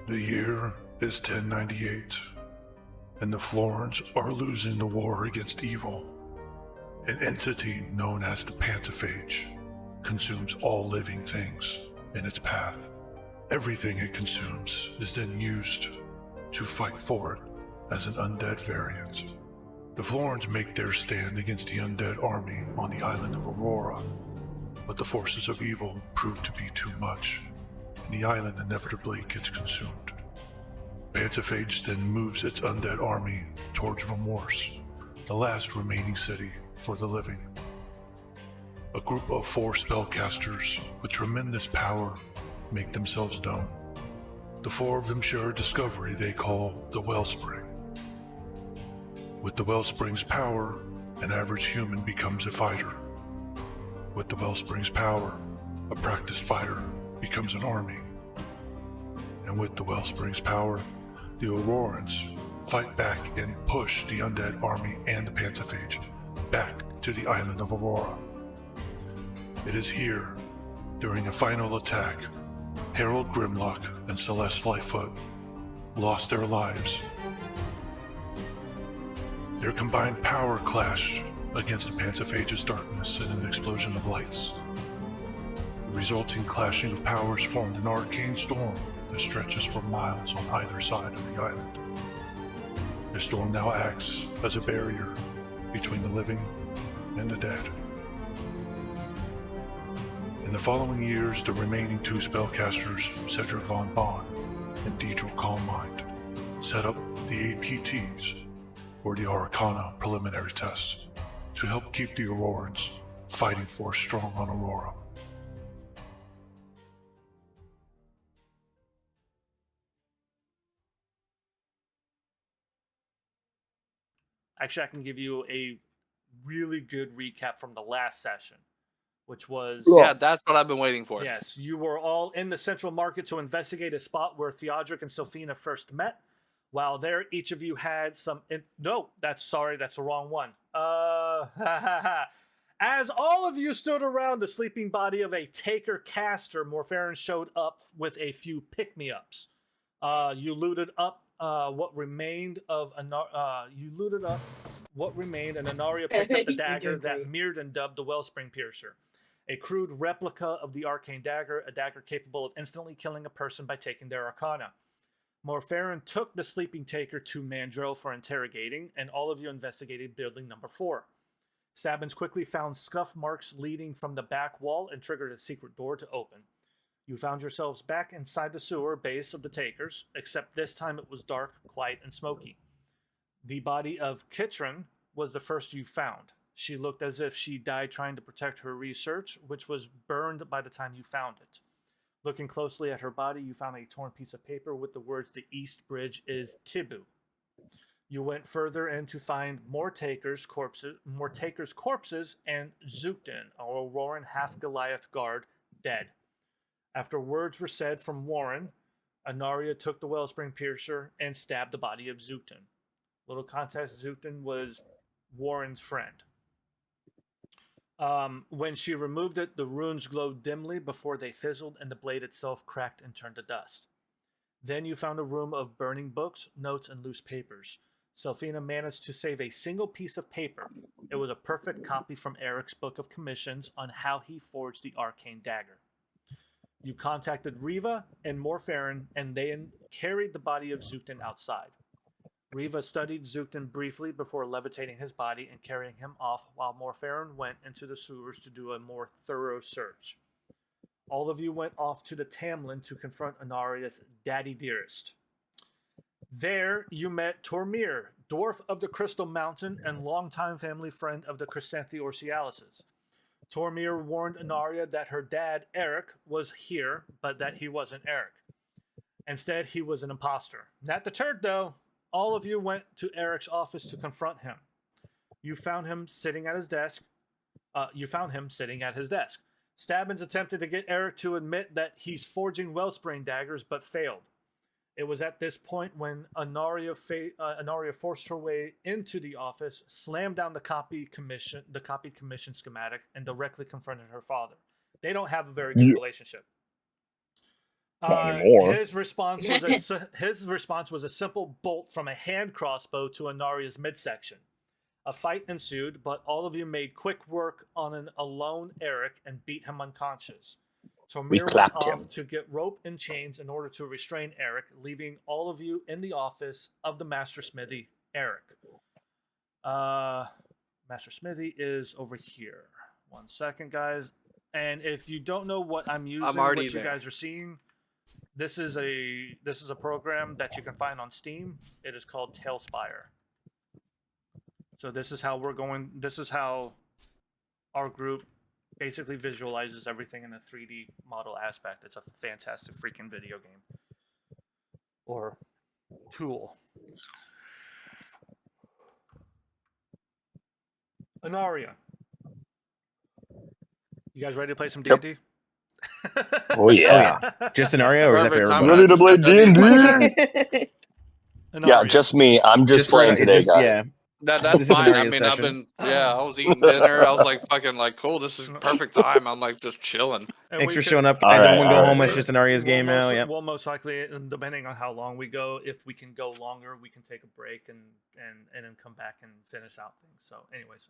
The year is 1098, and the Florins are losing the war against evil. An entity known as the Pantophage consumes all living things in its path. Everything it consumes is then used to fight for it as an undead variant. The Florins make their stand against the undead army on the island of Aurora, but the forces of evil prove to be too much, and the island inevitably gets consumed. Pantophage then moves its undead army towards Remorse, the last remaining city for the living. A group of 4 spellcasters with tremendous power make themselves known. The 4 of them share a discovery they call the Wellspring. With the Wellspring's power, an average human becomes a fighter. With the Wellspring's power, a practiced fighter becomes an army. And with the Wellspring's power, the Aurorans fight back and push the undead army and the Pantophage back to the island of Aurora. It is here, during a final attack, Harold Grimlock and Celeste Lightfoot lost their lives. Their combined power clashed against the Pantophage's darkness in an explosion of lights. The resulting clashing of powers formed an arcane storm that stretches for miles on either side of the island. The storm now acts as a barrier between the living and the dead. In the following years, the remaining 2 spellcasters, Cedric Von Bond and Deidre Calmmind, set up the APTs, or the Arcana preliminary tests, to help keep the Aurorans fighting force strong on Aurora. Actually, I can give you a really good recap from the last session, which was... Yeah, that's what I've been waiting for. Yes, you were all in the Central Market to investigate a spot where Theodric and Sophina first met. While there, each of you had some... No, that's the wrong one. As all of you stood around the sleeping body of a Taker caster, Morpherin showed up with a few pick-me-ups. You looted up what remained, and Anaria picked up the dagger that Mirrodin dubbed the Wellspring Piercer. A crude replica of the arcane dagger, a dagger capable of instantly killing a person by taking their arcana. Morpherin took the sleeping Taker to Mandrill for interrogating, and all of you investigated building number 4. Stabbins quickly found scuff marks leading from the back wall and triggered a secret door to open. You found yourselves back inside the sewer base of the Takers, except this time it was dark, quiet, and smoky. The body of Kitron was the first you found. She looked as if she died trying to protect her research, which was burned by the time you found it. Looking closely at her body, you found a torn piece of paper with the words, "The East Bridge is Tibu." You went further in to find more Takers' corpses, and Zuktin, a Auroran half-Goliath guard, dead. After words were said from Warren, Anaria took the Wellspring Piercer and stabbed the body of Zuktin. Little context, Zuktin was Warren's friend. When she removed it, the runes glowed dimly before they fizzled and the blade itself cracked and turned to dust. Then you found a room of burning books, notes, and loose papers. Selphina managed to save a single piece of paper. It was a perfect copy from Eric's book of commissions on how he forged the arcane dagger. You contacted Riva and Morpherin, and they carried the body of Zuktin outside. Riva studied Zuktin briefly before levitating his body and carrying him off, while Morpherin went into the sewers to do a more thorough search. All of you went off to the Tamlin to confront Anaria's daddy dearest. There, you met Tormir, dwarf of the Crystal Mountain and longtime family friend of the Crescenthi Orcialises. Tormir warned Anaria that her dad, Eric, was here, but that he wasn't Eric. Instead, he was an imposter. Not deterred, though. All of you went to Eric's office to confront him. You found him sitting at his desk. Stabbins attempted to get Eric to admit that he's forging Wellspring daggers, but failed. It was at this point when Anaria forced her way into the office, slammed down the copied commission schematic, and directly confronted her father. They don't have a very good relationship. Not anymore. His response was a simple bolt from a hand crossbow to Anaria's midsection. A fight ensued, but all of you made quick work on an alone Eric and beat him unconscious. We Tormir went clapped off him. to get rope and chains in order to restrain Eric, leaving all of you in the office of the Master Smithy, Eric. Master Smithy is over here. 1 second, guys. And if you don't know what I'm using, what you guys are seeing, this is a program that you can find on Steam. It is called Tailspire. So this is how this is how our group basically visualizes everything in a 3D model aspect. It's a fantastic freaking video game. Or tool. Anaria. You guys ready to play some D&D? Oh yeah. Just scenario, or is that for I'm everybody? ready to play D&D. Yeah, just me. I'm just playing today, guys. Yeah. That's This is fine. I Anaria's mean, session. I was eating dinner. I was like, fucking, like, cool. This is perfect time. I'm like, just chilling. Thanks for showing up, guys. Everyone go home. It's just Anaria's game now. Yeah. We'll most likely, depending on how long we go, if we can go longer, we can take a break and then come back and finish out things. So, anyways,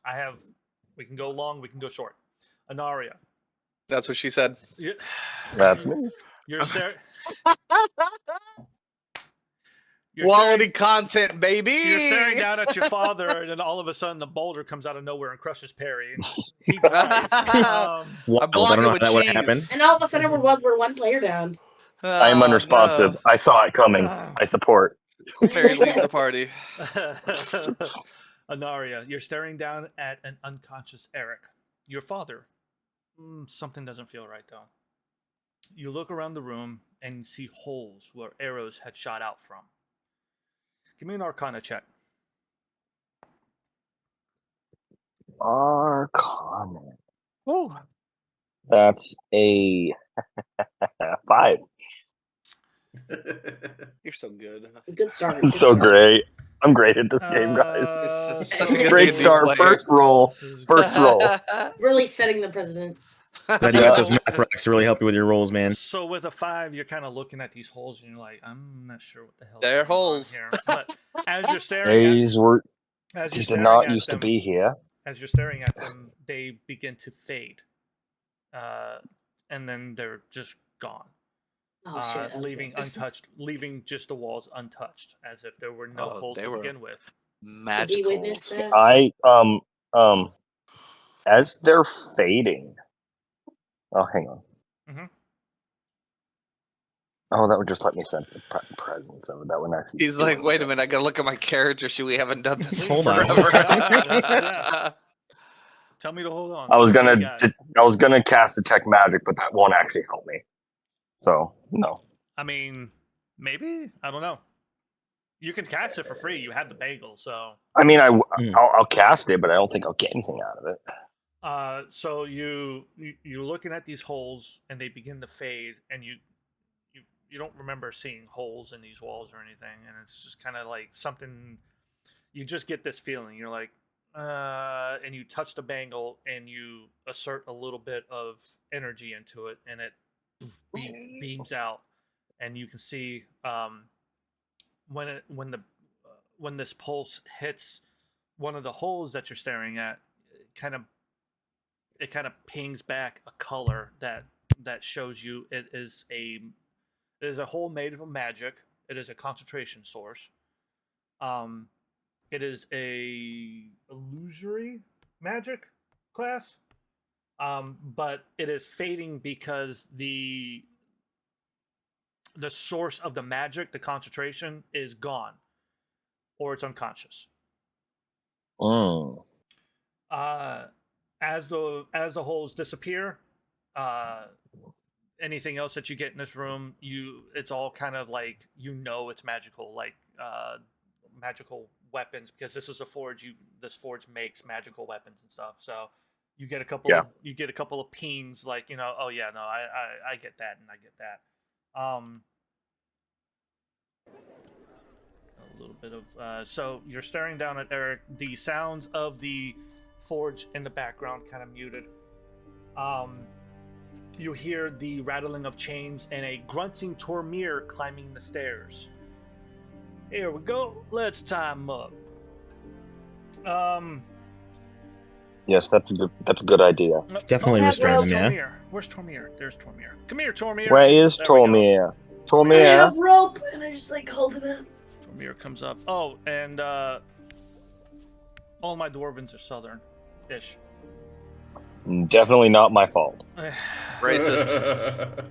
we can go long, we can go short. Anaria. That's what she said. That's me. Quality content, baby. You're staring down at your father, and then all of a sudden, the boulder comes out of nowhere and crushes Perry. And he dies. I don't know how that would happen. And all of a sudden, we're one player down. I am unresponsive. I saw it coming. I support. Perry leaves the party. Anaria, you're staring down at an unconscious Eric. Your father. Something doesn't feel right, though. You look around the room and see holes where arrows had shot out from. Give me an Arcana check. Arcana. Woo. That's a 5. You're so good. Good start. I'm so great. I'm great at this game, guys. Great start. First roll. First roll. Really setting the precedent. Glad you got those math rocks to really help you with your rolls, man. So with a 5, you're kind of looking at these holes and you're like, I'm not sure what the hell. They're holes. Here. But as you're staring These did not used to be here. As you're staring at them, they begin to fade. And then they're just gone. Oh, shit. Leaving untouched, leaving just the walls untouched, as if there were no holes to begin with. Magical. As they're fading. Oh, hang on. Mm-hmm. Oh, that would just let me sense the presence of it. That wouldn't actually. He's like, wait a minute, I gotta look at my character sheet. We haven't done this Hold on. forever. Tell me to hold on. I was gonna cast detect magic, but that won't actually help me. So no. I mean, maybe, I don't know. You can cast it for free. You had the bagel, so. I mean, I'll cast it, but I don't think I'll get anything out of it. So you're looking at these holes, and they begin to fade, and you don't remember seeing holes in these walls or anything, and it's just kind of like something. You just get this feeling. You're like, and you touch the bangle, and you assert a little bit of energy into it, and it beams out, and you can see when this pulse hits one of the holes that you're staring at, it kind of pings back a color that shows you it is a hole made of magic. It is a concentration source. It is a illusory magic class. But it is fading because the source of the magic, the concentration, is gone, or it's unconscious. As the holes disappear, anything else that you get in this room, it's all kind of like it's magical, like magical weapons, because this is a forge. This forge makes magical weapons and stuff. So you get a couple. Yeah. You get a couple of pings, like oh yeah, no, I get that, and I get that. A little bit of so you're staring down at Eric. The sounds of the forge in the background kind of muted. You hear the rattling of chains and a grunting Tormir climbing the stairs. Here we go. Let's time up. Yes, that's a good idea. Definitely restrain them, yeah. Where's Tormir? There's Tormir. Come here, Tormir. Where is There we go. Tormir? I Tormir. have rope, and I just like hold it up. Tormir comes up. Oh, and all my dwarvens are southern-ish. Definitely not my fault. Racist.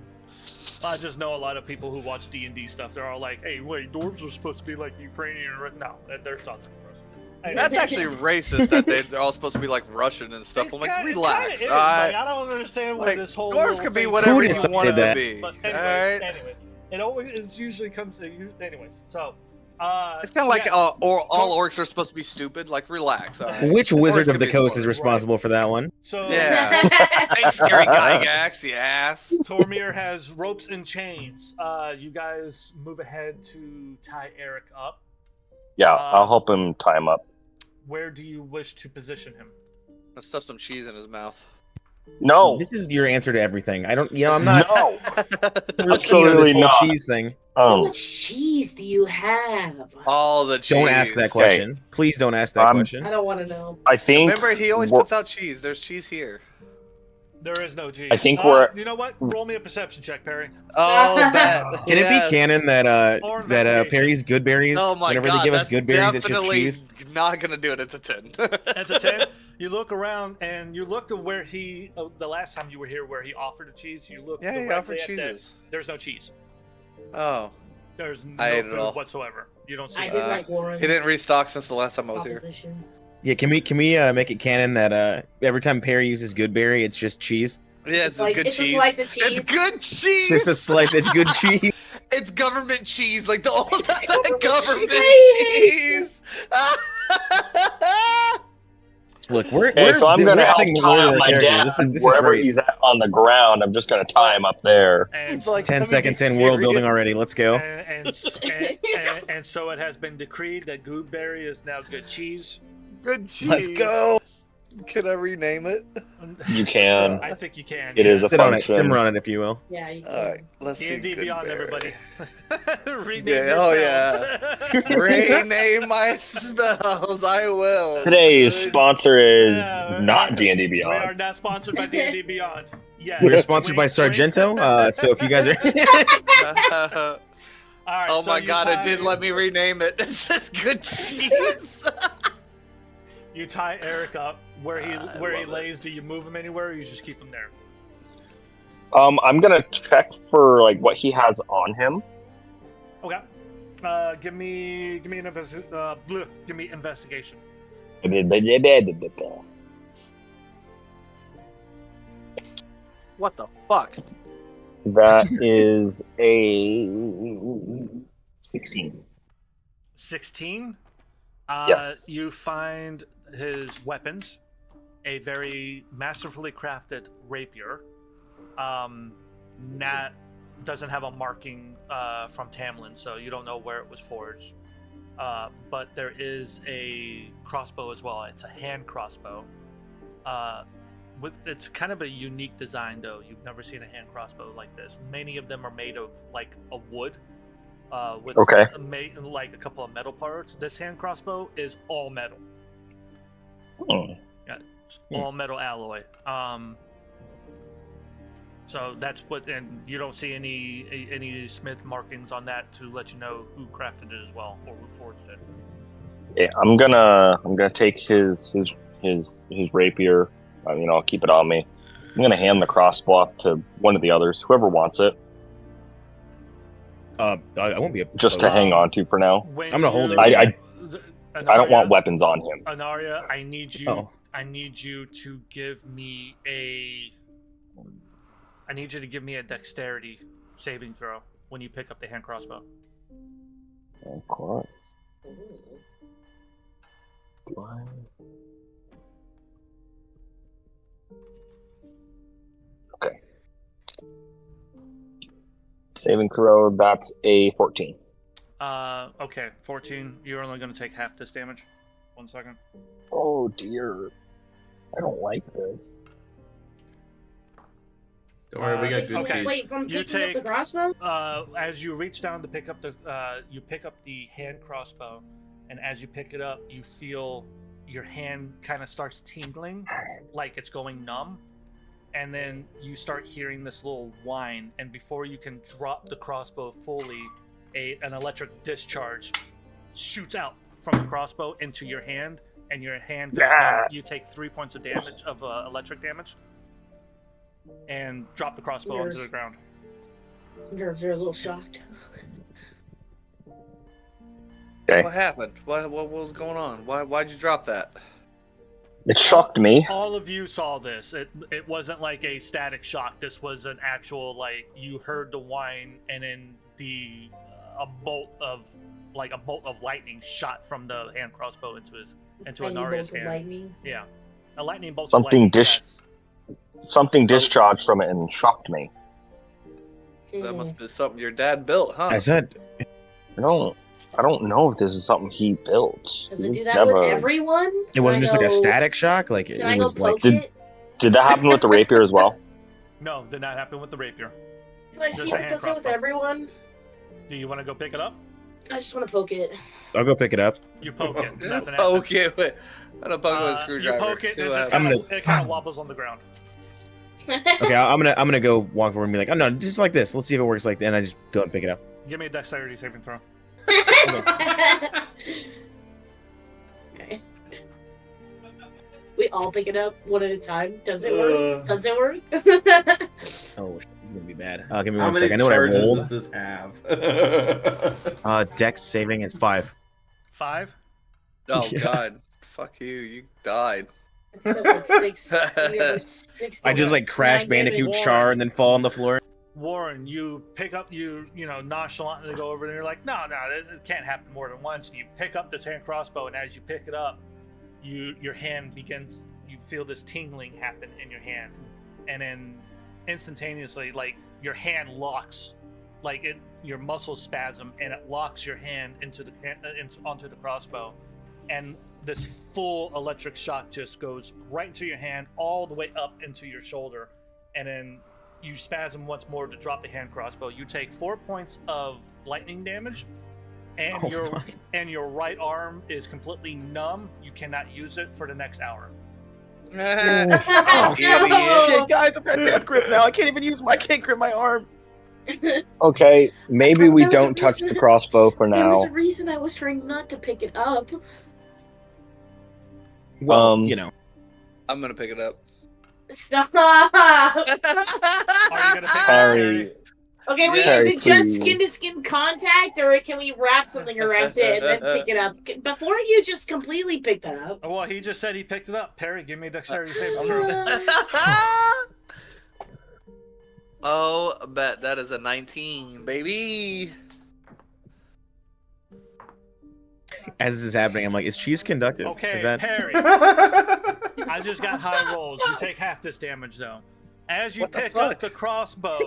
I just know a lot of people who watch D&D stuff. They're all like, "Hey, wait, dwarves are supposed to be like Ukrainian." No, they're not for us. Anyway. That's actually racist that they're all supposed to be like Russian and stuff. I'm like, relax. Like, I don't understand what Like, this whole dwarves can be thing- whatever you decided want them to that? be. But anyway, it usually comes to anyways. So It's kind of like yeah. all orcs are supposed to be stupid. Like, relax. All right? Which Wizard of the can be Coast smart. is responsible for that one? So Yeah. Thanks, Gary Gygax. Yes. Tormir has ropes and chains. You guys move ahead to tie Eric up. Yeah, I'll help him tie him up. Where do you wish to position him? Let's stuff some cheese in his mouth. No, This is your answer to everything. I don't, I'm not no, real keen on this absolutely whole not. cheese thing. How much cheese do you have? All the cheese. Don't ask that question. Please don't ask that question. I don't want to know. I think. Remember, he always we're- puts out cheese. There's cheese here. There is no cheese. I think we're- You know what? Roll me a perception check, Perry. Oh, bet. Can it be canon that Or that investigation. Perry's good berries? Oh my whenever god, they give us that's good berries, it's just definitely cheese. not gonna do it. It's a 10. That's a 10. You look around and you look at where he, the last time you were here, where he offered a cheese. You look. Yeah, he directly offered at that. cheeses. There's no cheese. Oh, There's no I ate it food all. whatsoever. You don't see. I it. did like Warren's he didn't restock since the last time I was here. proposition. Yeah, can we make it canon that every time Perry uses good berry, it's just cheese? Yeah, it's good It's cheese. a slice of cheese. It's good cheese. Just a slice. It's good cheese. It's government cheese, like the old government cheese. cheese. Look, we're So I'm gonna help adding tie more to up our my character. dad This is wherever great. he's at on the ground. I'm just gonna tie him up there. And, It's like, 10 let me seconds be in, world building serious. already. Let's go. and so it has been decreed that Goodberry is now good cheese. Good cheese. Let's go. Can I rename it? You can. I think you can. It is a Sit on it, function. simmer on it, if you will. Yeah, you can. All right, let's see. D&D Beyond, everybody. Rename Yeah, your oh spells. Rename my spells. I will. Today's Good. sponsor is Yeah, not D&D We are Beyond. not sponsored by D&D Beyond. Yeah. We're sponsored by Sargento, so if you guys are... All right, Oh so my you god, it tie- did let me rename it. It says good cheese. You tie Eric up where he I where he love it. lays. Do you move him anywhere, or you just keep him there? I'm gonna check for like what he has on him. Okay. Give me an give me investigation. What the fuck? That is a 16. 16. Yes. You find his weapons, a very masterfully crafted rapier. That doesn't have a marking from Tamlin, so you don't know where it was forged. But there is a crossbow as well. It's a hand crossbow. It's kind of a unique design, though. You've never seen a hand crossbow like this. Many of them are made of like a wood. With Okay. made like a couple of metal parts. This hand crossbow is all metal. It's all metal alloy. So that's what, and you don't see any smith markings on that to let you know who crafted it as well or who forged it. Yeah, I'm gonna take his rapier. I'll keep it on me. I'm gonna hand the crossbow off to one of the others, whoever wants it, I won't be just to hang on to for now. When I'm gonna hold you- it. I don't want weapons on him. Anaria, I need you. Oh. I need you to give me a. I need you to give me a dexterity saving throw when you pick up the hand crossbow. Of course. Okay. Saving throw, that's a 14. Okay, 14. You're only going to take half this damage. 1 second. Oh dear. I don't like this. Don't worry, we got Wait, good Okay. cheese. wait, from You picking up the take- crossbow? As you reach down to pick up you pick up the hand crossbow, and as you pick it up, you feel your hand kind of starts tingling, like it's going numb, and then you start hearing this little whine, and before you can drop the crossbow fully, an electric discharge shoots out from the crossbow into your hand, and your hand goes numb. You take 3 points of damage of electric damage, and drop the crossbow onto the ground. Nerves are a little shocked. Okay. What happened? What was going on? Why'd you drop that? It shocked me. All of you saw this. It wasn't like a static shock. This was an actual, like, you heard the whine, and then a bolt of lightning shot from the hand crossbow into Tiny Anaria's bolt of hand. lightning. Yeah, a lightning bolt. Something of lightning, yes. Something discharged from it and shocked me. That Hmm. must be something your dad built, huh? I said, I don't know if this is something he built. Does it do He's that with never- everyone? it wasn't just like a static. static shock. Like Can it I go was like poke it? Did that happen with the rapier as well? No, did not happen with the rapier. Can I Just see a if it hand does it with crossbow. everyone? Do you want to go pick it up? I just want to poke it. I'll go pick it up. You poke it. Nothing happens. Poke it with. I'm gonna poke it with a You screwdriver. poke it, See and what it just happens. kind of wobbles on the ground. Okay, I'm gonna go walk forward and be like, oh no, just like this. Let's see if it works like that. And I just go and pick it up. Give me a dexterity saving throw. Okay. We all pick it up one at a time. Does it work? Does it work? Oh, it's gonna be bad. Give me How 1 many second. I know what I charges rolled. does this have? Dex saving is 5. 5. Oh Yeah. God, fuck you! You died. I think that's like 6. We have 6 I just like crash Nine bandicoot damage. char and then fall on the floor. Warren, you pick up, you nonchalantly go over and you're like, no, it can't happen more than once. And you pick up this hand crossbow, and as you pick it up, your hand begins, you feel this tingling happen in your hand, and then instantaneously, like, your hand locks, like your muscles spasm, and it locks your hand onto the crossbow, and this full electric shock just goes right into your hand, all the way up into your shoulder, and then you spasm once more to drop the hand crossbow. You take 4 points of lightning damage, and Oh, fuck. your right arm is completely numb. You cannot use it for the next hour. Oh, Idiot. shit, guys, I've got death grip now. I can't grip my arm. Okay, maybe we There was a don't touch the reason- crossbow for There was now. a reason I was trying not to pick it up. Well, Um, you know. I'm gonna pick it up. Stop! Are you gonna pick it up, Terry? Okay, wait, Terry, is it just please. skin-to-skin contact, or can we wrap something around it and then pick it up? Before you just completely pick that up. Well, he just said he picked it up. Perry, give me a dexterity saving throw. Oh, I bet that is a 19, baby. As this is happening, I'm like, is cheese conductive? Okay, Is that... Perry. I just got high rolls. You take half this damage, though. As you What the pick up fuck? the crossbow,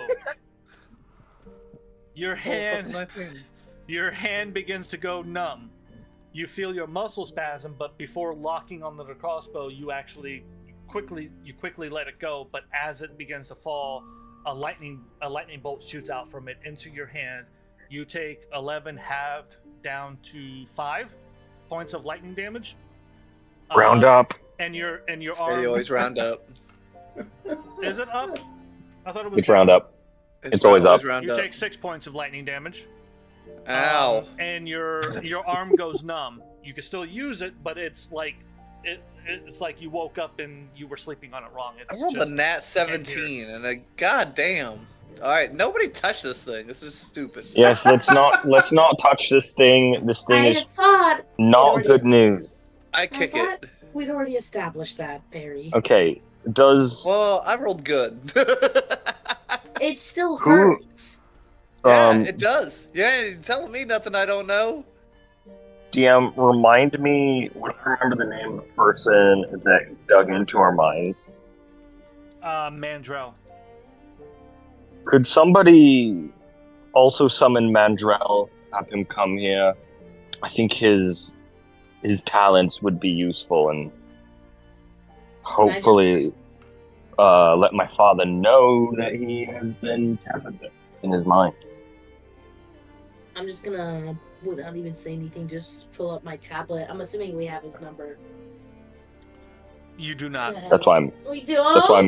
your Oh, fucking hand, your hand begins to go numb. You feel your muscle spasm, but before locking onto the crossbow, you actually quickly let it go. But as it begins to fall, a lightning bolt shoots out from it into your hand. You take 11 halved down to 5 points of lightning damage. Round up. And your They arm always round up. is it up? I thought it was It's round up. It's always up. Round You up. take 6 points of lightning damage. Ow. And your arm goes numb. You can still use it, but it's like it's like you woke up and you were sleeping on it wrong. I It's rolled a just nat 17, and a goddamn. All right, nobody touch this thing. This is stupid. Yes, let's not touch this thing. This thing I is had thought not good news. I kick thought it. we'd already established that, Barry. Okay, does Well, I rolled good. It still Who- hurts. Yeah, it does. Yeah, you're telling me nothing I don't know. DM remind me? Would I remember the name of the person that dug into our minds? Mandrel. Could somebody also summon Mandrel? Have him come here. I think his talents would be useful, and hopefully, let my father know that he has been captured in his mind. I'm just gonna, without even saying anything, just pull up my tablet. I'm assuming we have his number. You do not. That's why I'm. We do. That's why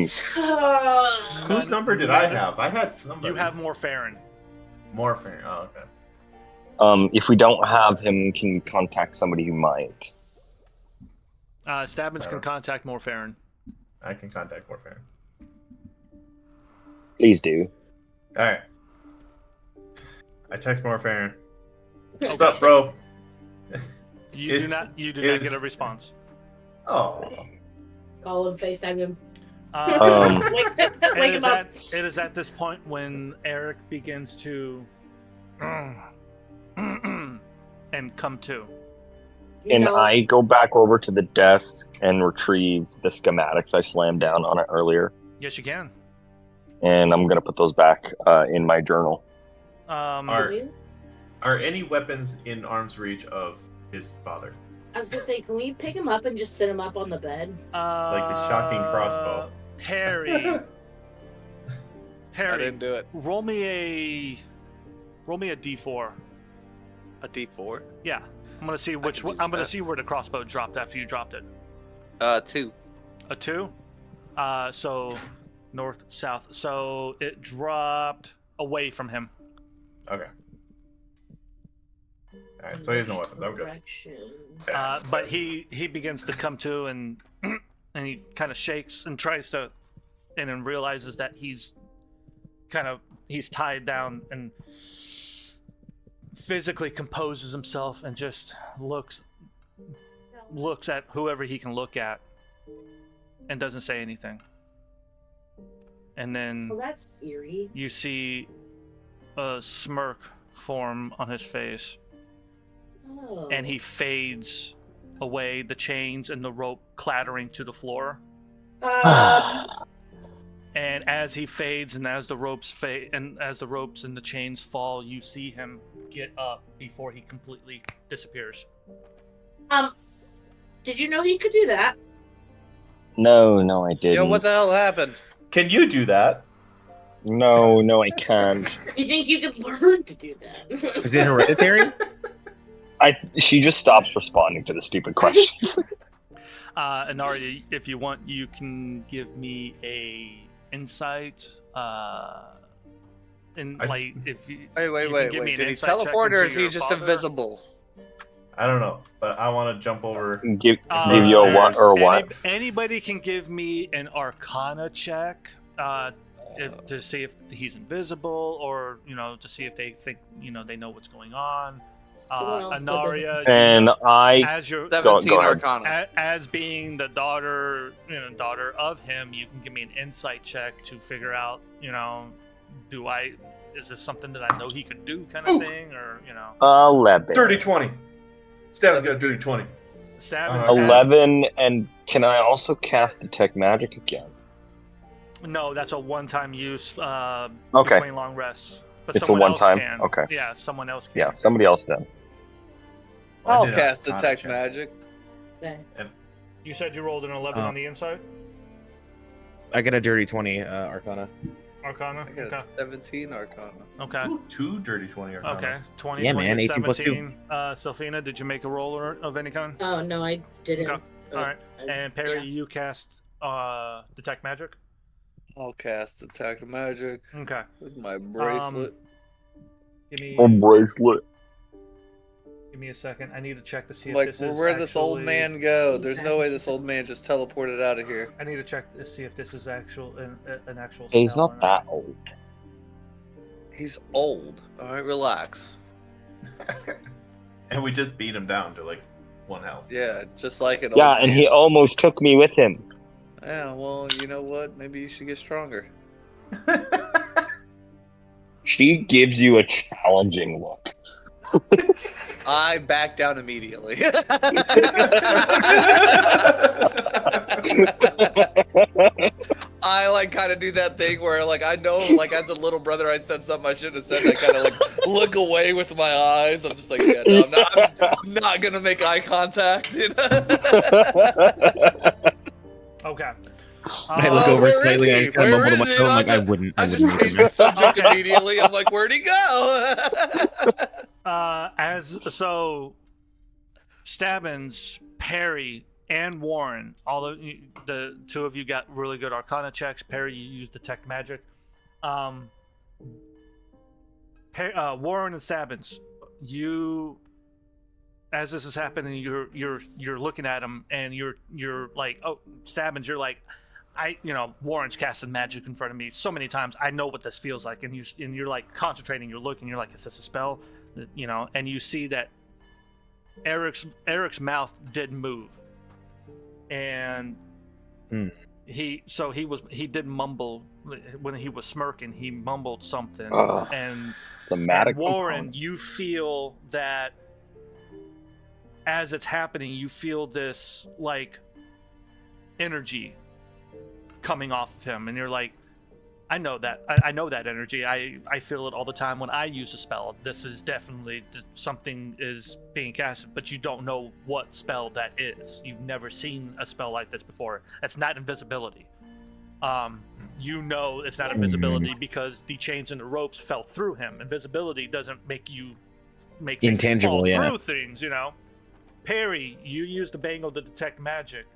Whose number did I have? I had somebody. You have more Farron. More Farron. Oh, okay. If we don't have him, can you contact somebody who might? Stabbins can contact more Farron. I can contact more Farron. Please do. All right. I text more Farron. What's Okay. up, bro? You do not get a response. Oh. Call him, FaceTime him. Um, Wake him up. It is at this point when Eric begins to and come to. You And know, I go back over to the desk and retrieve the schematics I slammed down on it earlier, Yes, you can. and I'm gonna put those back in my journal. Are any weapons in arm's reach of his father? I was gonna say, can we pick him up and just sit him up on the bed? Like the shocking crossbow. Harry. I Harry, didn't do it. roll me a D4. A D4. Yeah, I'm gonna see which. can use I'm gonna that. see where the crossbow dropped after you dropped it. 2. A 2. So north, south. So it dropped away from him. Okay. All right, so he has no weapons. I'm good. Direction. But he begins to come to and and he kind of shakes and tries to, and then realizes that he's tied down and physically composes himself and just looks at whoever he can look at and doesn't say anything. And then Well, that's eerie. you see a smirk form on his face. Oh. And he fades away, the chains and the rope clattering to the floor. And as he fades and as the ropes fade and as the ropes and the chains fall, you see him get up before he completely disappears. Did you know he could do that? No, I didn't. Yo, what the hell happened? Can you do that? No, I can't. You think you could learn to do that? Is it hereditary? She just stops responding to the stupid questions. Inaria, if you want, you can give me a insight. If you Wait. give me an Did he insight check teleport or into is he your just father. invisible? I don't know, but I want to jump over. give you a what or what? Anybody can give me an Arcana check to see if he's invisible, or to see if they think they know what's going on. Someone else that doesn't- Anaria, And I as your 17 go ahead. Arcana. as being the daughter of him, you can give me an insight check to figure out, is this something that I know he could do, kind of Ooh. thing, or 11. Dirty 20. Stavin's got a dirty 20. Stabbins. 11, and can I also cast Detect Magic again? No, that's a one-time use. Okay. Between long rests. But It's a someone else one-time? can. Okay. Yeah, someone else can. Yeah, somebody else did. I'll did cast Arcana Detect check. Magic. Okay. You said you rolled an 11 Oh. on the inside. I get a dirty 20 Arcana. Arcana. I got a 17 Arcana. Okay. Ooh, 2 dirty 20 are Okay. 20. Yeah, 20, man, 18 plus 17. Sophina, did you make a roll of any kind? Oh no, I didn't. Okay. All right. And Perry, Yeah. you cast Detect Magic. I'll cast Detect Magic Okay. with my bracelet. Give me. bracelet. Give me a second. I need to check to see Like, if this is where'd this old actually- man go? There's no way this old man just teleported out of here. I need to check to see if this is an actual. He's spell not or that old. He's old. Alright, relax. And we just beat him down to like 1 health. Yeah, just like an Yeah, old and man. he almost took me with him. Yeah, well, you know what? Maybe you should get stronger. She gives you a challenging look. I back down immediately. I like kind of do that thing where like I know like as a little brother I said something I shouldn't have said. I kind of like look away with my eyes. I'm just like, yeah, no, I'm not gonna make eye contact. You know? Okay. I look Oh, over where is slightly. I he? kind of Where mumble to is he? myself. I'm like, I I wouldn't I make just changed the him. subject Okay. immediately. I'm like, where'd he go? So Stabbins, Perry, and Warren, all of the two of you got really good Arcana checks. Perry, you used detect magic. Warren and Stabbins, you, as this is happening, you're looking at him and you're like, oh, Stabbins, you're like, Warren's casting magic in front of me so many times. I know what this feels like, and you're like concentrating. You're looking. You're like, is this a spell? And you see that Eric's mouth did move, and he did mumble when he was smirking. He mumbled something, and Warren, you feel that as it's happening, you feel this like energy coming off of him, and you're like, I know that energy. I feel it all the time when I use a spell. This is definitely something is being casted, but you don't know what spell that is. You've never seen a spell like this before. That's not invisibility. You know it's not invisibility because the chains and the ropes fell through him. Invisibility doesn't make Intangible, things fall yeah. through things, Perry, you use the bangle to detect magic.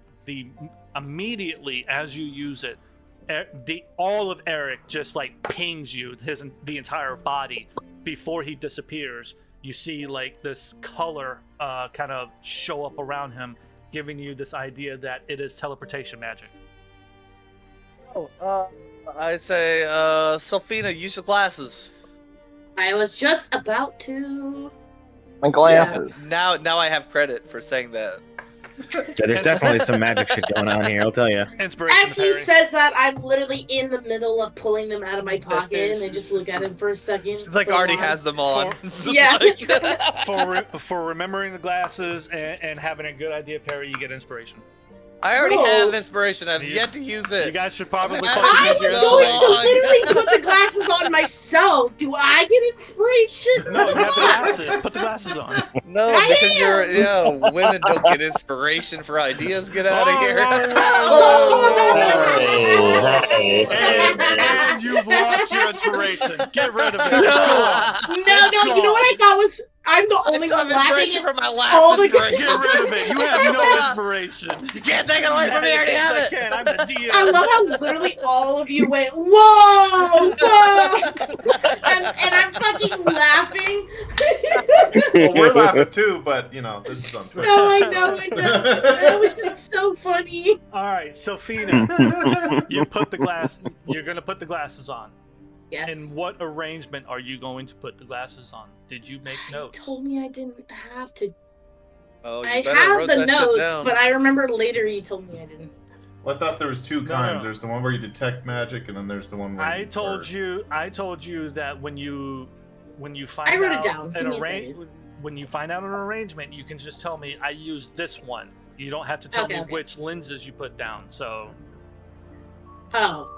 Immediately as you use it, all of Eric just like pings you, the entire body. Before he disappears, you see like this color kind of show up around him, giving you this idea that it is teleportation magic. I say, Sophina, use your glasses. I was just about to. My glasses. Now I have credit for saying that. Yeah, there's definitely some magic shit going on here. I'll tell you. Inspiration, As he Perry. says that, I'm literally in the middle of pulling them out of my pocket, and I just look at him for a second. It's like so already long. has them on. For- It's just Yeah. like- for remembering the glasses and having a good idea, Perry, you get inspiration. I already No. have inspiration. I've You- yet to use You it. guys should probably I focus I was your- so going to long. literally put the glasses on myself. Do I get inspiration? No, you have the glasses. Put the glasses on. No, I because am. women don't get inspiration for ideas. Get out of here. Hey, And you've lost your inspiration. Get rid of it. No, you know what I thought was I'm the only I one still have laughing inspiration at for my all last the inspiration. Get rid of it. You have no inspiration. You can't take it away from me. I already have I it. can. I'm the DM. I love how literally all of you went, whoa, and I'm fucking laughing. Well, we're laughing too, but this is on Twitter. No, I know. That was just so funny. All right, Sophina, you're gonna put the glasses on. Yes. In what arrangement are you going to put the glasses on? Did you make notes? You told me I didn't have to. Oh, you I better have wrote the that shit notes, down. but I remember later you told me I didn't. Well, I thought there was two kinds. No. There's the one where you detect magic, and then there's the one where I told you that when you find I wrote it out down. Give me a an when you find out an arrangement, you can just tell me I used this one. You don't have to tell me Okay. which lenses you put down. So Oh.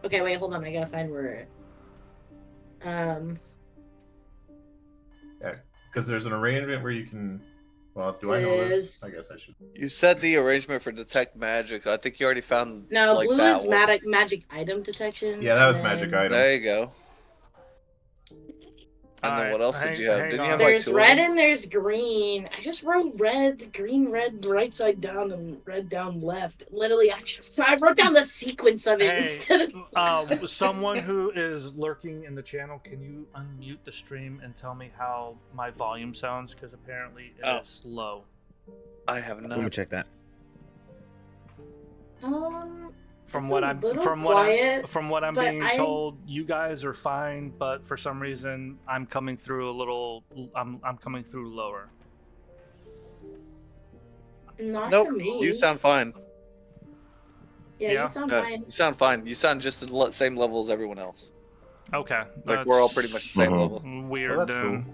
Okay, wait, hold on. I gotta find where. Because there's an arrangement where you can. Well, do I know this? I guess I should. You said the arrangement for detect magic. I think you already found No, like blue that is one. magic item detection. Yeah, that was and magic then item. There you go. And then Alright, what else did you have? hang Didn't you on. have like There's two red of them? and there's green. I just wrote red, green, red, right side down, and red down left. Literally, so I wrote down the sequence of it Hey, instead of. someone who is lurking in the channel, can you unmute the stream and tell me how my volume sounds? Because apparently it is low. I have Let me not. check that. From It's what a I'm little from quiet, what I'm but being I- told, you guys are fine, but for some reason I'm coming through a little. I'm coming through lower. Not Nope. to me. You sound fine. Yeah, Yeah. you sound fine. You sound fine. You sound just at the same level as everyone else. Okay, Like we're all pretty much the same Mhm. level. weird. Well, that's cool.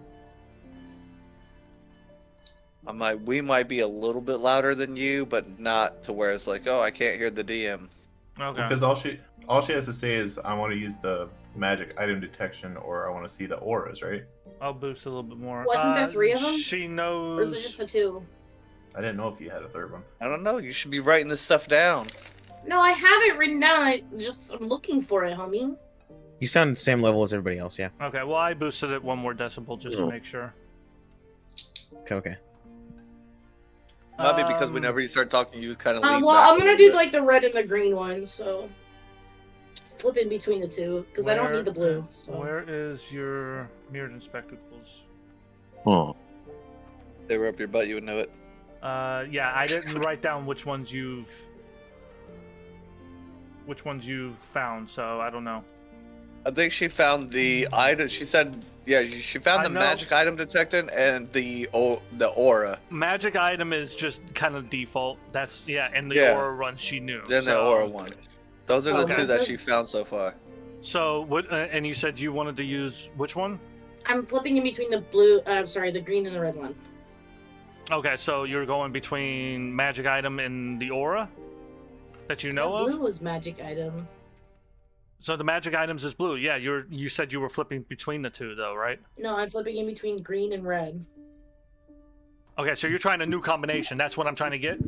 We might be a little bit louder than you, but not to where it's like, oh, I can't hear the DM. Okay. Because all she has to say is, I want to use the magic item detection, or I want to see the auras, right? I'll boost a little bit more. Wasn't there 3 of them? She Or knows. is it just the 2? I didn't know if you had a third one. I don't know. You should be writing this stuff down. No, I have it written down. I'm looking for it, homie. You sound the same level as everybody else, yeah. Okay, well, I boosted it 1 more decibel just to make sure. Okay. Might be because whenever you start talking, you kind of lean well, back I'm a gonna little do bit. like the red and the green one, so flip in between the two because I don't need the blue. So. Where is your mirrored and spectacles? They were up your butt, you would know it. Yeah, I didn't write down which ones you've found, so I don't know. I think she found the item. She said, yeah, she found the magic item detected and the aura. Magic item is just kind of default. That's and the aura run she knew. Then the aura one. Those are the two that she found so far. So what? And you said you wanted to use which one? I'm flipping in between the blue. Sorry, the green and the red one. Okay, so you're going between magic item and the aura that you know of. Blue was magic item. So the magic items is blue. Yeah, you said you were flipping between the two though, right? No, I'm flipping in between green and red. Okay, so you're trying a new combination. That's what I'm trying to get.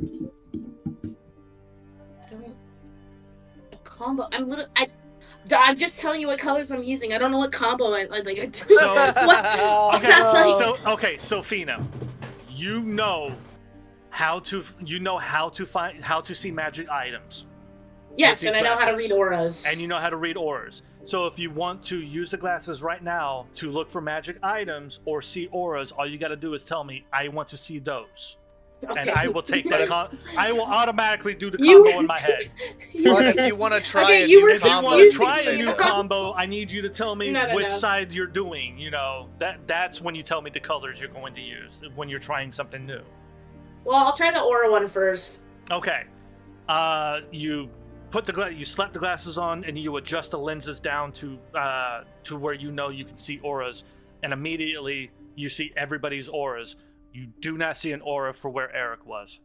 A combo. I'm just telling you what colors I'm using. I don't know what combo I like. So Fina, you know how to see magic items. Yes, and I know how to read auras. And you know how to read auras. So if you want to use the glasses right now to look for magic items or see auras, all you got to do is tell me, I want to see those. Okay. And I will take that. I will automatically do the combo in my head. If you want to try a new combo, I need you to tell me which side you're doing. You know, that's when you tell me the colors you're going to use when you're trying something new. Well, I'll try the aura one first. Okay. You slap the glasses on and you adjust the lenses down to where you know you can see auras, and immediately you see everybody's auras. You do not see an aura for where Eric was.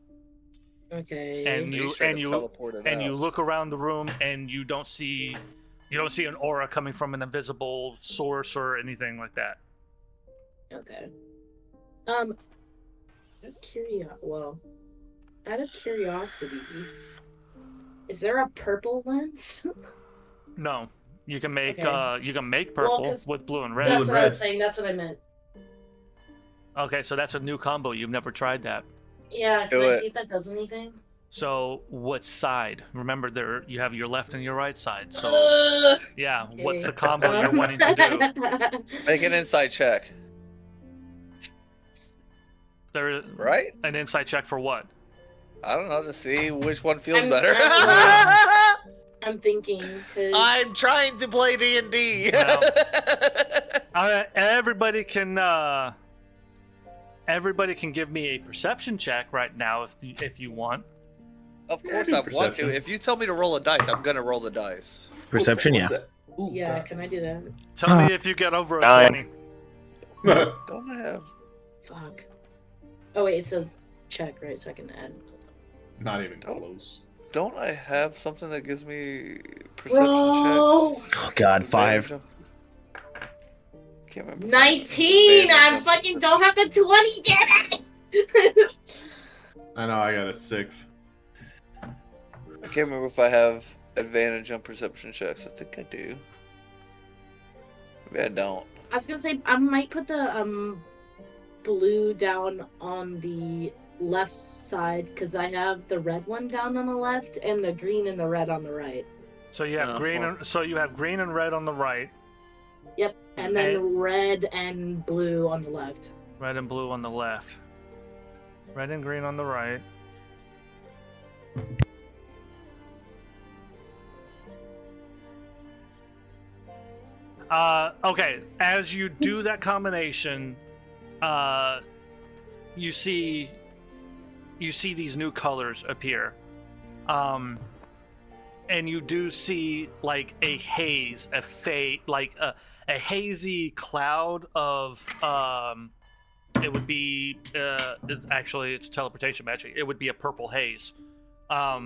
Okay. And you look around the room and you don't see an aura coming from an invisible source or anything like that. Okay. Out of curiosity, is there a purple lens? No. You can make purple with blue and red. That's what I was saying. That's what I meant. Okay, so that's a new combo. You've never tried that. Yeah, can I see if that does anything? So, what side? Remember, you have your left and your right side. So, yeah, okay. What's the combo you're wanting to do? Make an insight check. Right? An insight check for what? I don't know, to see which one feels better. I'm thinking. I'm trying to play D&D. Well, everybody can give me a perception check right now if you want. Of course I want to. If you tell me to roll a dice, I'm gonna roll the dice. Perception, yeah. Ooh, yeah, can I do that? Tell me if you get over a 20. Don't I have? Fuck. Oh wait, it's a check, right? So I can add. Not even close. Don't I have something that gives me perception check? Oh God, 5. Can't remember. 19. I fucking don't have the 20 yet. I know. I got a 6. I can't remember if I have advantage on perception checks. I think I do. Maybe I don't. I was gonna say I might put the blue down on the left side because I have the red one down on the left and the green and the red on the right. So you have green and red on the right. Yep, and then red and blue on the left. Red and blue on the left. Red and green on the right. Okay, as you do that combination, you see these new colors appear. And you do see like a haze, a hazy cloud of it would be actually it's teleportation magic. It would be a purple haze. But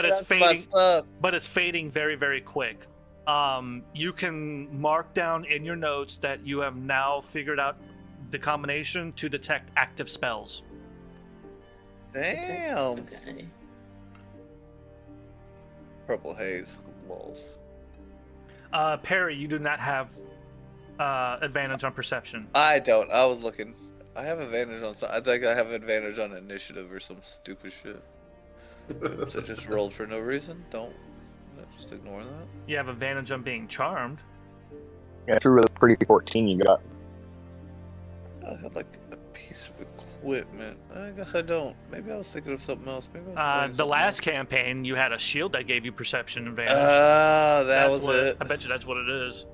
it's fading very, very quick. You can mark down in your notes that you have now figured out the combination to detect active spells. Damn. Okay. Purple haze. Walls. Perry, you do not have advantage on perception. I don't. I was looking. I have advantage on. I think I have advantage on initiative or some stupid shit. Oops, I just rolled for no reason. Don't. Just ignore that. You have advantage on being charmed. Yeah, if you're really pretty 14, you got. I thought I had like a piece of equipment. I guess I don't. Maybe I was thinking of something else. Maybe I was playing The something last else. campaign, you had a shield that gave you perception advantage. That That's was what, it. I bet you that's what it is.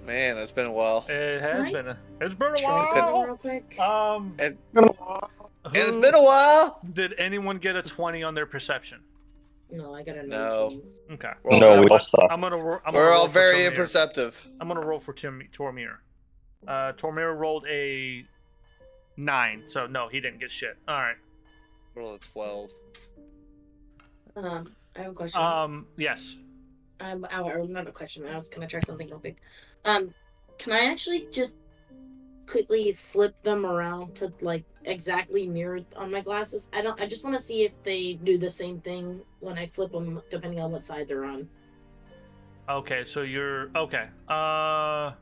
Man, it's been a while. It has Right. been. It's been a Try something while. real quick. And it's Who- been a while. Did anyone get a 20 on their perception? No, I got a No. 19. Okay. We're No, all, we good. all suck. I'm gonna roll We're all for very Tormir. imperceptive. I'm gonna roll for Tormir. Tormir rolled a 9, so no, he didn't get shit. All right. Roll a 12. I have a question. Yes. Not a question. I was gonna try something real quick. Can I actually just quickly flip them around to like exactly mirror on my glasses? I just want to see if they do the same thing when I flip them, depending on what side they're on. Okay, so you're okay. I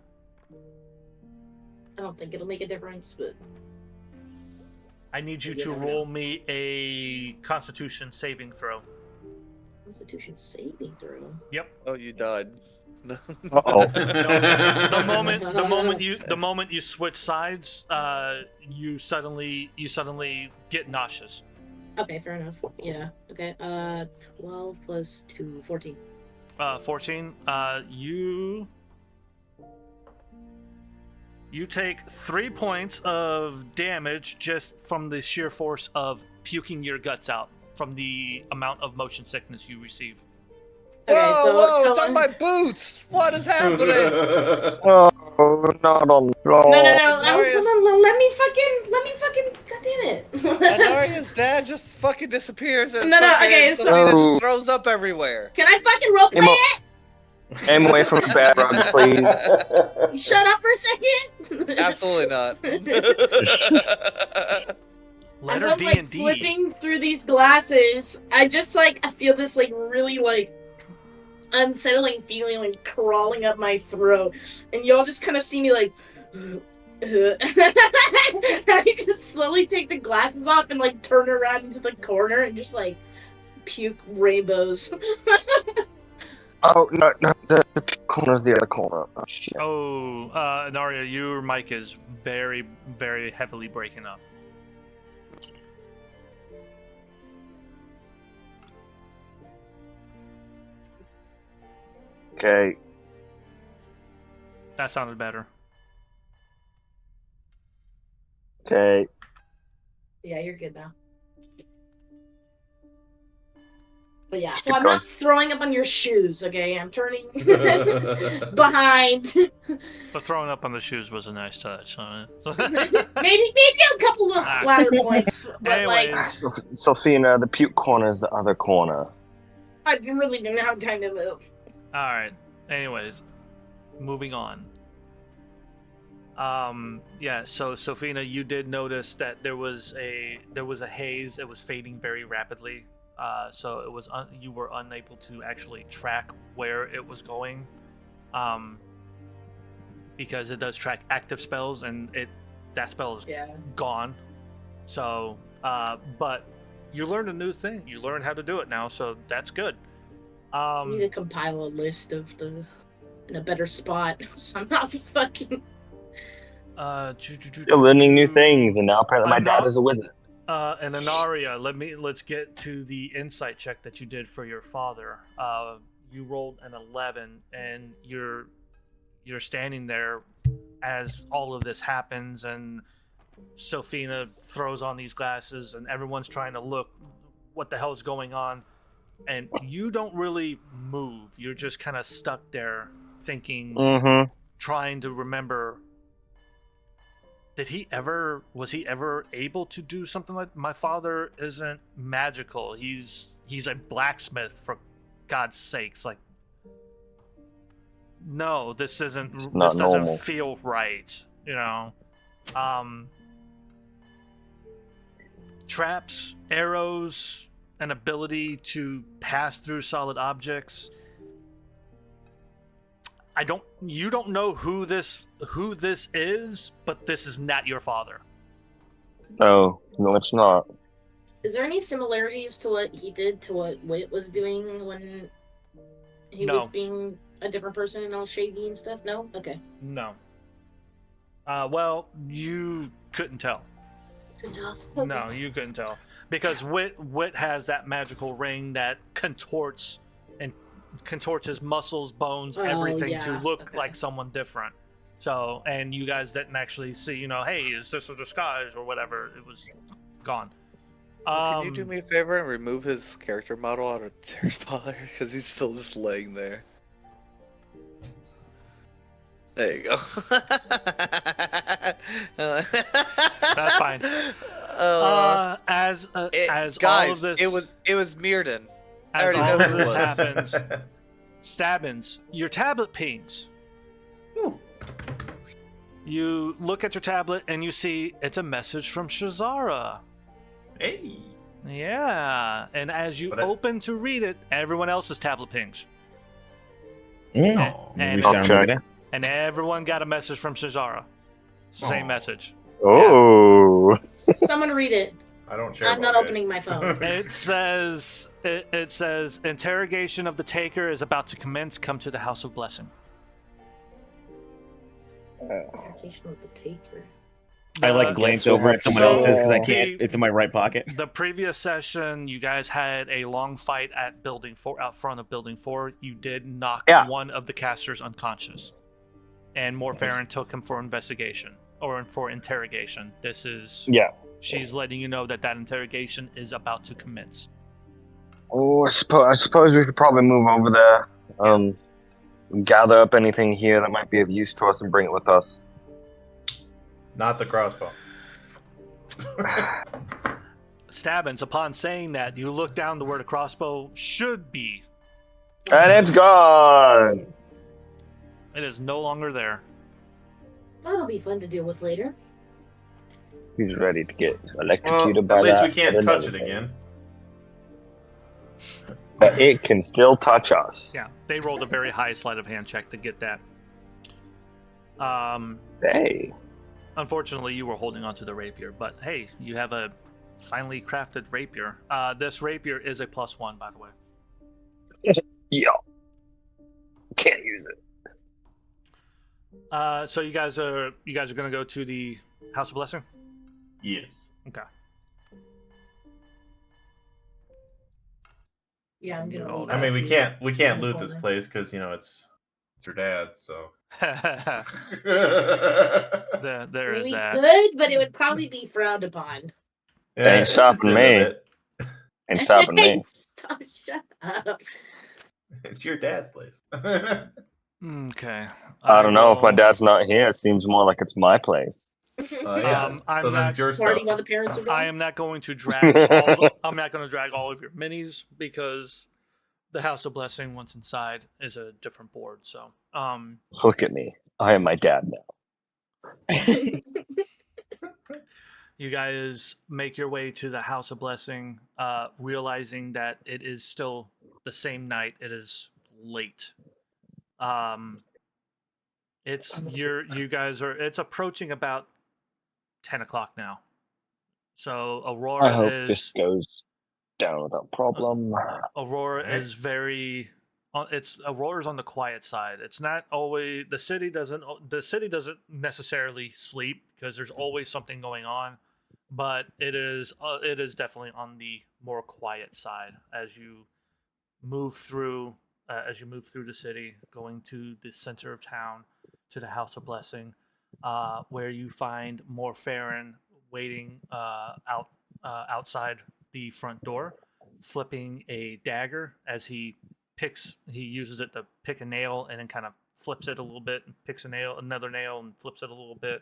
don't think it'll make a difference, but I need you You to never roll me a Constitution saving throw. Constitution saving throw. Yep. Oh, you died. Uh-oh. The moment you switch sides, you suddenly get nauseous. Okay, fair enough. Yeah. Okay. 12 plus 2, 14. 14. You take 3 points of damage just from the sheer force of puking your guts out from the amount of motion sickness you receive. Okay, Whoa, it's on my boots! What is happening? Oh, not on the floor. No. Anaria's- Hold on, let me fucking. God damn it. Anaria's dad just fucking disappears and No, fucking okay, so- Selena No. just throws up everywhere. Can I fucking roleplay Emo- it? Aim away from the bad rug, please. You shut up for a second. Absolutely not. Let As her I'm like D&D. flipping through these glasses, I feel this like really like unsettling feeling like crawling up my throat, and y'all just kind of see me like. I just slowly take the glasses off and like turn around into the corner and just like puke rainbows. Oh, no, the corner's the other corner. Oh, shit. Oh, Naria, your mic is very, very heavily breaking up. Okay. That sounded better. Okay. Yeah, you're good now. But yeah, so Keep I'm going. not throwing up on your shoes, okay? I'm turning behind. But throwing up on the shoes was a nice touch. Huh? maybe a couple of splatter points, but like Anyways. Sophina, the puke corner is the other corner. I really didn't have time to move. All right. Anyways, moving on. Yeah. So, Sophina, you did notice that there was a haze. It was fading very rapidly. So it was you were unable to actually track where it was going, because it does track active spells, and that spell is Yeah. gone. So, but you learned a new thing. You learned how to do it now, so that's good. I need to compile a list of in a better spot, so I'm not fucking. You're learning new things, and now apparently my dad is a wizard. And Anaria, let's get to the insight check that you did for your father. You rolled an 11, and you're standing there as all of this happens, and Sophina throws on these glasses, and everyone's trying to look what the hell is going on, and you don't really move. You're just kind of stuck there thinking, Mm-hmm. trying to remember, was he ever able to do something like my father isn't magical. He's a blacksmith, for God's sakes. Like, no, this doesn't normal. feel right, you know. traps, arrows, an ability to pass through solid objects. You don't know who this is, but this is not your father. No, it's not. Is there any similarities to what he did to what Wit was doing when he was being a different person and all shady and stuff? No? Okay. No. Well, you couldn't tell. Good job. No, you couldn't tell. Because Wit has that magical ring that contorts his muscles, bones, everything to look like someone different. So, and you guys didn't actually see, hey, is this a disguise or whatever? It was gone. Can you do me a favor and remove his character model out of Terra's Father? Because he's still just laying there. There you go. That's fine. As guys, all of this, it was Mirrodin. I as already all know of who it this was. happens, Stabbins, your tablet pings. Ooh. You look at your tablet and you see it's a message from Shazara. Hey. Yeah, and as you open to read it, everyone else's tablet pings. And everyone got a message from Shazara. It's the same message. Oh. Someone read it. I don't share. I'm not opening my phone. It says, interrogation of the Taker is about to commence. Come to the House of Blessing. Interrogation of the Taker. I glance over at someone else's because I can't. It's in my right pocket. The previous session, you guys had a long fight at Building 4, out front of Building 4. You did knock one of the casters unconscious, and Morfarin took him for investigation or for interrogation. This is she's letting you know that interrogation is about to commence. Oh, I suppose we should probably move over there. Gather up anything here that might be of use to us and bring it with us. Not the crossbow. Stabbins, upon saying that, you look down to where the crossbow should be. And it's gone! It is no longer there. That'll be fun to deal with later. He's ready to get electrocuted by at least that. we can't touch it again. But it can still touch us. Yeah, they rolled a very high sleight of hand check to get that. Hey. Unfortunately, you were holding onto the rapier, but hey, you have a finely crafted rapier. This rapier is a +1, by the way. Yeah. Can't use it. So you guys are going to go to the House of Blessing? Yes. Okay. Yeah, I'm gonna. I mean, we can't loot this place because it's your dad. So there is we that. could, but it would probably be frowned upon. Yeah, ain't stopping me. Ain't stopping me. Stop, shut up. It's your dad's place. Okay. I don't know. If my dad's not here, it seems more like it's my place. Yeah. I'm so then it's your stuff. While the parents are gone? I am not going to drag I'm not going to drag all of your minis because the House of Blessing, once inside, is a different board. So, Look at me. I am my dad now. you guys make your way to the House of Blessing, realizing that it is still the same night. It is late. It's approaching about 10 o'clolock now. So Aurora I hope this goes down without problem. Aurora is very. Aurora's on the quiet side. It's not always the city doesn't necessarily sleep because there's always something going on, but it is definitely on the more quiet side as you move through the city, going to the center of town, to the House of Blessing, where you find Morfarin waiting outside the front door, flipping a dagger as he uses it to pick a nail and then kind of flips it a little bit and picks another nail and flips it a little bit,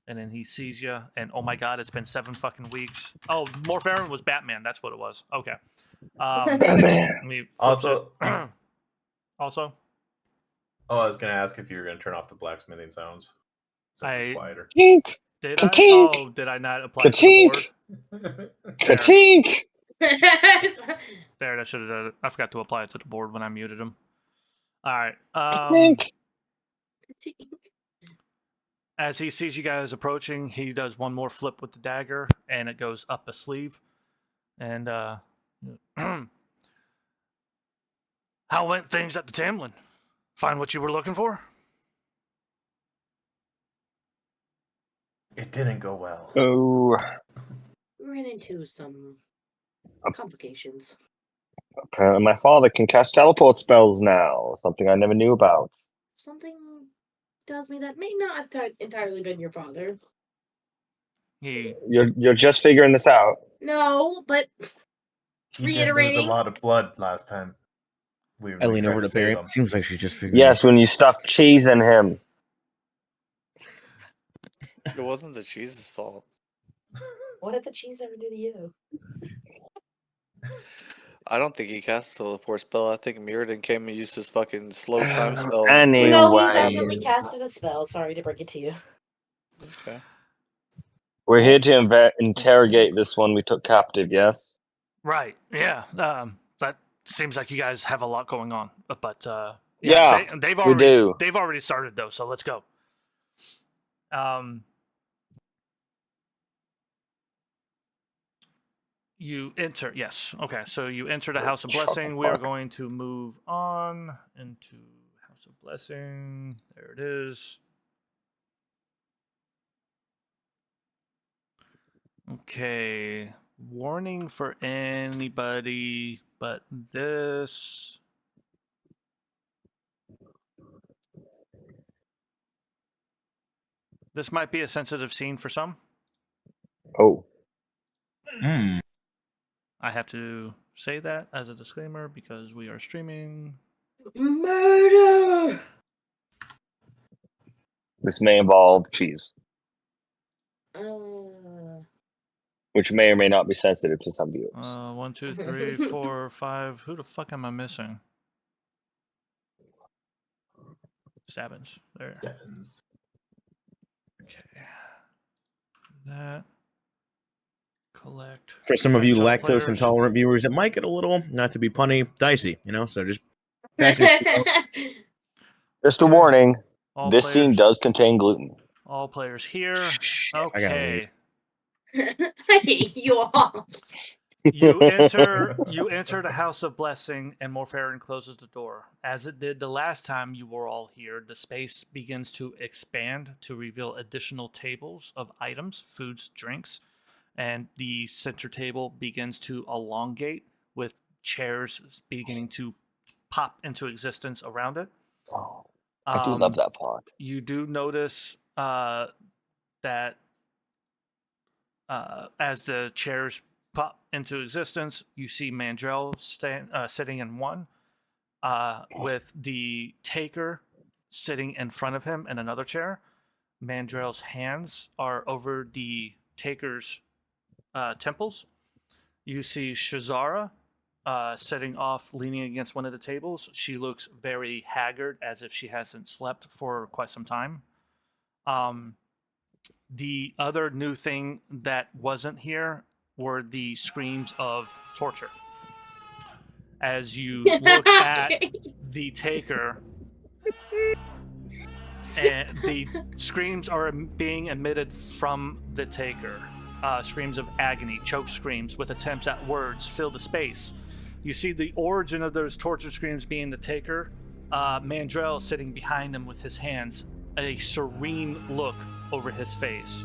and then he sees you and oh my god, it's been 7 fucking weeks. Oh, Morfarin was Batman. That's what it was. Okay. Batman. Also. Also. Oh, I was gonna ask if you were gonna turn off the blacksmithing sounds. Since it's quieter. Tink, Did Ka-tink! I? Oh, did I not apply it to the board? Ka-tink! Ka-tink! There, I should have done it. I forgot to apply it to the board when I muted him. All right. Ka-tink! As he sees you guys approaching, he does one more flip with the dagger, and it goes up a sleeve. And how went things at the Tamlin? Find what you were looking for? It didn't go well. Oh, Ran into some complications. apparently my father can cast teleport spells now. Something I never knew about. Something tells me that may not have entirely been your father. You're just figuring this out. No, but He did lose a reiterating. lot of blood last time. I lean tried over to save Barry. him. Seems like she's just figuring. Yes, when you stuffed cheese in him. It wasn't the cheese's fault. What did the cheese ever do to you? I don't think he cast a teleport spell. I think Mirrodin came and used his fucking slow time spell. Anyway. No, he definitely casted a spell. Sorry to break it to you. Okay. We're here to interrogate this one we took captive, yes? Right. Yeah. That seems like you guys have a lot going on. But Yeah, they've we already do. they've already started though. So let's go. You enter. Yes. Okay. So you enter the House of Blessing. We are going to move on into House of Blessing. There it is. Okay. Warning for anybody but this. This might be a sensitive scene for some. Oh. Hmm. I have to say that as a disclaimer because we are streaming. Murder! This may involve cheese, Uh, which may or may not be sensitive to some viewers. 1, 2, 3, 4, 5. Who the fuck am I missing? Stabbins. There. Sevens. Okay. That. Collect. For some of you Catch up lactose players. intolerant viewers, it might get a little, not to be punny, dicey. So just pass me. Just a warning, All this scene players- does contain gluten. All players here. I gotta Okay. I hate you all. You enter the House of Blessing, and Morfarin closes the door. As it did the last time you were all here, the space begins to expand to reveal additional tables of items, foods, drinks, and the center table begins to elongate with chairs beginning to pop into existence around it. Oh, I do love that part. You do notice that as the chairs pop into existence, you see Mandrell sitting in one, with the Taker sitting in front of him in another chair. Mandrell's hands are over the Taker's temples. You see Shazara sitting off, leaning against one of the tables. She looks very haggard, as if she hasn't slept for quite some time. The other new thing that wasn't here were the screams of torture. As you look at the Taker, and the screams are being emitted from the Taker. Screams of agony, choke screams with attempts at words fill the space. You see the origin of those torture screams being the Taker. Mandrell sitting behind him with his hands, a serene look over his face.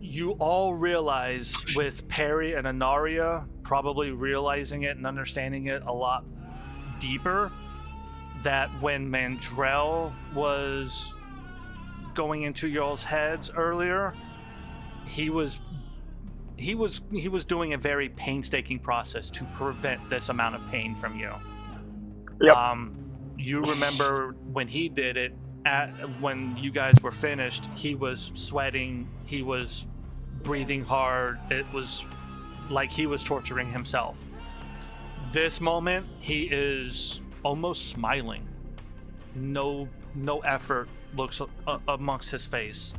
You all realize, with Perry and Anaria probably realizing it and understanding it a lot deeper, that when Mandrell was going into y'all's heads earlier, he was doing a very painstaking process to prevent this amount of pain from you. Yep. You remember when he did it, when you guys were finished, he was sweating, he was breathing hard. It was like he was torturing himself. This moment, he is almost smiling. no effort looks amongst his face.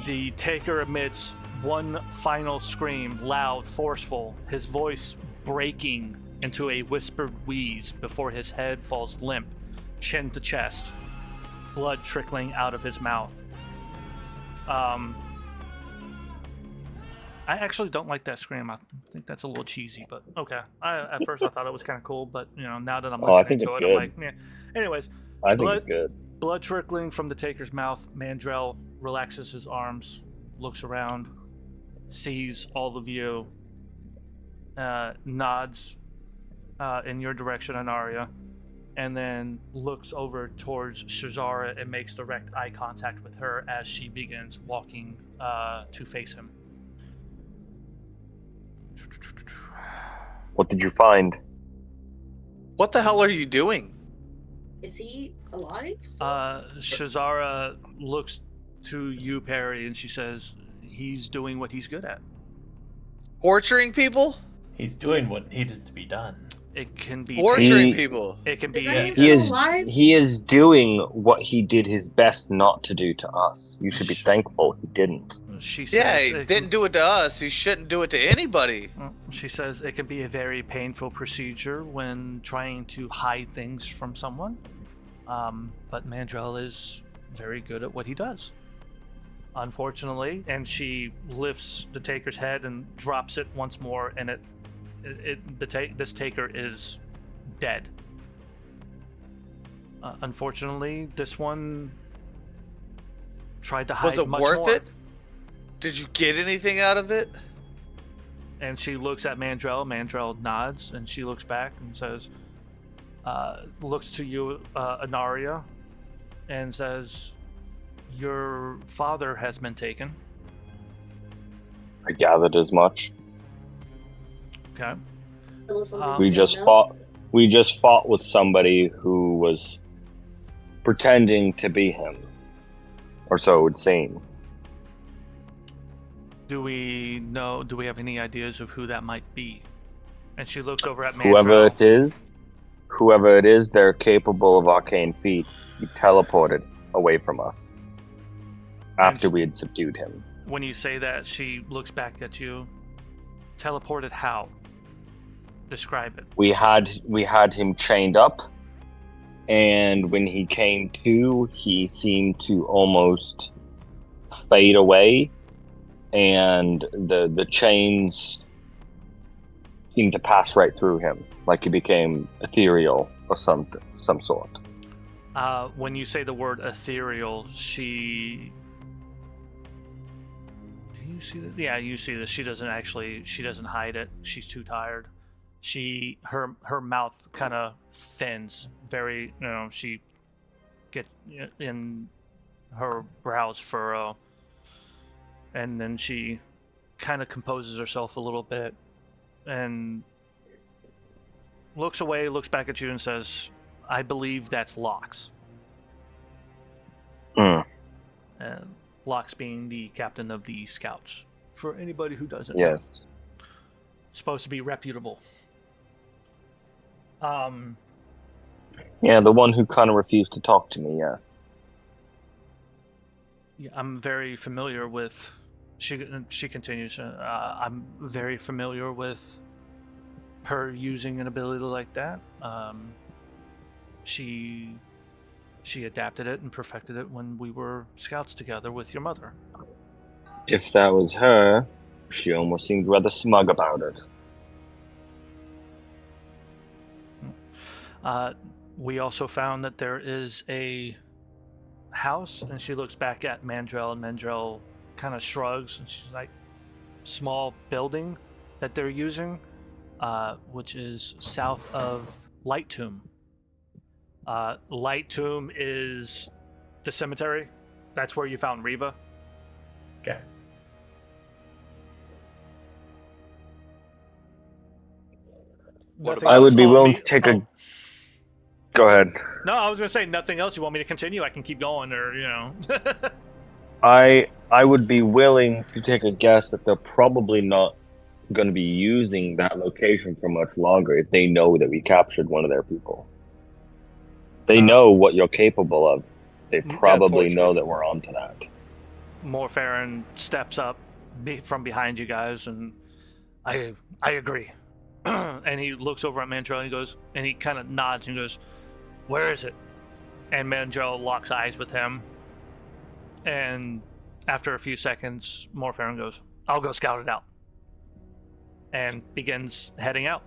The taker emits one final scream, loud, forceful, his voice breaking into a whispered wheeze before his head falls limp, chin to chest, blood trickling out of his mouth. I actually don't like that scream. I think that's a little cheesy, but okay. At first I thought it was kind of cool, but now that I'm listening I think to it's it, good. I'm like, yeah. Anyways, I think it's good. blood trickling from the taker's mouth. Mandrell relaxes his arms, looks around, sees all of you, nods in your direction, Anaria, and then looks over towards Shazara and makes direct eye contact with her as she begins walking to face him. What did you find? What the hell are you doing? Is he alive? Shazara looks to you, Perry, and she says, he's doing what he's good at. Torturing people? He's doing what needed to be done. It can be Torturing people. It can Is be. that even He still is alive? he is doing what he did his best not to do to us. You should be thankful he didn't. She says, Yeah, he it didn't do it to us. He shouldn't do it to anybody. She says it can be a very painful procedure when trying to hide things from someone. But Mandrell is very good at what he does. Unfortunately, and she lifts the taker's head and drops it once more, and this taker is dead. Unfortunately, this one tried to hide Was it much worth more. it? Did you get anything out of it? And she looks at Mandrell. Mandrell nods, and she looks back and says, looks to you, Anaria, and says, your father has been taken. I gathered as much. Okay. We just fought with somebody who was pretending to be him, or so it would seem. Do we have any ideas of who that might be? And she looks over at Mandrell. Whoever it is, they're capable of arcane feats. He teleported away from us after we had subdued him. When you say that, she looks back at you. Teleported how? Describe it. We had him chained up, and when he came to, he seemed to almost fade away, and the chains seemed to pass right through him, like he became ethereal or some sort. When you say the word ethereal, she... Do you see that? Yeah, you see this. She doesn't hide it. She's too tired. Her mouth kind of thins very, she gets in her brows furrow, and then she kind of composes herself a little bit and looks away, looks back at you and says, I believe that's Lox. Lox being the captain of the scouts. For anybody who doesn't know. Yes. Supposed to be reputable. Yeah, the one who kind of refused to talk to me, yes. Yeah, I'm very familiar with... She continues, I'm very familiar with her using an ability like that. She adapted it and perfected it when we were scouts together with your mother. If that was her, she almost seemed rather smug about it. We also found that there is a house, and she looks back at Mandrell, and Mandrell kind of shrugs, and she's like, small building that they're using, which is south of Light Tomb. Light Tomb is the cemetery. That's where you found Reva. Okay. I would be willing to take a... Go ahead. No, I was going to say nothing else. You want me to continue? I can keep going, or, I would be willing to take a guess that they're probably not going to be using that location for much longer if they know that we captured one of their people. They know what you're capable of. They probably torture. know that we're onto that. Morfarin steps up from behind you guys, and I agree. And he looks over at Mandrell and he goes, and he kind of nods and goes, "Where is it?" And Mandrell locks eyes with him. And after a few seconds, Morfarin goes, "I'll go scout it out," and begins heading out.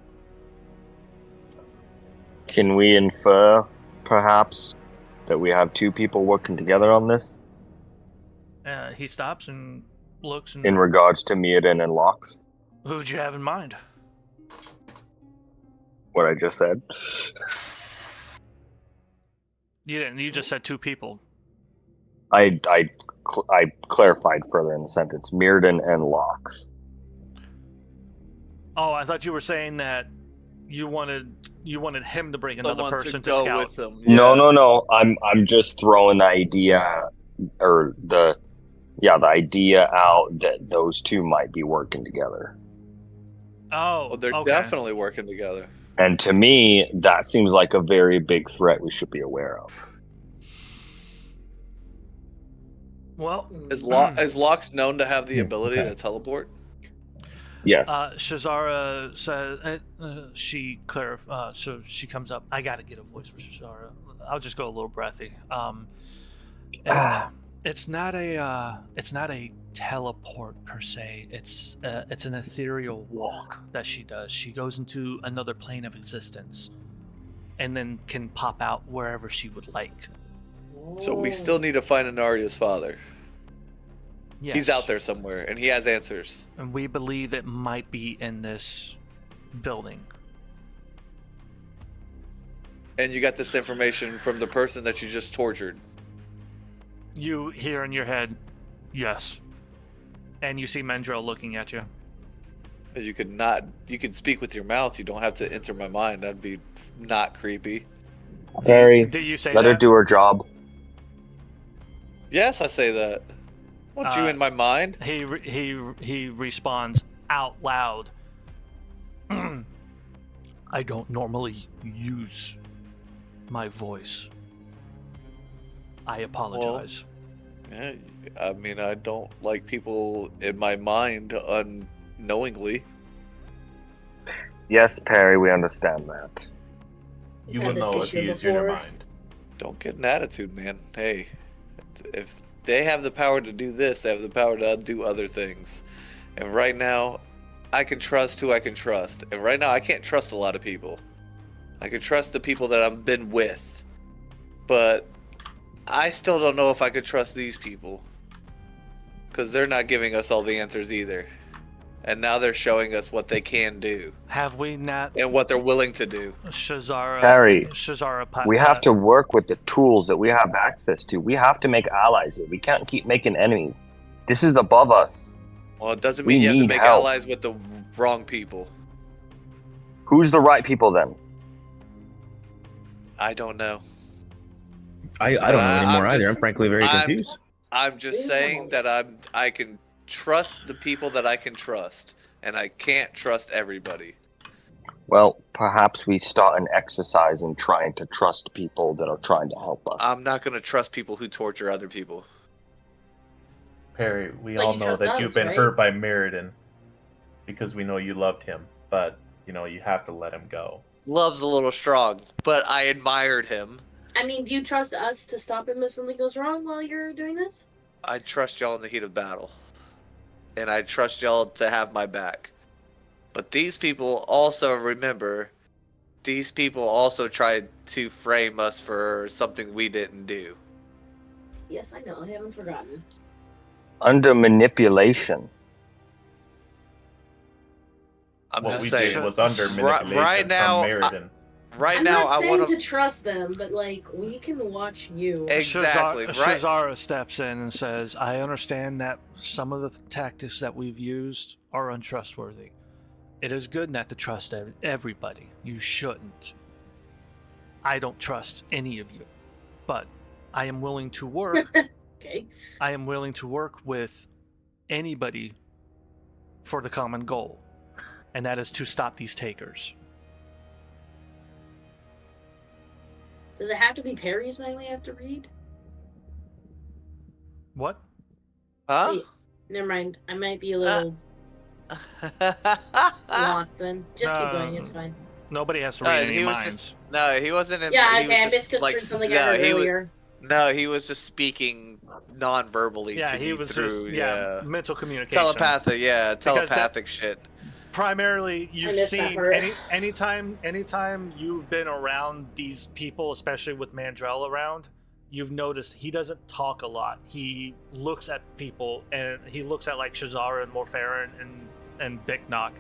Can we infer, perhaps, that we have two people working together on this? He stops and looks and... In regards to Mirrodin and Locks? Who'd you have in mind? What I just said? You didn't. You just said two people. I clarified further in the sentence. Mirrodin and Locks. Oh, I thought you were saying that you wanted him to bring another Someone person to go scout. with them. No. I'm just throwing the idea, or the idea out that those two might be working together. Oh, Well, they're okay. definitely working together. And to me, that seems like a very big threat we should be aware of. Well, Is Locks known to have the ability to teleport? Yes. Shazara says so she comes up. I gotta get a voice for Shazara. I'll just go a little breathy. It's not a teleport per se. It's an ethereal walk that she does. She goes into another plane of existence, and then can pop out wherever she would like. So we still need to find Anaria's father. Yes. He's out there somewhere, and he has answers. And we believe it might be in this building. And you got this information from the person that you just tortured. You hear in your head, yes. And you see Mendrell looking at you. You could speak with your mouth. You don't have to enter my mind. That'd be not creepy. Barry, Do you say let her that? do her job. Yes, I say that. Want you in my mind? He responds out loud. I don't normally use my voice. I apologize. Yeah, I mean, I don't like people in my mind unknowingly. Yes, Perry, we understand that. You Had would this know if issue he is in your before. mind. Don't get an attitude, man. Hey, if they have the power to do this, they have the power to do other things. And right now, I can trust who I can trust. And right now, I can't trust a lot of people. I can trust the people that I've been with. But I still don't know if I could trust these people. Because they're not giving us all the answers either. And now they're showing us what they can do. Have we not, And what they're willing to do. Shazara? Perry, Shazara. We have to work with the tools that we have access to. We have to make allies here. We can't keep making enemies. This is above us. Well, it doesn't We mean you have to need make help. allies with the wrong people. Who's the right people then? I don't know. I don't know anymore I'm either. just- I'm frankly very confused. I'm just saying that I can trust the people that I can trust, and I can't trust everybody. Well, perhaps we start an exercise in trying to trust people that are trying to help us. I'm not going to trust people who torture other people. Perry, we But all you know trust that us, you've been right? hurt by Mirrodin because we know you loved him, but you have to let him go. Love's a little strong, but I admired him. I mean, do you trust us to stop him if something goes wrong while you're doing this? I trust y'all in the heat of battle, and I trust y'all to have my back. But these people also remember, these people also tried to frame us for something we didn't do. Yes, I know. I haven't forgotten. Under manipulation. I'm What just we saying. did was under manipulation right now, from Mirrodin. Right I'm now, not I saying want to trust them, but like we can watch you. Exactly, right. Shazara steps in and says, I understand that some of the tactics that we've used are untrustworthy. It is good not to trust everybody. You shouldn't. I don't trust any of you. But I am willing to work. Okay. I am willing to work with anybody for the common goal. And that is to stop these takers. Does it have to be Perry's my way I have to read? What? Huh? Wait, never mind. I might be a little lost then. Just keep going. It's fine. Nobody has to read any he was minds. just no. He wasn't in. Yeah, he okay. I was just, misconstrued something I heard earlier. No, he was just speaking non-verbally Yeah, to he me was through just mental communication. telepathic shit. Primarily, you've missed that seen part. anytime you've been around these people, especially with Mandrell around, you've noticed he doesn't talk a lot. He looks at people, and he looks at like Shazara and Morfarin and Bicknock,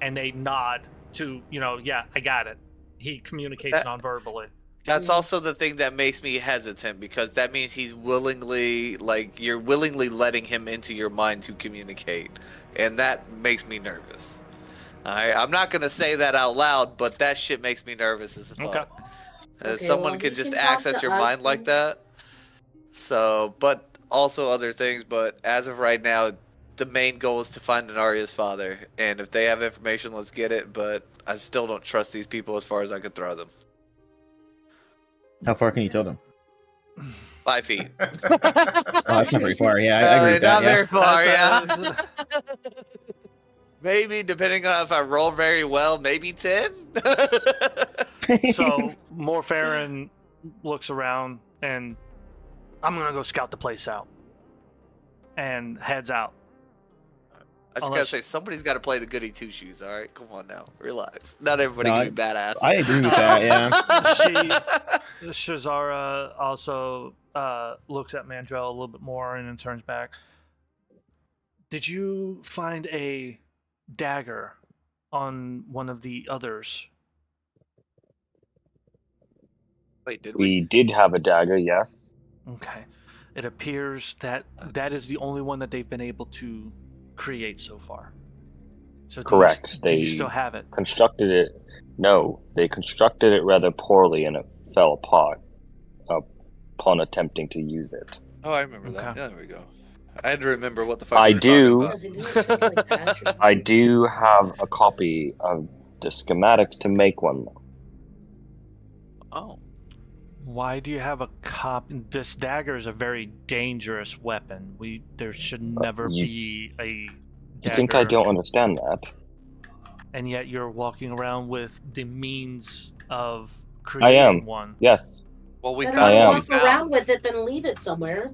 and they nod to, yeah, I got it. He communicates non-verbally. That's also the thing that makes me hesitant, because that means he's you're willingly letting him into your mind to communicate, and that makes me nervous. I'm not gonna say that out loud, but that shit makes me nervous as fuck. Okay, Someone could just access your mind like that. So, but also other things. But as of right now, the main goal is to find Anaria's father, and if they have information, let's get it. But I still don't trust these people as far as I could throw them. How far can you throw them? 5 feet. Oh, that's not very far. Yeah, I agree with that. Not Yeah. very far, yeah. Maybe, depending on if I roll very well, maybe 10. So Morfarin looks around, and I'm gonna go scout the place out, and heads out. I just gotta say, somebody's got to play the goody two shoes. All right, come on now, relax. Not everybody can be badass. I agree with that. Yeah. Shazara also looks at Mandrell a little bit more and then turns back. Did you find a dagger on one of the others? Wait, did We did have a dagger, yes. Okay. It appears that that is the only one that they've been able to create so far. So Correct. Do you still have it? Constructed it. No, they constructed it rather poorly, and it fell apart upon attempting to use it. Oh, I remember that. Okay. Yeah, there we go. I had to remember what the fuck I we were do. talking about. I do have a copy of the schematics to make one. Oh. Why do you have a copy? This dagger is a very dangerous weapon. There should never be a dagger. You think I don't understand that? And yet you're walking around with the means of I creating am. one. Yes. Well, we Better found walk around with it than leave it somewhere.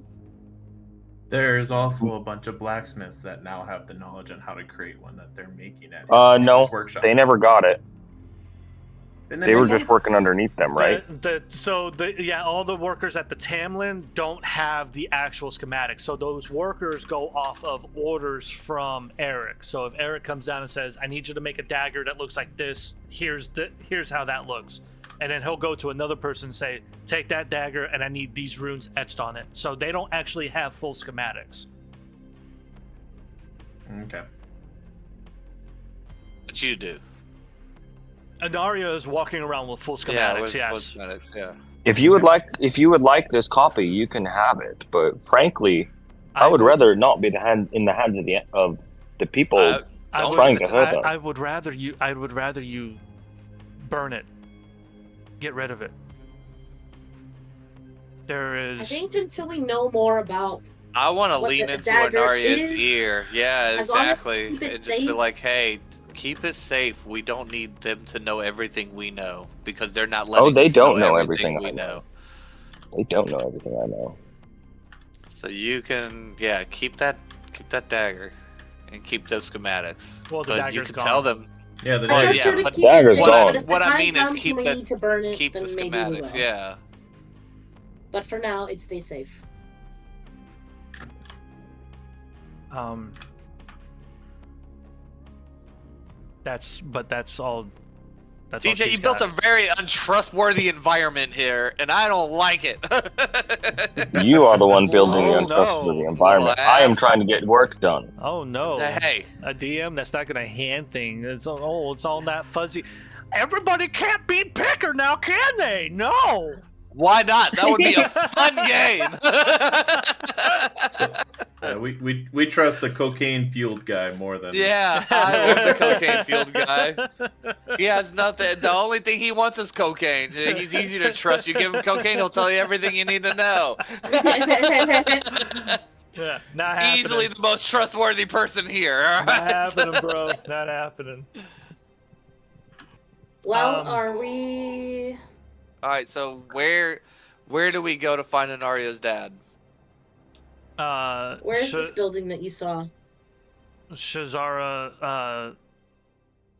There's also a bunch of blacksmiths that now have the knowledge on how to create one that they're making at No, his workshop. they never got it. Didn't They were just working underneath them, right? All the workers at the Tamlin don't have the actual schematics. So those workers go off of orders from Eric. So if Eric comes down and says, "I need you to make a dagger that looks like this. Here's how that looks," and then he'll go to another person and say, "Take that dagger, and I need these runes etched on it." So they don't actually have full schematics. Okay. But you do. Anaria is walking around with full schematics. Yeah, Yes. full schematics, yeah. If you would like this copy, you can have it. But frankly, I would rather not be in the hands of the people trying to hurt us. I would rather you burn it. Get rid of it. I think until we know more about. I want to what lean the into dagger Anaria's is, ear. Yeah, as long as exactly. we keep it And just be safe. like, hey, keep it safe. We don't need them to know everything we know, because they're not letting they us don't know know everything everything we I know. They don't know everything I know. So you can, keep that dagger, and keep those schematics. Well, the but you dagger's can gone. tell them. Yeah, the Well, dagger's yeah, Sure to but keep it dagger's safe, gone. but if the What I time mean is comes keep when we the- need to burn it, Keep the then maybe we schematics. will. Yeah. But for now, it stays safe. That's all. That's DJ, you built a very untrustworthy environment here, and I don't like it. You are the one building the Oh, untrustworthy no. environment. Little I am ass. trying to get work done. Oh no! Hey, A DM that's not gonna hand thing. It's all that fuzzy. Everybody can't beat Picker now, can they? No. Why not? That would be a fun game. We trust the cocaine fueled guy more than Yeah, I love the cocaine field guy. He has nothing. The only thing he wants is cocaine. He's easy to trust. You give him cocaine, he'll tell you everything you need to know. Yeah, not happening. Easily the most trustworthy person here. All Not right? happening, bro. Not happening. Well, are we? All right. So where do we go to find Anario's dad? Where's this building that you saw? Shazara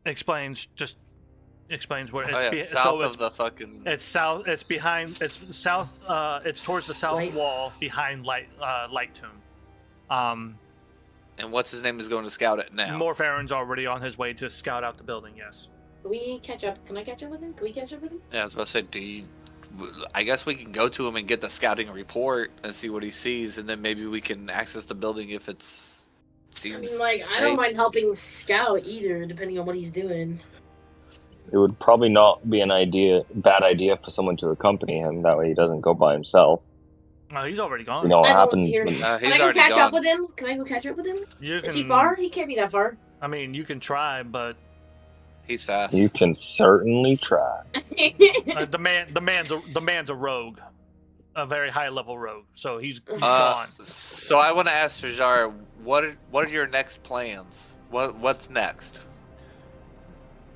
explains where Oh, it's yeah, south of the fucking. it's south. It's behind. It's south. It's towards the south Light. wall behind Light Tomb. And what's his name is going to scout it now? Morfarin's already on his way to scout out the building. Yes. Can we catch up? Can I catch up with him? Can we catch up with him? Yeah, I was about to say, I guess we can go to him and get the scouting report and see what he sees, and then maybe we can access the building if it's seems I mean, like, safe. I don't mind helping scout either, depending on what he's doing. It would probably not be bad idea for someone to accompany him. That way he doesn't go by himself. Oh, he's already gone. You know what I happens volunteer. when He's Can I go already catch gone. up with him? Can I go catch up with him? Is he far? He can't be that far. I mean, you can try, but He's fast. you can certainly try. the man's a rogue, a very high level rogue. So he's gone. So I want to ask Fajar, what are your next plans? What's next?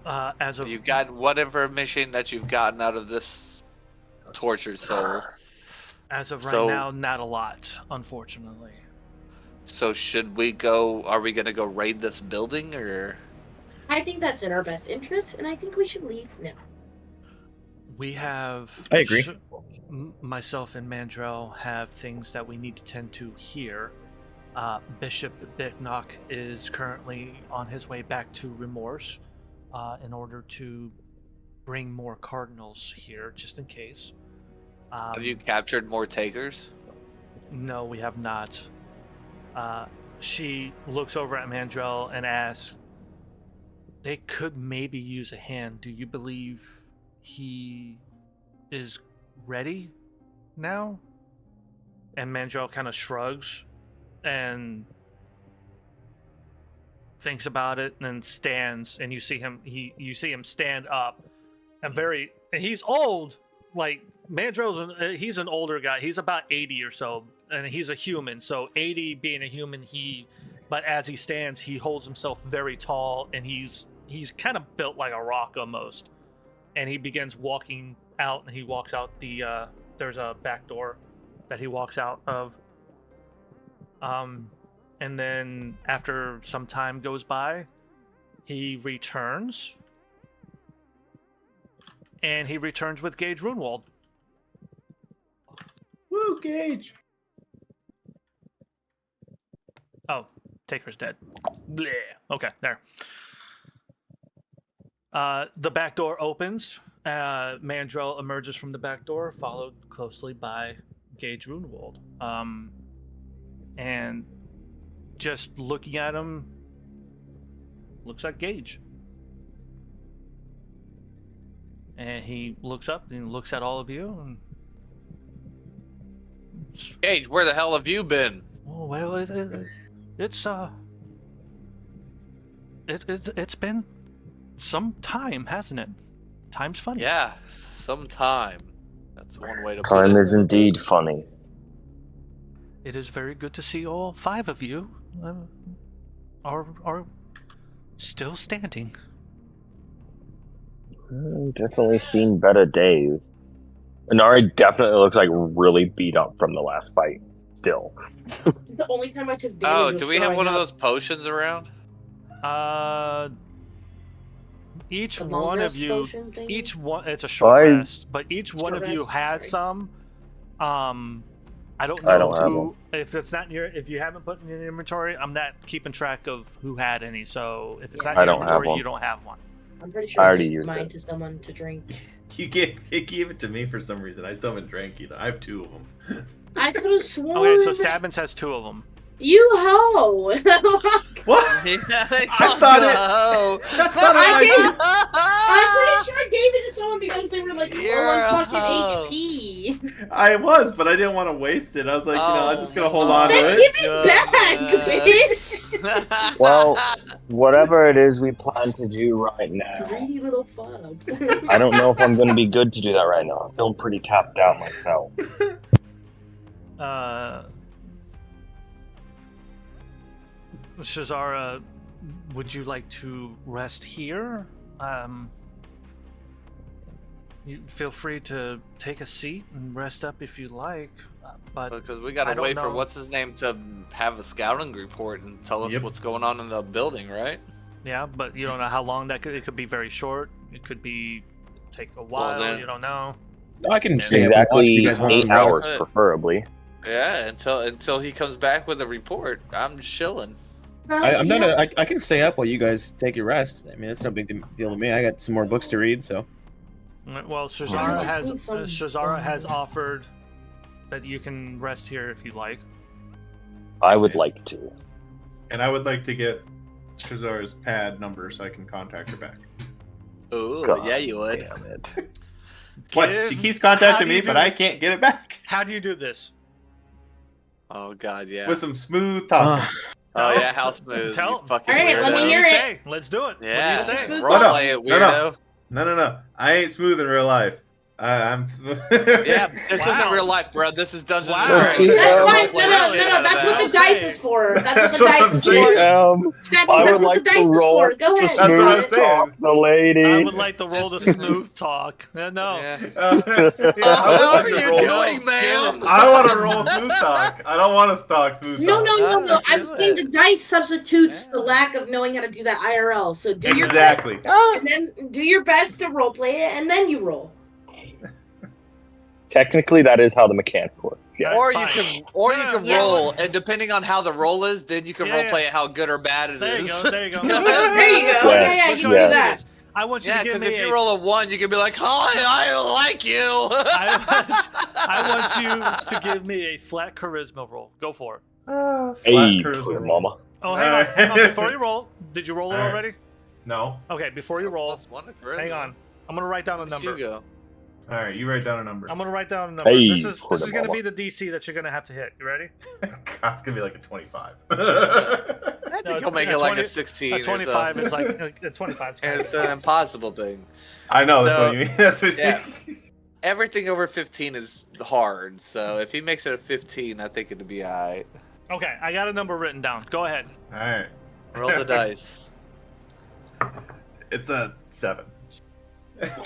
As of You've got what information that you've gotten out of this tortured soul? As of right So- now, not a lot, unfortunately. So should we go? Are we gonna go raid this building or? I think that's in our best interest, and I think we should leave now. We have. I agree. Myself and Mandrel have things that we need to tend to here. Bishop Bicknock is currently on his way back to Remorse in order to bring more cardinals here, just in case. Have you captured more takers? No, we have not. She looks over at Mandrel and asks, they could maybe use a hand. Do you believe he is ready now? And Mandrel kind of shrugs and thinks about it and then stands, and you see him stand up and he's old. Like Mandrel's he's an older guy. He's about 80 or so, and he's a human. So 80 being a human, but as he stands, he holds himself very tall, and he's kind of built like a rock almost. And he begins walking out, and he walks out there's a back door that he walks out of. And then after some time goes by, he returns. And he returns with Gage Runewald. Woo, Gage. Oh, Taker's dead. Bleh. Okay, there. The back door opens. Mandrel emerges from the back door, followed closely by Gage Runewald. And just looking at him, looks like Gage. And he looks up and looks at all of you. And... Gage, where the hell have you been? Oh well, it's been some time, hasn't it? Time's funny. Yeah, some time. That's one way to put Time it. is indeed funny. It is very good to see all 5 of you are still standing. Definitely seen better days. Inari definitely looks like really beat up from the last fight. Still. The only time I took damage Oh, was do we have throwing one of up. those potions around? Each The one long of rest you, potion thing? each one. It's a short I- rest, but each one Short of you rest, had sorry. some. I don't know I don't have who. them. If it's not in your, if you haven't put in your inventory, I'm not keeping track of who had any. So if it's Yeah. not I in your don't have inventory, one. you don't have one. I'm pretty sure I I already gave used mine it. to someone to drink. He gave it to me for some reason. I still haven't drank either. I have 2 of them. I could have sworn. Okay, so that- Stabbins has 2 of them. You hoe! What? I thought it- I'm pretty sure I gave it to someone them because they were like You're low a on fucking hoe. HP. I was, but I didn't want to waste it. I was like, I'm just gonna hold on to Then it. give it back, bitch. Well, whatever it is we plan to do right now, Greedy little fuck. I don't know if I'm going to be good to do that right now. I'm feeling pretty tapped out myself. Shazara, would you like to rest here? You feel free to take a seat and rest up if you like. But Because we I gotta don't wait for know. what's his name to have a scouting report and tell us Yep. what's going on in the building, right? yeah, but you don't know how long that could. It could be very short. It could be take a while. then- You don't know. I can stay up and watch if Exactly you guys want 8 some hours, rest. preferably. Yeah, until he comes back with a report, I'm chilling. I'm not. I can stay up while you guys take your rest. I mean, it's no big deal to me. I got some more books to read, so. Well, I Shazara just need some- has offered that you can rest here if you like. I would Nice. like to. And I would like to get Shazar's pad number so I can contact her back. Ooh, God yeah, you would. Damn it. What? Give- She keeps how contacting do you me, but do- I can't get it back. How do you do this? Oh god, yeah. With some smooth talking. Oh yeah, how smooth. Tell- You fucking All right, weirdo. let me What do hear you it. say? Let's do it. Yeah, What do you say? Smooth role talk. play it, No, no. weirdo. No. I ain't smooth in real life. I'm. Yeah, this Wow. isn't real life, bro. This is Dungeons Wow. and Dragons. That's Yeah, why. Role play No, the no, shit no, out of That's what that. the dice is for. That's what That's the what dice I'm is saying. for. GM, Stabbies, I that's would what like the to dice is roll for. Go to ahead. That's what I'm smooth saying. talk the lady. I would like to roll the Just- smooth talk. No. Yeah. I would What like are to you roll- doing, ma'am? I want to roll smooth talk. I don't want to talk smooth No, talk. no. I'm do saying it. the dice substitutes Yeah. the lack of knowing how to do that IRL. So do your best, Exactly. and then do your best to roleplay it, and then you roll. Technically, that is how the mechanic works. Yeah. Or Fine. you No, can yeah. roll, and depending on how the roll is, then you can Yeah, roleplay it how good or bad it There you is. go. There you go. There you go. Yes, Yeah, you Let's can go do ahead and that. this. I want you Yeah, to give because me if a. you roll a 1, you can be like, "Oh, I like you." I want you to give me a flat charisma roll. Go for it. Hey, Flat clear charisma. mama. Oh, hang on. Before you roll, did you roll it Alright. already? No. Okay, before you roll, +1 to charisma. hang on. I'm gonna write down a Look at you number. go. All right, you write down a number. I'm gonna write down a number. Hey, This is quarter gonna mama. be the DC that you're gonna have to hit. You ready? It's gonna be like a 25. I think No, you'll make a it like 20 a 16 A 25 or is so. like a 25. And it's an impossible thing. I know that's So- what you mean. That's what Yeah. you mean. Everything over 15 is hard, so if he makes it a 15, I think it'd be alright. Okay, I got a number written down. Go ahead. All right. Roll the dice. It's a 7.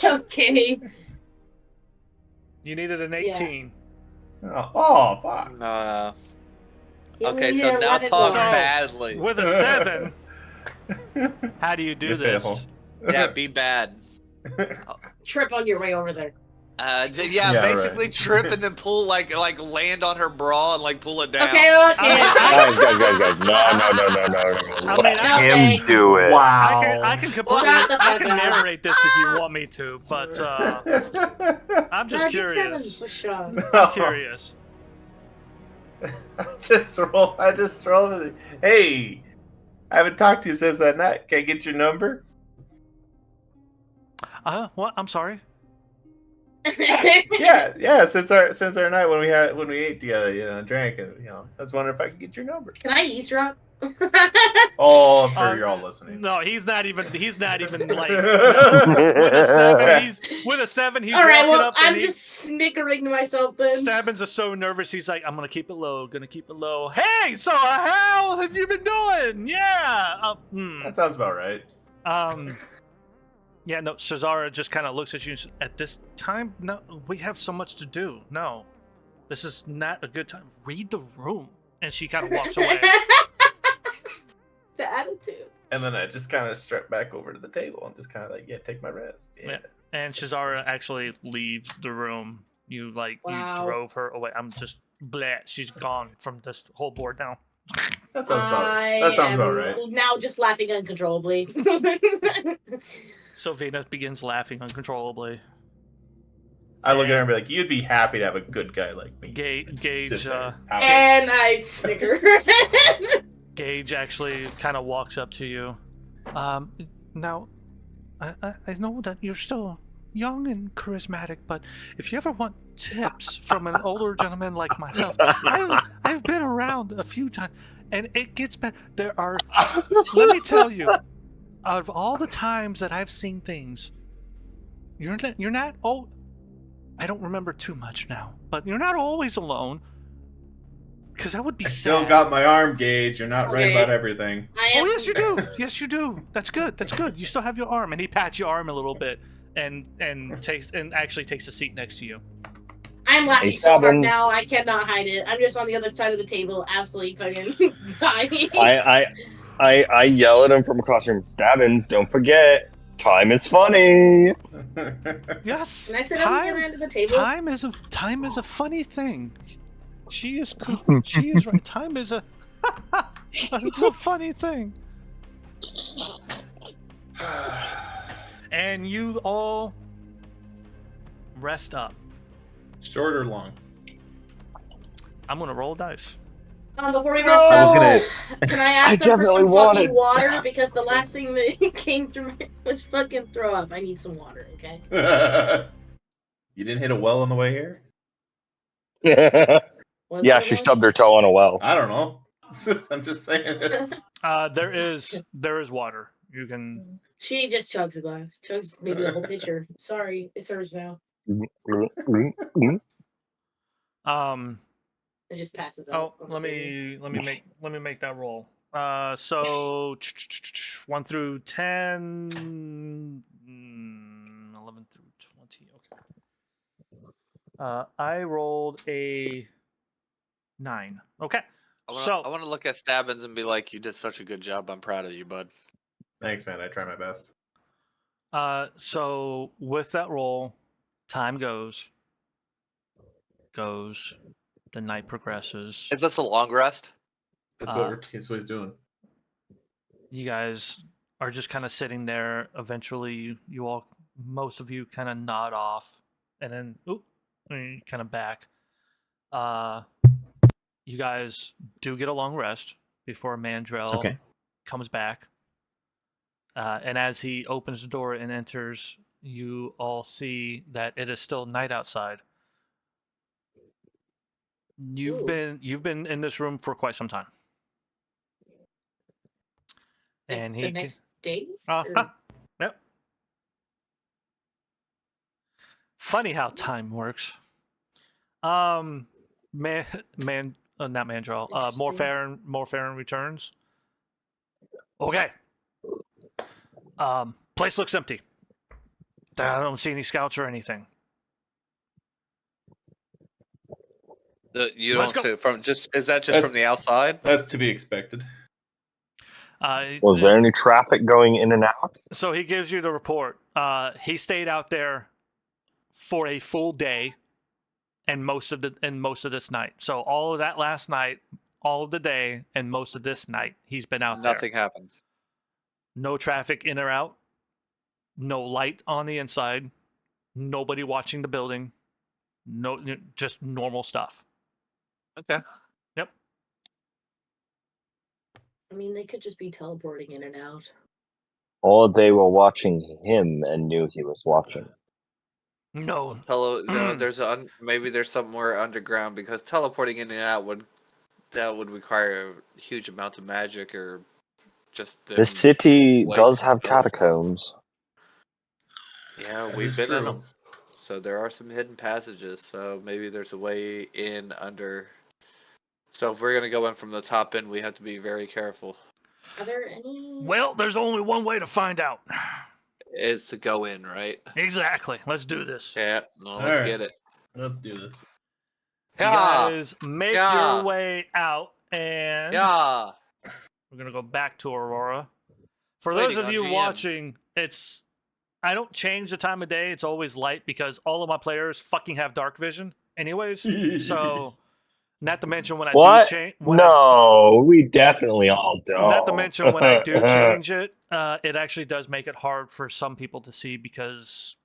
Okay. You needed an Yeah. 18. Oh, fuck. No. You Okay, need so an now 11 talk So- badly. With a 7, how do you do You this? fail. Yeah, be bad. Trip on your way over there. Yeah, Yeah, basically right. trip and then pull like land on her bra and like pull it down. Okay, I okay. mean, Guys. No. I mean, Let I- him do it. Wow. I can completely, Shut the I fuck can up. narrate this if you want me to, but I'm just Magic curious. sevens, for sure. I'm curious. I just roll with it. Hey, I haven't talked to you since that night. Can I get your number? What? I'm sorry. Yeah. Since our night when we ate together, drank, and I was wondering if I could get your number. Can I eavesdrop? Oh, I'm sure you're all listening. No, he's not even like no. With a 7, he's All right, walking well, up and I'm he, just snickering to myself then. Stabbins is so nervous. He's like, I'm gonna keep it low. Hey, so how have you been doing? Yeah. That sounds about right. Yeah, no, Shazara just kind of looks at you and says, at this time, no, we have so much to do. No, this is not a good time. Read the room. And she kind of walks away. The attitude. And then I just kind of strut back over to the table and just kind of like, take my rest. Yeah. And Shazara actually leaves the room. You Wow. you drove her away. I'm just bleh. She's gone from this whole board now. That sounds I about am right. now just laughing uncontrollably. Sylvina begins laughing uncontrollably. I look at her and be like, you'd be happy to have a good guy like me. Gage, Sit there, happy. And I snicker. Gage actually kind of walks up to you. Now, I know that you're still young and charismatic, but if you ever want tips from an older gentleman like myself, I've been around a few times, and it gets better. There are, let me tell you, out of all the times that I've seen things, you're not. Oh, I don't remember too much now, but you're not always alone. Because that would be I sad. still got my arm gauge. You're not right Okay. about everything. Oh, yes, you do. Yes, you do. That's good. That's good. You still have your arm, and he pats your arm a little bit, and actually takes a seat next to you. I'm laughing Hey, so hard Stubbins. now, I cannot hide it. I'm just on the other side of the table, absolutely fucking dying. I yell at him from across the room. Stabbins, don't forget, time is funny. Yes. Can I sit on the other end of the table? Time is a funny thing. She is right. Time is a it's a funny thing. And you all rest up. Short or long? I'm gonna roll dice. Before we rest up, gonna- can I ask them for definitely some want fucking it. water? Because the last thing that came through was fucking throw up. I need some water, okay? You didn't hit a well on the way here? Was Yeah, there she one? stubbed her toe on a well. I don't know. I'm just saying. There is water. You can. She just chugs a glass. Chugs maybe a whole pitcher. Sorry, it's hers now. It just passes out. Oh, on the table. let me make that roll. So 1 through 10, 11 through 20. Okay. I rolled a 9. Okay. I want to look at Stabbins and be like, "You did such a good job. I'm proud of you, bud." Thanks, man. I try my best. So with that roll, time goes. The night progresses. Is this a long rest? That's what he's doing. You guys are just kind of sitting there. Eventually, most of you kind of nod off, and then kind of back. You guys do get a long rest before Mandrell comes back. And as he opens the door and enters, you all see that it is still night outside. You've been in this room for quite some time. And the next day? Yep. Funny how time works. Not Mandrel. Morfarin returns. Okay. Place looks empty. I don't see any scouts or anything. You Let's don't go. say from just. Is that just from the outside? That's to be expected. Was there any traffic going in and out? So he gives you the report. He stayed out there for a full day, and most of this night. So all of that last night, all of the day, and most of this night, he's been out there. Nothing happened. No traffic in or out. No light on the inside. Nobody watching the building. No, just normal stuff. Okay. Yep. I mean, they could just be teleporting in and out. Or they were watching him and knew he was watching. No. Maybe there's somewhere underground, because teleporting in and out would require a huge amount of magic, or just The city wasting does have spell slots. catacombs. Yeah, That we've is been in true. them. So there are some hidden passages. So maybe there's a way in under. So if we're gonna go in from the top end, we have to be very careful. Are there any? Well, there's only one way to find out. Is to go in, right? Exactly. Let's do this. Yeah. No, let's Alright. get it. Let's do this. You guys make your way out, and Yeah. we're gonna go back to Aurora. For Waiting those of on you GM. watching, I don't change the time of day. It's always light because all of my players fucking have dark vision, anyways. So, not to mention when I What? do change. No, we definitely all don't. Not to mention when I do change it, it actually does make it hard for some people to see because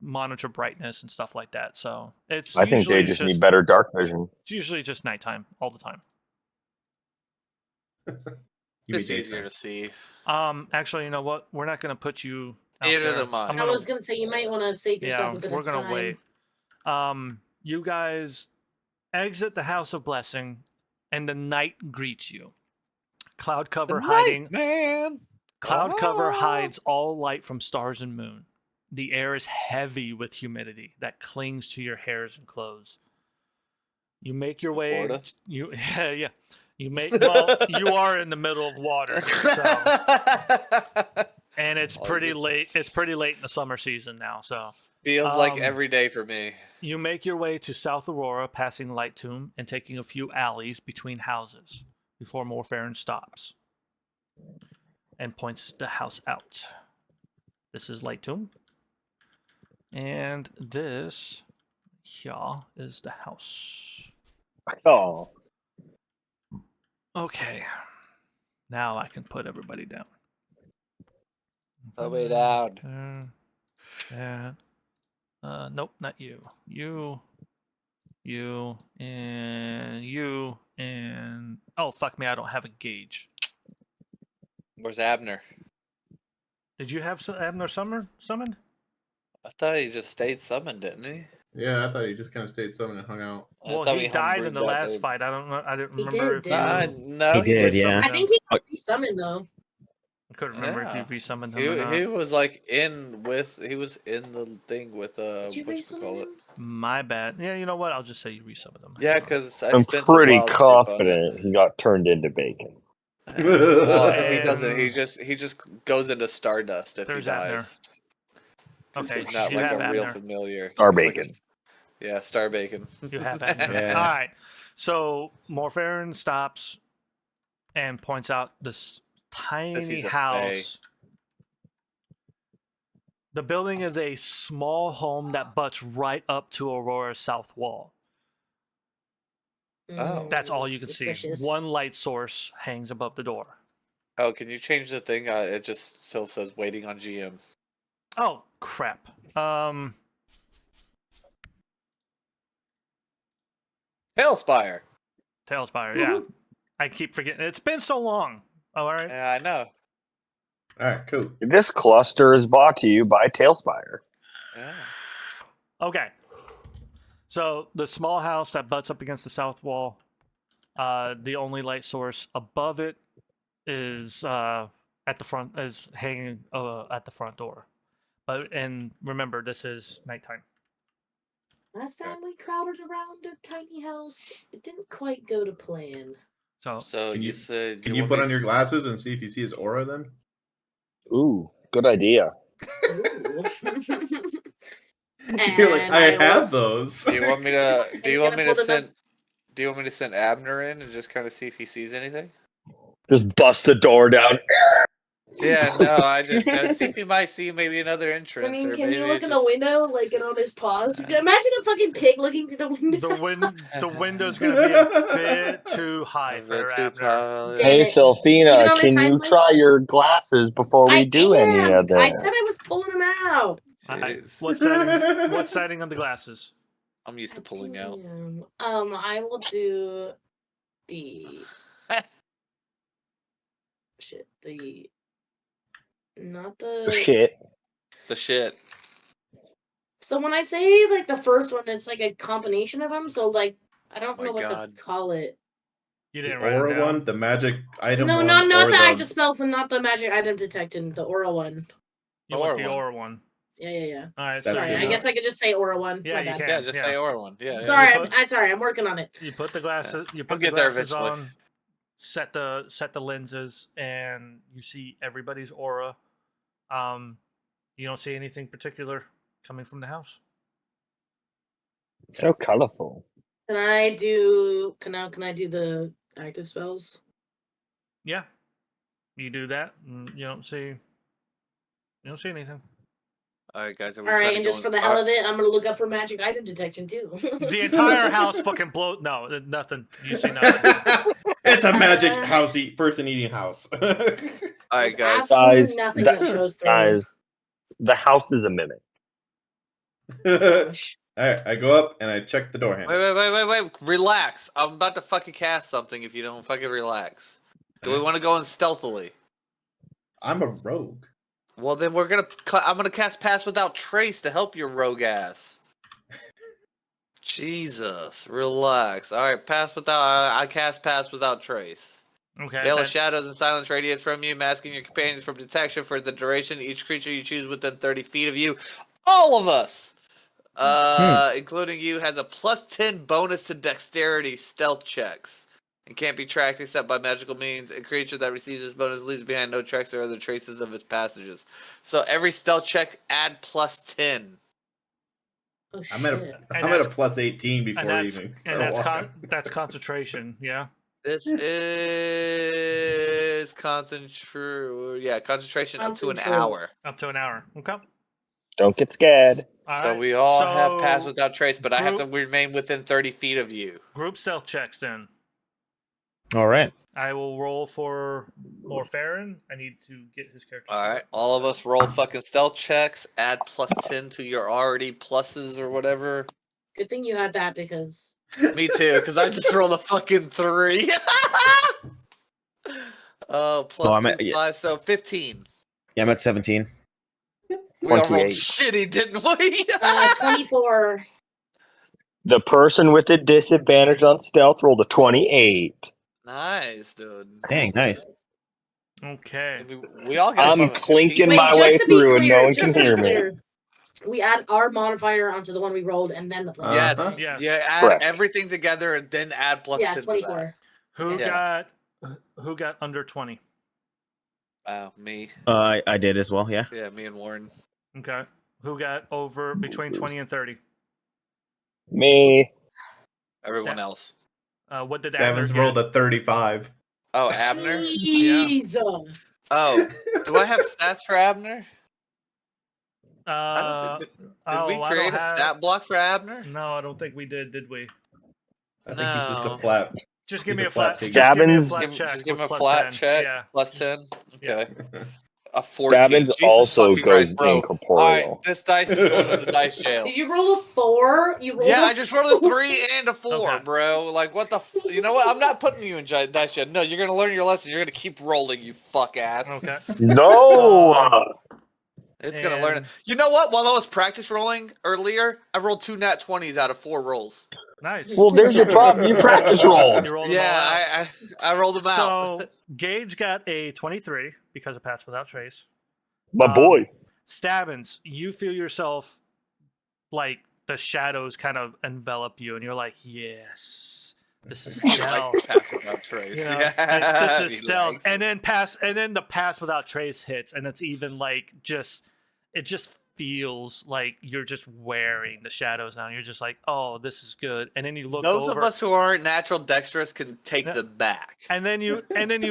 monitor brightness and stuff like that. So it's. I think they just need better dark vision. It's usually just nighttime all the time. It's easier to see. Actually, you know what? We're not going to put you Theater of there. the mind. I'm I gonna- was gonna say you might want to save yourself yeah, a bit we're of gonna time. wait. You guys exit the House of Blessing, and the night greets you. Cloud cover hiding. man. Cloud cover Ah. hides all light from stars and moon. The air is heavy with humidity that clings to your hairs and clothes. You make your way. Florida? Yeah. You you are in the middle of water, so, and it's Oh, pretty this- late. It's pretty late in the summer season now, so. Feels like Um, every day for me. You make your way to South Aurora, passing Light Tomb and taking a few alleys between houses before Morfarin stops and points the house out. This is Light Tomb. And this here is the house. Oh, Okay. Now I can put everybody down. Put me down. There. Nope, not you. You, and oh fuck me, I don't have a gauge. Where's Abner? Did you have Abner summoned? I thought he just stayed summoned, didn't he? Yeah, I thought he just kind of stayed summoned and hung out. I Well, thought he we died homebrewed in the that last dude. fight. I don't know. I didn't He remember did, if didn't you. No, He did, yeah. I think he got resummoned though. I couldn't remember Yeah. if you resummoned him or not. He was like he was in the thing with Did you whatchamacallit. resummon him? My bad. Yeah, you know what? I'll just say you resummoned him. Yeah, So- because I'm pretty confident he got turned into bacon. Well, he And- doesn't. He just goes into stardust if There's he Abner. dies. This Okay, is not you like have a real Abner. familiar. Star It's like bacon. yeah, star bacon. You have Abner. Yeah. All right. So Morfarin stops and points out this tiny he's a house. The building is a small home that butts right up to Aurora's south wall. Oh. That's all you can Suspicious. see. One light source hangs above the door. Oh, can you change the thing? It just still says waiting on GM. Oh crap. Tailspire. Tailspire. Yeah, I keep forgetting. It's been so long. Oh, all right. Yeah, I know. All right, cool. This cluster is brought to you by Tailspire. Yeah. Okay. So the small house that butts up against the south wall, the only light source above it is at the front, is hanging at the front door. And remember, this is nighttime. Last time we crowded around a tiny house, it didn't quite go to plan. So So Can you you- said Can you want put me on your s- glasses and see if you see his aura then? Ooh, good idea. Ooh. You're like, And I will- have those. Do you want me to? Do you you want gonna me to pull them up? send? Do you want me to send Abner in and just kind of see if he sees anything? Just bust the door down. Yeah, no, I just see if he might see maybe another entrance. I mean, or can maybe you look it's in the just- window, like, and on his paws? Imagine a fucking pig looking through the window. the window's gonna be a bit too high A for bit too Abner. tall, Damn Hey, it. Even Selfina, on his can you hind try legs? your glasses before we do any of I this? said I was pulling him out. Jeez. What setting of the glasses? I'm used to pulling out. Damn. I will do the shit. Not the Shit. The shit. So when I say like the first one, it's like a combination of them. So like I don't My know what God. to call it. You The didn't write it aura down. one, the magic item No, one, not or the the active spells and not the magic item detecting. The aura one. You want Aura the one. aura one. Yeah. All right. That's Sorry, good I enough. guess I could just say aura one. Yeah, My you bad. can. Yeah, just yeah. say Aura one. Yeah. Sorry, You put- sorry. I'm working on it. You put the glasses. You I'll put the get there glasses eventually. on. Set the lenses, and you see everybody's aura. You don't see anything particular coming from the house. So colorful. Can I do the active spells? Yeah, you do that. And you don't see anything. All right, guys. Are we All right, trying to and go just in- for the hell of it, I'm gonna look up for magic item detection too. The entire house fucking blow. No, nothing. You see nothing. It's a magic house person eating house. All right, There's guys. absolutely Guys, nothing that- that shows through. Guys, the house is a mimic. Alright, I go up and I check the door handle. Wait. Relax. I'm about to fucking cast something if you don't fucking relax. Do we want to go in stealthily? I'm a rogue. Well, then I'm gonna cast Pass Without Trace to help your rogue ass. Jesus, relax. All right, I cast Pass Without Trace. Okay. Veil of shadows and silence radiates from you, masking your companions from detection for the duration. Each creature you choose within 30 feet of you, all of us, including you, has a +10 bonus to dexterity stealth checks and can't be tracked except by magical means. A creature that receives this bonus leaves behind no tracks or other traces of its passages. So every stealth check add +10. Oh, I'm at shit. a +18 before even. That's concentration. Yeah. This is concentration up to an hour. Up to an hour. Okay. Don't get scared. So we all have Pass Without Trace, but I have to remain within 30 feet of you. Group stealth checks then. All right. I will roll for Morfarin. I need to get his character. All right, all of us roll fucking stealth checks. Add +10 to your already pluses or whatever. Good thing you had that because. Me too, because I just rolled a fucking 3. Plus 2, 5, so 15. Yeah, I'm at 17. We all rolled 28. shitty, didn't we? 24. The person with the disadvantage on stealth rolled a 28. Nice, dude. Dang, nice. Okay. We all got. I'm clinking Wait, my just way to be through and clear, no one just can to be hear me. clear, we add our modifier onto the one we rolled and then the plus. Yes, Yes. yeah. Add Correct. everything together and then add +10 Yeah, to that. 24. Who got under 20? Me. I did as well. Yeah. Yeah, me and Warren. Okay. Who got over between 20 and 30? Me. Everyone else. What did Abner Stevin's get? rolled a 35. Oh, Abner? Jeez. Oh, do I have stats for Abner? Uh, Did oh, we I create don't a have- stat block for Abner? No, I don't think we did we? I think he's just No. a flat. Just give He's me a a flat. flat Just give me a Stabbins- flat check. Just give him with a plus flat 10. check. Yeah. +10. Yeah. Okay. A 14. Stabbins Jesus also fucking goes Christ, bro. incorporeal. Alright, this dice is going to the dice jail. Did you roll a 4? You rolled Yeah, a I just rolled a 3 and a 4, Okay. bro. Like, what the you know what? I'm not putting you in dice jail. No, you're going to learn your lesson. You're going to keep rolling, you fuck ass. Okay. No! It's going to learn it. You know what? While I was practice rolling earlier, I rolled 2 nat 20s out of 4 rolls. Nice. Well, there's your problem. You practice roll. You rolled them all out. Yeah, I rolled them out. So Gage got a 23 because of Pass Without Trace. My boy. Stabbins, you feel yourself like the shadows kind of envelop you, and you're like, yes, this is stealth. Pass Without Trace. You know, Yeah. this is Be stealth. like- And then the Pass Without Trace hits, and it's even like it just feels like you're just wearing the shadows now. You're just like, oh, this is good. And then you look Those over. of us who aren't natural dexterous can take Yeah. them back. And then you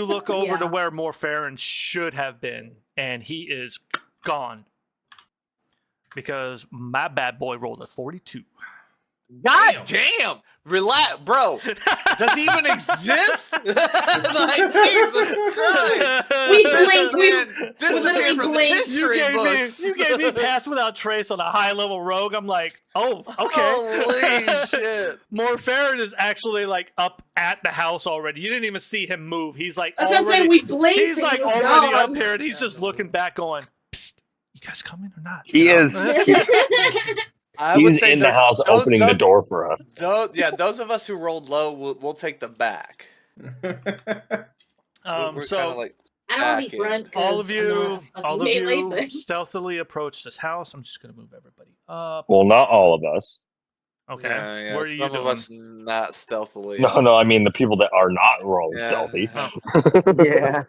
look over to Yeah. where Morfarin should have been, and he is gone. Because my bad boy rolled a 42. God damn! Relax, bro. Does he even exist? Like, Jesus Christ! We This blinked. man We disappeared literally from the blinked. history books. You gave me Pass Without Trace on a high level rogue. I'm like, oh, okay. Holy shit! Morfarin is actually like up at the house already. You didn't even see him move. He's like That's what I'm already, saying. We blinked. he's and like he was already up gone. here, and he's just looking back, going, Psst, "You guys coming or not?" He You is. know? I would He's say in the those- house those- opening the those- door for us. Those of us who rolled low, we'll take them back. We're So kind of like, I don't want to be Back in. front. all of you melee. stealthily approach this house. I'm just gonna move everybody up. Well, not all of us. Okay, yeah, what are some you of doing? us not stealthily. No, I mean the people that are not rolling Yeah. stealthy. Yeah.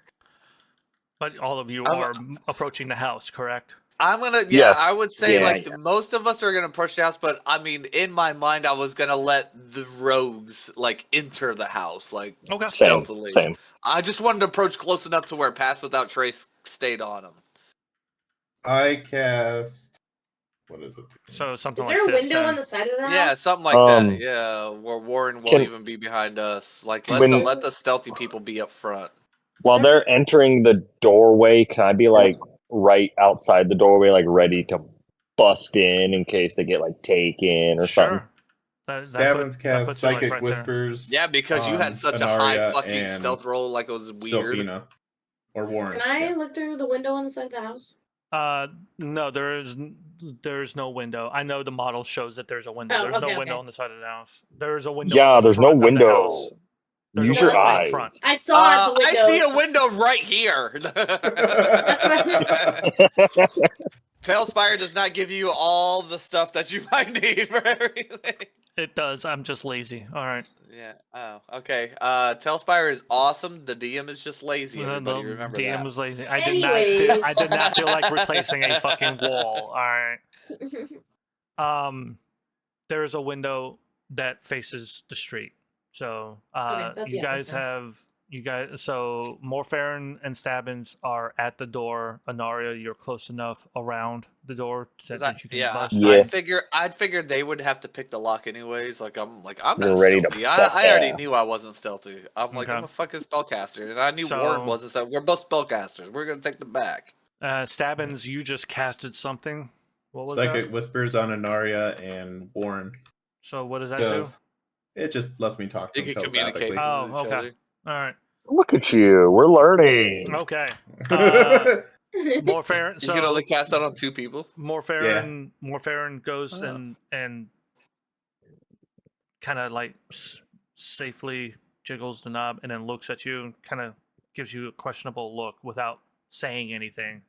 But all of you I'm- are approaching the house, correct? I'm gonna, Yes. I would say Yeah, like yeah. most of us are gonna push the house, but I mean, in my mind, I was gonna let the rogues like enter the house, like Okay. Same, stealthily. same. I just wanted to approach close enough to where Pass Without Trace stayed on him. I cast. What is it? So something Is like there a this. window then. on the side of the house? Yeah, something like that. Yeah, where Warren will Can- even be behind us. Like let When- let the stealthy people be up front. While they're entering the doorway, can I be like right outside the doorway, like ready to bust in case they get like taken or something? Sure. That Stabbins that cast puts you, like, Psychic right there. Whispers. Yeah, because you had such a high Anaria fucking and stealth roll, like it was weird. Sylphina. Or Warren. Can I yeah. look through the window on the side of the house? No, there's no window. I know the model shows that there's a window. Oh, There's okay, no window okay. on the side of the house. There's a window. Yeah, in the there's no front of the window. house. There's Use a your window in that's the eyes. front. I saw the window. I see a window right here. Tailspire does not give you all the stuff that you might need for everything. It does. I'm just lazy. All right. Yeah. Oh, okay. Tailspire is awesome. The DM is just lazy. Everybody The remember DM that. was lazy. I Anyways. did not feel like replacing a fucking wall. All right. There is a window that faces the street. So that's fine. so Morfarin and Stabbins are at the door. Anaria, you're close enough around the door that you can bust. Yeah. I'd figured they would have to pick the lock anyways. I'm We're not ready to stealthy. bust I already ass. knew I wasn't stealthy. I'm like, Okay. I'm a fucking spellcaster, and I knew So- Warren wasn't. So we're both spellcasters. We're gonna take them back. Stabbins, you just casted something. What was Psychic that? Whispers on Anaria and Warren. So what does that So, do? it just lets me talk to You him can communicate. telepathically. Oh, okay. All right. Look at you. We're learning. Okay. Morfarin. You can only So cast that on 2 people. Morfarin goes Oh. and kind of like safely jiggles the knob and then looks at you and kind of gives you a questionable look without saying anything.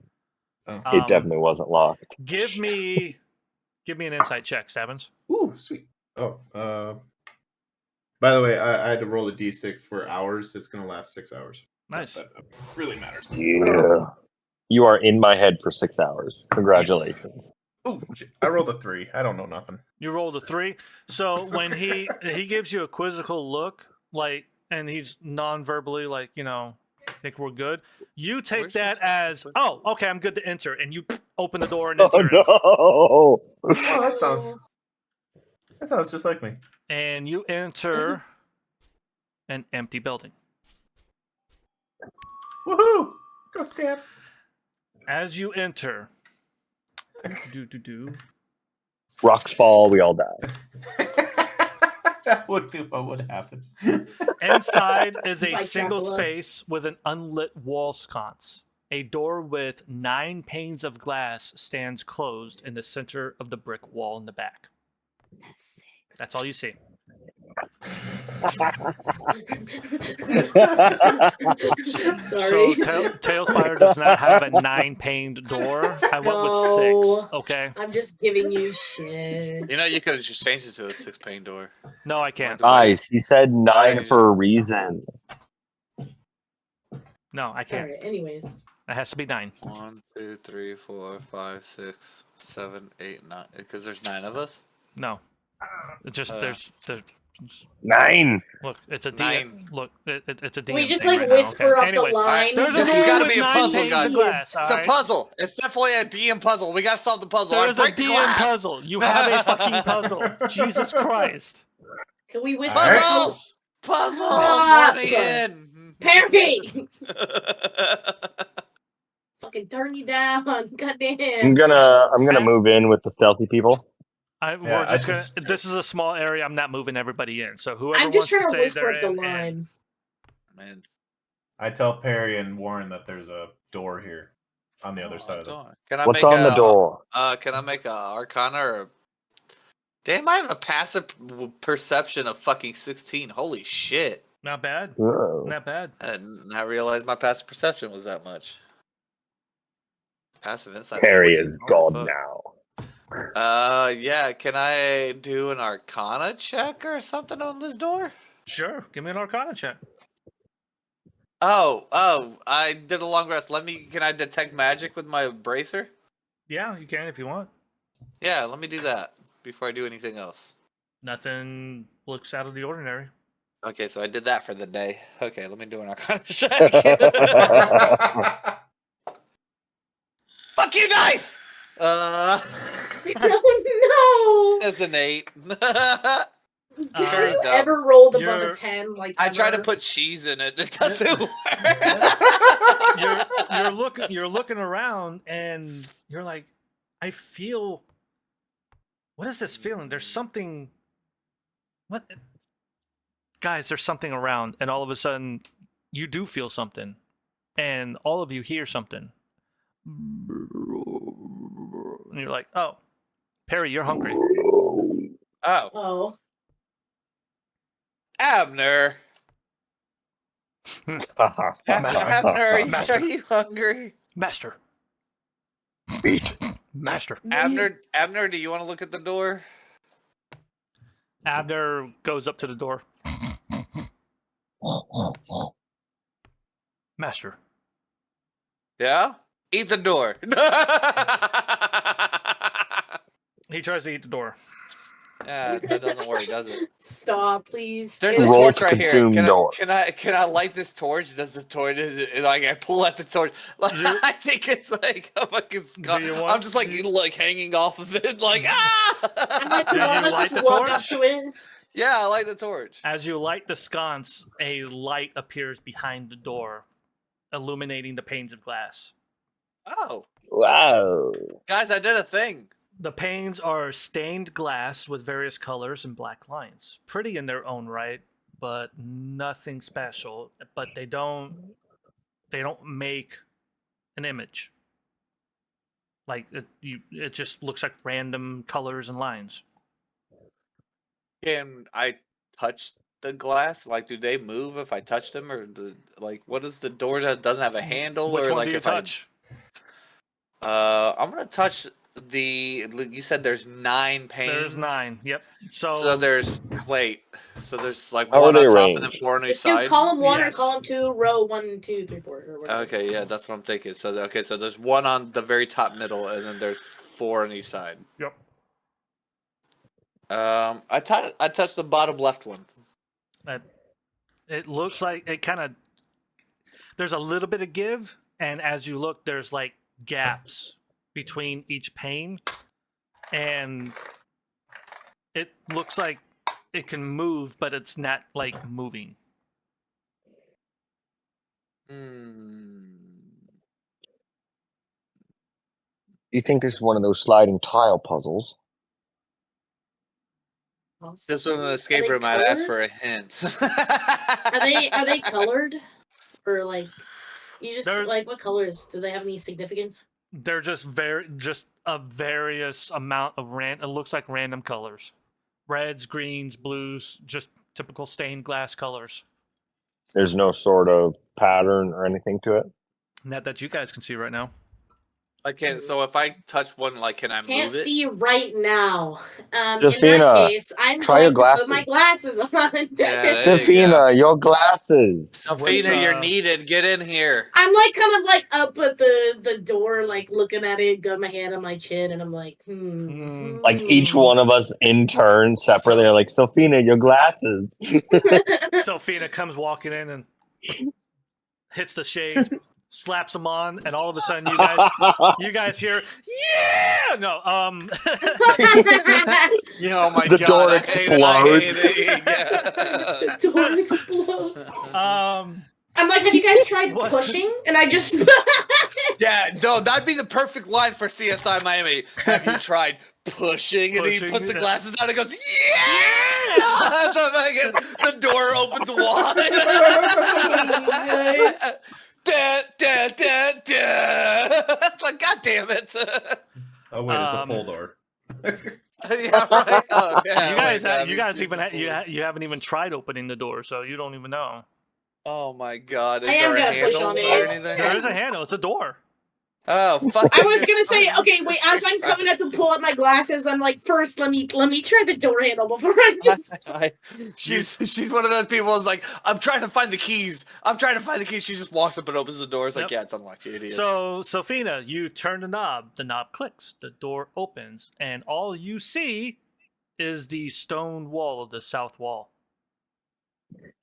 Oh. It definitely wasn't locked. Give me an insight check, Stabbins. Ooh, sweet. Oh, by the way, I had to roll a d6 for hours. It's going to last 6 hours. Nice. That really matters. Yeah. You are in my head for 6 hours. Congratulations. Oh, I rolled a 3. I don't know nothing. You rolled a 3. So when he gives you a quizzical look, like, and he's non-verbally like, I think we're good. You take Where's that this as, quizzical? oh, okay, I'm good to enter, and you open the door and Oh enter. no! Oh, that sounds just like me. And you enter an empty building. Woohoo! Go stab. As you enter, Rocks fall, we all die. That would be what would happen. inside is a Like single Dracula. space with an unlit wall sconce. A door with 9 panes of glass stands closed in the center of the brick wall in the back. That's 6. That's all you see. Sorry. So Tailspire does not have a 9-paned door. I went with 6. Okay. I'm just giving you shit. You know, you could have just changed it to a 6-pane door. No, I can't. Nice. He said 9 Nice. for a reason. No, I can't. Alright, anyways. It has to be 9. 1, 2, 3, 4, 5, 6, 7, 8, 9. Because there's 9 of us. No. It just there's 9. look. It's a DM. 9. Look, it's a DM. We just thing like right whisper now, okay? up Anyways, the line. there's This a has door gotta with be a 9 puzzle, panes guys. of glass. It's a puzzle. It's definitely a DM puzzle. We gotta solve the puzzle. There's a Break the DM glass. puzzle. You have a fucking puzzle. Jesus Christ. Can we whisper? Alright. Puzzles! Puzzles! Stop. Let me in! Perry! Fucking turn you down. Goddamn. I'm gonna move in with the stealthy people. We're just gonna. This is a small area. I'm not moving everybody in. So whoever I'm just wants trying to say whisper they're up the in, line. Man. I tell Perry and Warren that there's a door here on the other side of the. Can I What's make on the door? Can I make a Arcana or a... Damn, I have a passive perception of fucking 16. Holy shit. Not bad. Whoa. Not bad. I did not realize my passive perception was that much. Passive insight. Perry 14. is Holy gone fuck. now. Yeah, can I do an Arcana check or something on this door? Sure. Give me an Arcana check. Oh, I did a long rest. Can I detect magic with my bracer? Yeah, you can if you want. Yeah, let me do that before I do anything else. Nothing looks out of the ordinary. Okay, so I did that for the day. Okay, let me do an Arcana check. Fuck you, dice! Oh no! That's an 8. Have you ever rolled above a You're- 10? Like I try to ever? put cheese in it. It doesn't work. You're looking around and you're like, I feel. What is this feeling? There's something. What? Guys, there's something around, and all of a sudden, you do feel something, and all of you hear something. and you're like, oh, Perry, you're hungry. Oh, Oh. Abner. Master. Are you hungry? Master. Beat. Master. Abner, do you want to look at the door? Abner goes up to the door. Master. Yeah? Eat the door. He tries to eat the door. Yeah, that doesn't work, does it? Stop, please. There's a Roll torch to right here. consume door. Can I light this torch? Does the torch like I pull at the torch? Like, I think it's like a fucking skull. I'm just like hanging off of it, like I'm like, Do come on, you let's light just the walk up torch? to it. yeah, I light the torch. As you light the sconce, a light appears behind the door, illuminating the panes of glass. Oh, Wow. guys, I did a thing. The panes are stained glass with various colors and black lines. Pretty in their own right, but nothing special. But they don't make an image. Like it just looks like random colors and lines. Can I touch the glass? Like, do they move if I touch them, or what is the door that doesn't have a handle? Which or one like do you if touch? I'm gonna touch you said there's 9 panes. There's 9. Yep. So there's like How are one they on top and then arranged? 4 on each Just do side. column 1 Yes. or column 2, row 1, 2, 3, 4, or whatever. Okay, yeah, that's what I'm thinking. So so there's 1 on the very top middle, and then there's 4 on each side. Yep. I touched the bottom left one. It looks like it kind of. There's a little bit of give, and as you look, there's like gaps between each pane, and it looks like it can move, but it's not like moving. You think this is one of those sliding tile puzzles? This was an Are escape they room. I'd ask colored? for a hint. Are they colored? Or like you just They're- like what colors? Do they have any significance? They're just a various amount of it looks like random colors, reds, greens, blues, just typical stained glass colors. There's no sort of pattern or anything to it? Not that you guys can see right now. I can't. So if I touch one, can I Can't move it? see right now. In Josefina, that case, I'm try your going to put my glasses on. Yeah, there you Josefina, your glasses. Safina, you're needed. Get in here. I'm like kind of like up at the door, like looking at it, got my hand on my chin, and I'm like, Like each one of us in turn separately are like, Safina, your glasses. Sophina comes walking in and hits the shade, slaps them on, and all of a sudden you guys hear, yeah! No, Yeah, oh my The god. door I hate it, I hate explodes. it. Yeah. The door explodes. um, I'm like, have you guys tried What? pushing? And I just Yeah, no, that'd be the perfect line for CSI Miami. Have you tried pushing? And he Pushing, puts the yeah. glasses down and goes, yeah! So the door opens wide. Da, da, da, da. It's like, god damn it. Oh wait, it's a Um, pull door. Yeah, right. Oh, yeah, you guys, wait, that'd you be guys super even cool. you haven't even tried opening the door, so you don't even know. Oh my god. Is I am there a gonna push handle on or it. anything? There is a handle. It's a door. Oh, fuck. I was gonna say, okay, wait, as I'm coming up to pull up my glasses, I'm like, first let me try the door handle before I just She's one of those people who's like, I'm trying to find the keys. She just walks up and opens the door. It's like, Yep. yeah, it's unlocked, you idiot. So, Sophina, you turn the knob clicks, the door opens, and all you see is the stone wall of the south wall.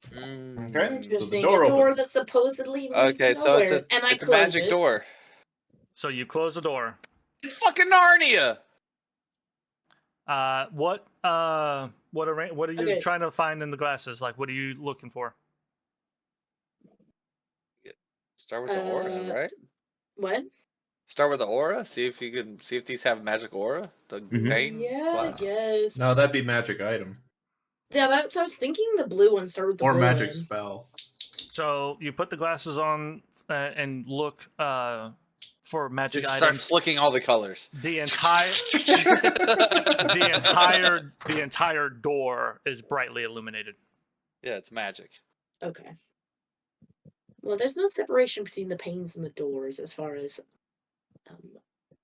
Mm. Okay, so the interesting. door A door opens. that supposedly leads Okay, so it's nowhere, and I it's a close magic it. door. So you close the door. It's fucking Narnia. What are you Okay. trying to find in the glasses? Like, what are you looking for? Start with the aura, right? What? Start with the aura. See if these have magic aura. The Mhm. pain Yeah, class. I guess. No, that'd be magic item Yeah, that's. I was thinking the blue one. Start with the or blue magic one. spell. So you put the glasses on and look for magic Just start items. flicking all the colors. The entire door is brightly illuminated. Yeah, it's magic. Okay. Well, there's no separation between the panes and the doors as far as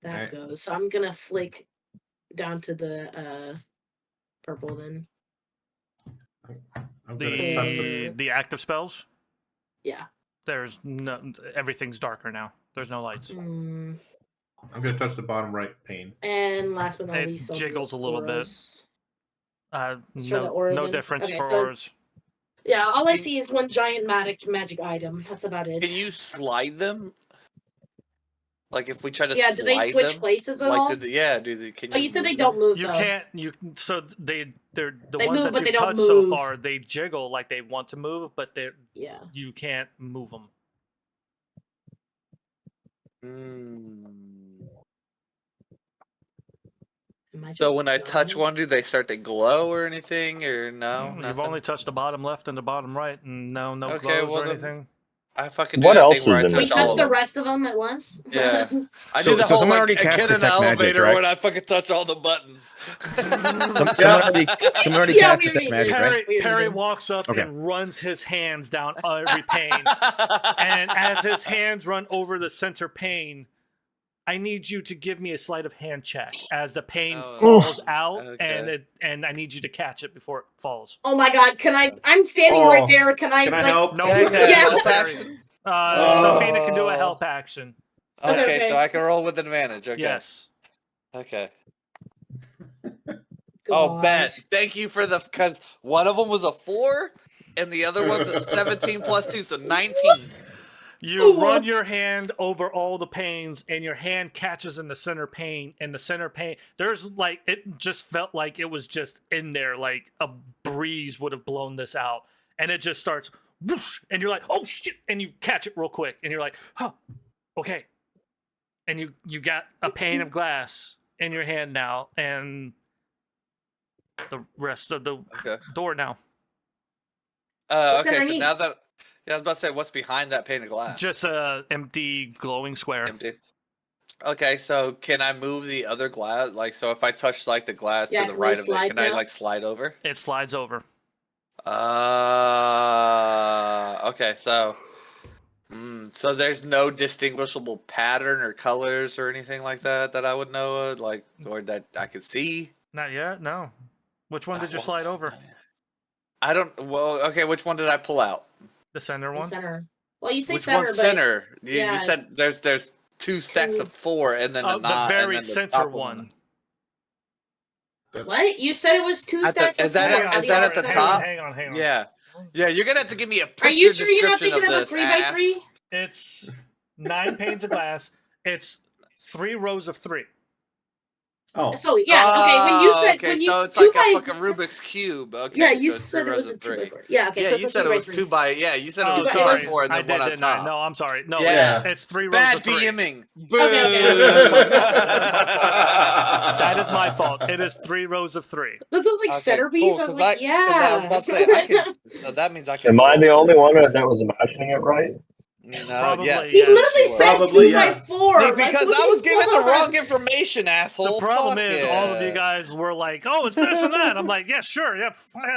that Alright. goes. So I'm gonna flick down to the purple then. I'm gonna touch The active spells. Yeah. There's no. Everything's darker now. There's no lights. Mm. I'm gonna touch the bottom right pane. And last but not It least, I'll do jiggles a little bit. auras. Uh, Let's try the no, aura no then. difference Okay, for so- ours. Yeah, all I see is one giant magic item. That's about it. Can you slide them? Like if we try to Yeah, slide do they switch them? places at Like all? do they, can Oh, you said move they them? don't move You though. can't. So they're the They ones move, that but they you don't touched so move. far. They jiggle like they want to move, but Yeah. you can't move them. Am I So just when I touch dumb? one, do they start to glow or anything, or no? You've Nothing? only touched the bottom left and the bottom right, and no Okay, glows well or then- anything. I fucking do What that else thing where is I in Can we this touch all touch of the them. rest of them at once? Yeah. I So- do the so whole someone like already a cast kid in an Detect Magic, elevator right? when I fucking touch all the buttons. Someone already Yeah, cast we Detect already Magic, did. right? Perry walks up Okay. and runs his hands down every pane. And as his hands run over the center pane, I need you to give me a sleight of hand check as the pane Oh, falls out, okay. and I need you to catch it before it falls. Oh my god, can I? I'm standing Oh, right there. Can I? Can I like, help? No, Yeah, Yeah. help Perry. action. Sophina can do a help action. Okay, Okay. so I can roll with advantage. Okay. Yes. Okay. Oh, bet. gosh. Thank you for because one of them was a 4, and the other one's a 17 plus 2, so 19. You run your hand over all the panes, and your hand catches in the center pane. And the center pane, there's like, it just felt like it was just in there, like a breeze would have blown this out. And it just starts, whoosh, and you're like, oh shit, and you catch it real quick, and you're like, oh, okay. And you got a pane of glass in your hand now, and the rest of the Okay. door now. What's Okay, so underneath? now that. Yeah, I was about to say, what's behind that pane of glass? Just a empty glowing square. Empty. Okay, so can I move the other glass? Like, so if I touch like the glass Yeah, to the can we right of it, slide can I now? like slide over? It slides over. Okay, so. So there's no distinguishable pattern or colors or anything like that I would know of, like, or that I could see. Not yet, no. Which one did you Well, slide over? I don't. Well, okay. Which one did I pull out? The center The one? center. Well, you say Which center, one's but center? You yeah. said there's 2 stacks of 4, and then Oh, the knot, the very and then the center top one. what? You said it was 2 At the- stacks is of that 4. at- on is that at other the side. top? Hang on. Yeah, yeah. You're gonna have to give me a picture Are you sure you're not description thinking of a this, 3x3? ass. It's 9 panes of glass. It's 3 rows of 3. Oh, So yeah, okay. When you said okay, when you so it's 2 like by a fucking Rubik's cube. Okay, yeah, you so it's said 3 it rows was a of 2 by 3. 4. Yeah, okay. Yeah, so you it's a said it 3 was by 2 by. Yeah, you said it Oh, was 2 by by sorry. 4, and I then did one on didn't I? top. No, I'm sorry. No, Yeah. it's 3 rows Bad of 3. DMing. Boo. Okay. That is my fault. It is 3 rows of 3. That sounds like Okay, centerpiece. cool, I was 'cause like, 'cause yeah. I was about to say, I can, so that means I can. Am I the roll. only one that was imagining it right? No, Probably, yes. He yes, literally you said Probably, 2 by yeah. 4. See, Like, because what I do was you given the want? wrong information, asshole. The problem Fuck is, yeah. all of you guys were like, "Oh, it's this and that." I'm like, "Yeah, sure, yeah,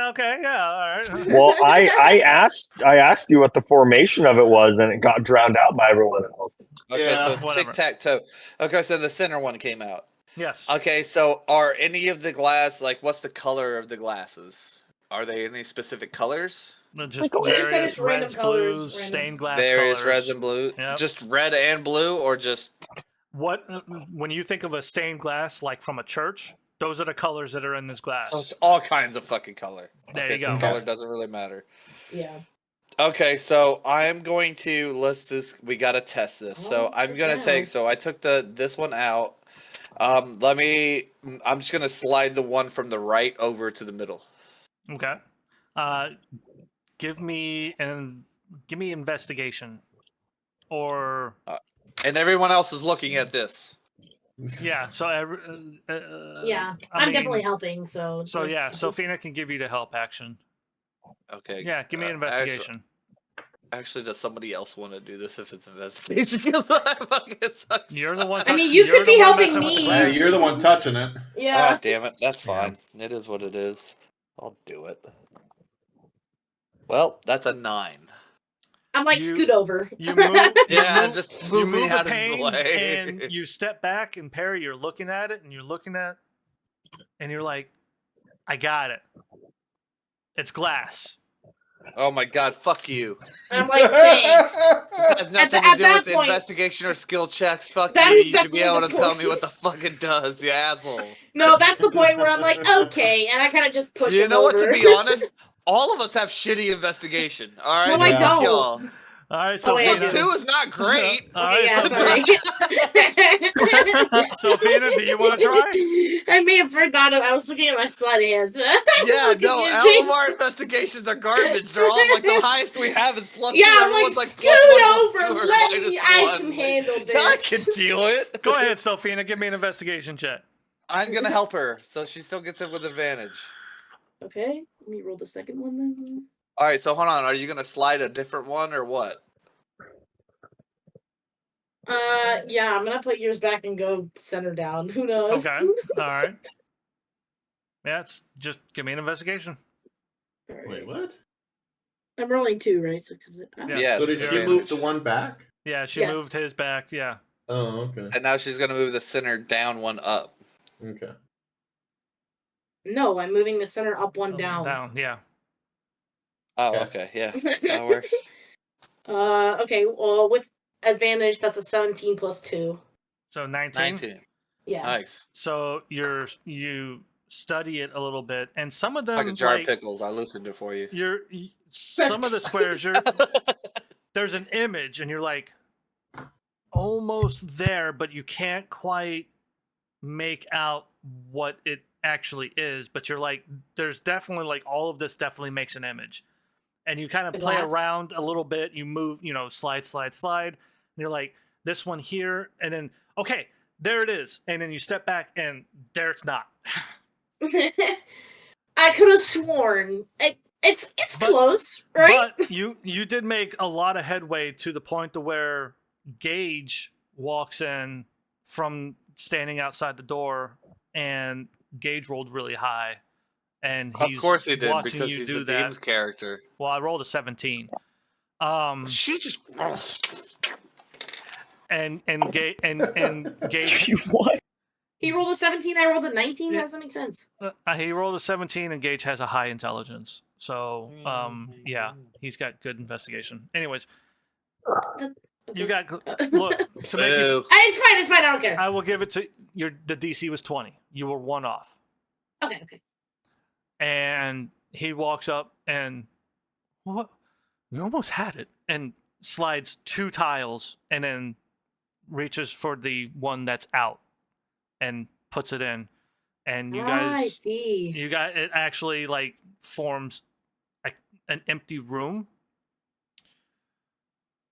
okay, yeah, all right." Well, I asked you what the formation of it was, and it got drowned out by everyone else. Okay, Yeah. so it's Whatever. tic-tac-toe. Okay, so the center one came out. Yes. Okay, so are any of the glass, like, what's the color of the glasses? Are they any specific colors? Just Well, you said various it's random reds, colors, blues, random- stained glass Various colors. reds and blue? Yep. Just red and blue, or just... What when you think of a stained glass, like from a church, those are the colors that are in this glass. So it's all kinds of fucking color. There Okay, you so go. color doesn't really matter. Yeah. Okay, so I'm going to we gotta test this. So Oh, I'm gonna yeah. take. So I took this one out. I'm just gonna slide the one from the right over to the middle. Okay. Give me investigation, or And everyone else is looking at this. yeah. So Yeah. I I'm mean, definitely helping, so So yeah, Sophina can give you the help action. Okay. Yeah, give me an investigation. Actually, does somebody else want to do this if it's investigation? 'Cause I fucking suck. You're the one. I mean, you you're could the be one helping messing with the me. Yeah, glass. you're the one touching it. Yeah. Ah, damn it. That's Yeah. fine. It is what it is. I'll do it. Well, that's a 9. I'm like, You- scoot over. You move. Yeah, you just you move me move out the of the pane way. and you step back, and Perry, you're looking at it, and you're looking at, and you're like, I got it. It's glass. Oh my god, fuck you. I'm like, thanks. This has nothing to at do that with point- investigation or skill checks. Fuck That you. is You should be definitely able the to tell point. me what the fuck it does, you asshole. No, that's the point where I'm like, okay, and I kind of just push You him know over. what, to be honest? All of us have shitty investigation. Alright, No, so I Yeah. fuck don't. y'all. All right, Oh, wait, I Plus do. 2 is not great. All Okay, right, yeah, so sorry. Sophina, do you want to try? I may have forgot it. I was looking at my slide hands. Yeah, Confusing. no, all of our investigations are garbage. They're all like the highest we have is plus 2. Yeah, I'm like, Everyone's like scoot plus 1, over. plus 2, or Let minus me. I 1. can Like, handle this. I can deal it. Go ahead, Sophina. Give me an investigation check. I'm gonna help her, so she still gets it with advantage. Okay, let me roll the second one then. All right, so hold on. Are you gonna slide a different one or what? Yeah, I'm gonna put yours back and go center down. Who knows? Okay. All right. Yeah, it's just give me an investigation. Alright. Wait, what? I'm rolling 2, right? So because Yeah. Yes. So did she advantage. move the one back? Yeah, she Yes. moved his back. Yeah. Oh, okay. And now she's gonna move the center down, 1 up. Okay. no, I'm moving the center up, 1 down. Down. Yeah. Oh, Okay. okay, yeah, that works. Okay. Well, with advantage, that's a 17 plus 2. So 19. 19. Yeah. Nice. So you study it a little bit, and some of them Like a jar like, of pickles. I loosened it for you. some of the squares there's an image, and you're like almost there, but you can't quite make out what it actually is. But you're like, there's definitely like all of this definitely makes an image, and you kind of The play glass? around a little bit. You move, slide, and you're like this one here, and then okay, there it is, and then you step back, and there it's not. I could have sworn it's But- close, right? But you did make a lot of headway to the point to where Gage walks in from standing outside the door, and Gage rolled really high, and Of he's course he did, watching because you he's do the that. game's character. Well, I rolled a 17. She just... And Gage You what? He rolled a 17. I rolled a 19. Yeah. That doesn't make sense. he rolled a 17, and Gage has a high intelligence. So yeah, he's got good investigation. Anyways, you got look to make you, Boo. It's fine. It's fine. I don't care. I will give it to your. The DC was 20. You were 1 off. Okay. And he walks up and what? You almost had it, and slides 2 tiles, and then reaches for the one that's out and puts it in. And you I guys, see. it actually like forms an empty room,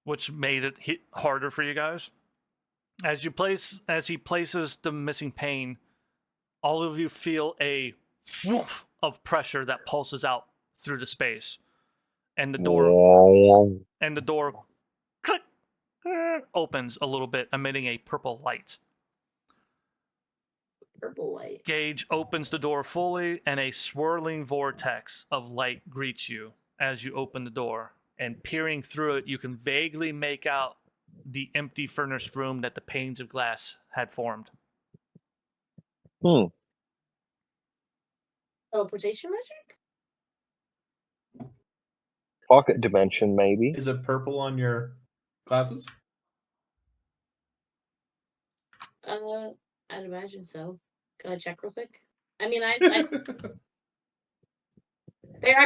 which made it harder for you guys. As he places the missing pane, all of you feel a whoosh of pressure that pulses out through the space, and the door click opens a little bit, emitting a purple light. Purple light. Gage opens the door fully, and a swirling vortex of light greets you as you open the door. And peering through it, you can vaguely make out the empty furnished room that the panes of glass had formed. Teleportation magic? Pocket dimension, maybe. Is it purple on your glasses? I'd imagine so. Can I check real quick? I mean, I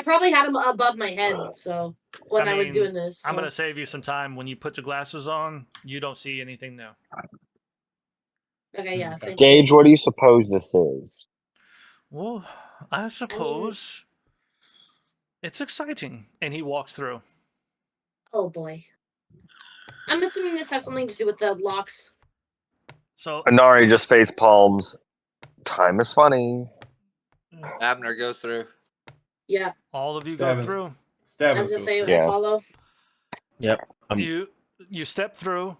probably had them above my head, so when I was mean, doing this. I'm so- going to save you some time. When you put your glasses on, you don't see anything new. Okay, yeah. Same Gage, shit. what do you suppose this is? Well, I suppose it's exciting. And he walks through. Oh boy. I'm assuming this has something to do with the locks. So Anari just face palms. Time is funny. Abner goes through. Yeah. all of you Stab go us. through. I Stab was us gonna goes say through. I Yeah. follow. Yep. You step through,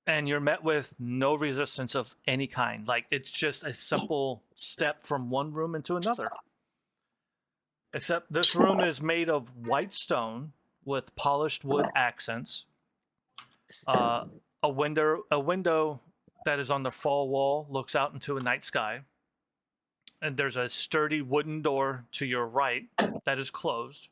and you're met with no resistance of any kind. Like, it's just a simple step from one room into another. Except this room is made of white stone with polished wood accents. A window that is on the far wall looks out into a night sky. And there's a sturdy wooden door to your right that is closed.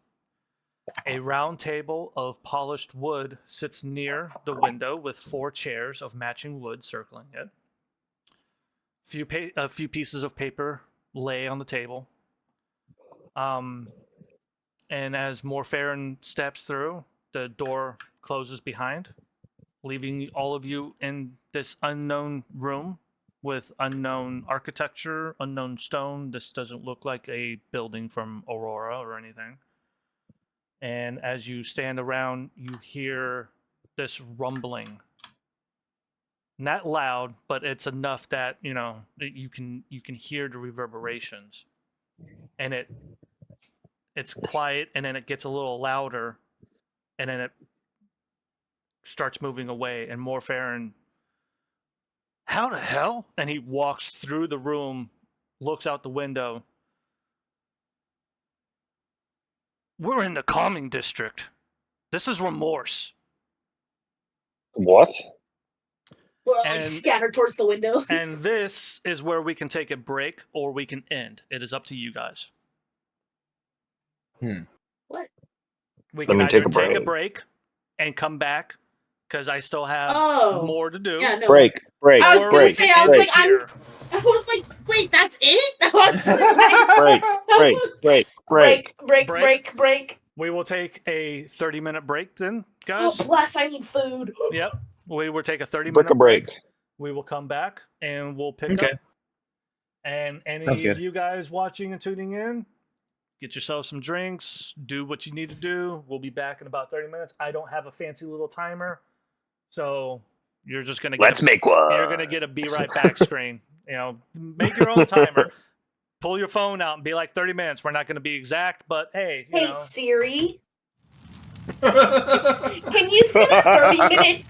A round table of polished wood sits near the window with 4 chairs of matching wood circling it. A few pieces of paper lay on the table. And as Morfarin steps through, the door closes behind, leaving all of you in this unknown room with unknown architecture, unknown stone. This doesn't look like a building from Aurora or anything. And as you stand around, you hear this rumbling. Not loud, but it's enough that, you know, you can hear the reverberations. And it's quiet, and then it gets a little louder, and then it starts moving away, and Morfarin, how the hell? And he walks through the room, looks out the window. We're in the calming district. This is Remorse. What? We're all like scattered towards the window. And this is where we can take a break or we can end. It is up to you guys. What? We can either take a break and come back because I still have more to do. Yeah, no. Break. I was gonna say, I was like, wait, that's it? I was like, break. We will take a 30-minute break then, guys. Oh, bless, I need food. Yep. We will take a 30-minute break. We will come back and we'll pick up. And any of you guys watching and tuning in, get yourself some drinks, do what you need to do. We'll be back in about 30 minutes. I don't have a fancy little timer, so you're just gonna get make one. You're gonna get a be right back screen. You know, make your own timer. Pull your phone out and be like 30 minutes. We're not going to be exact, but hey. Hey, know. Siri. Can you set a 30-minute?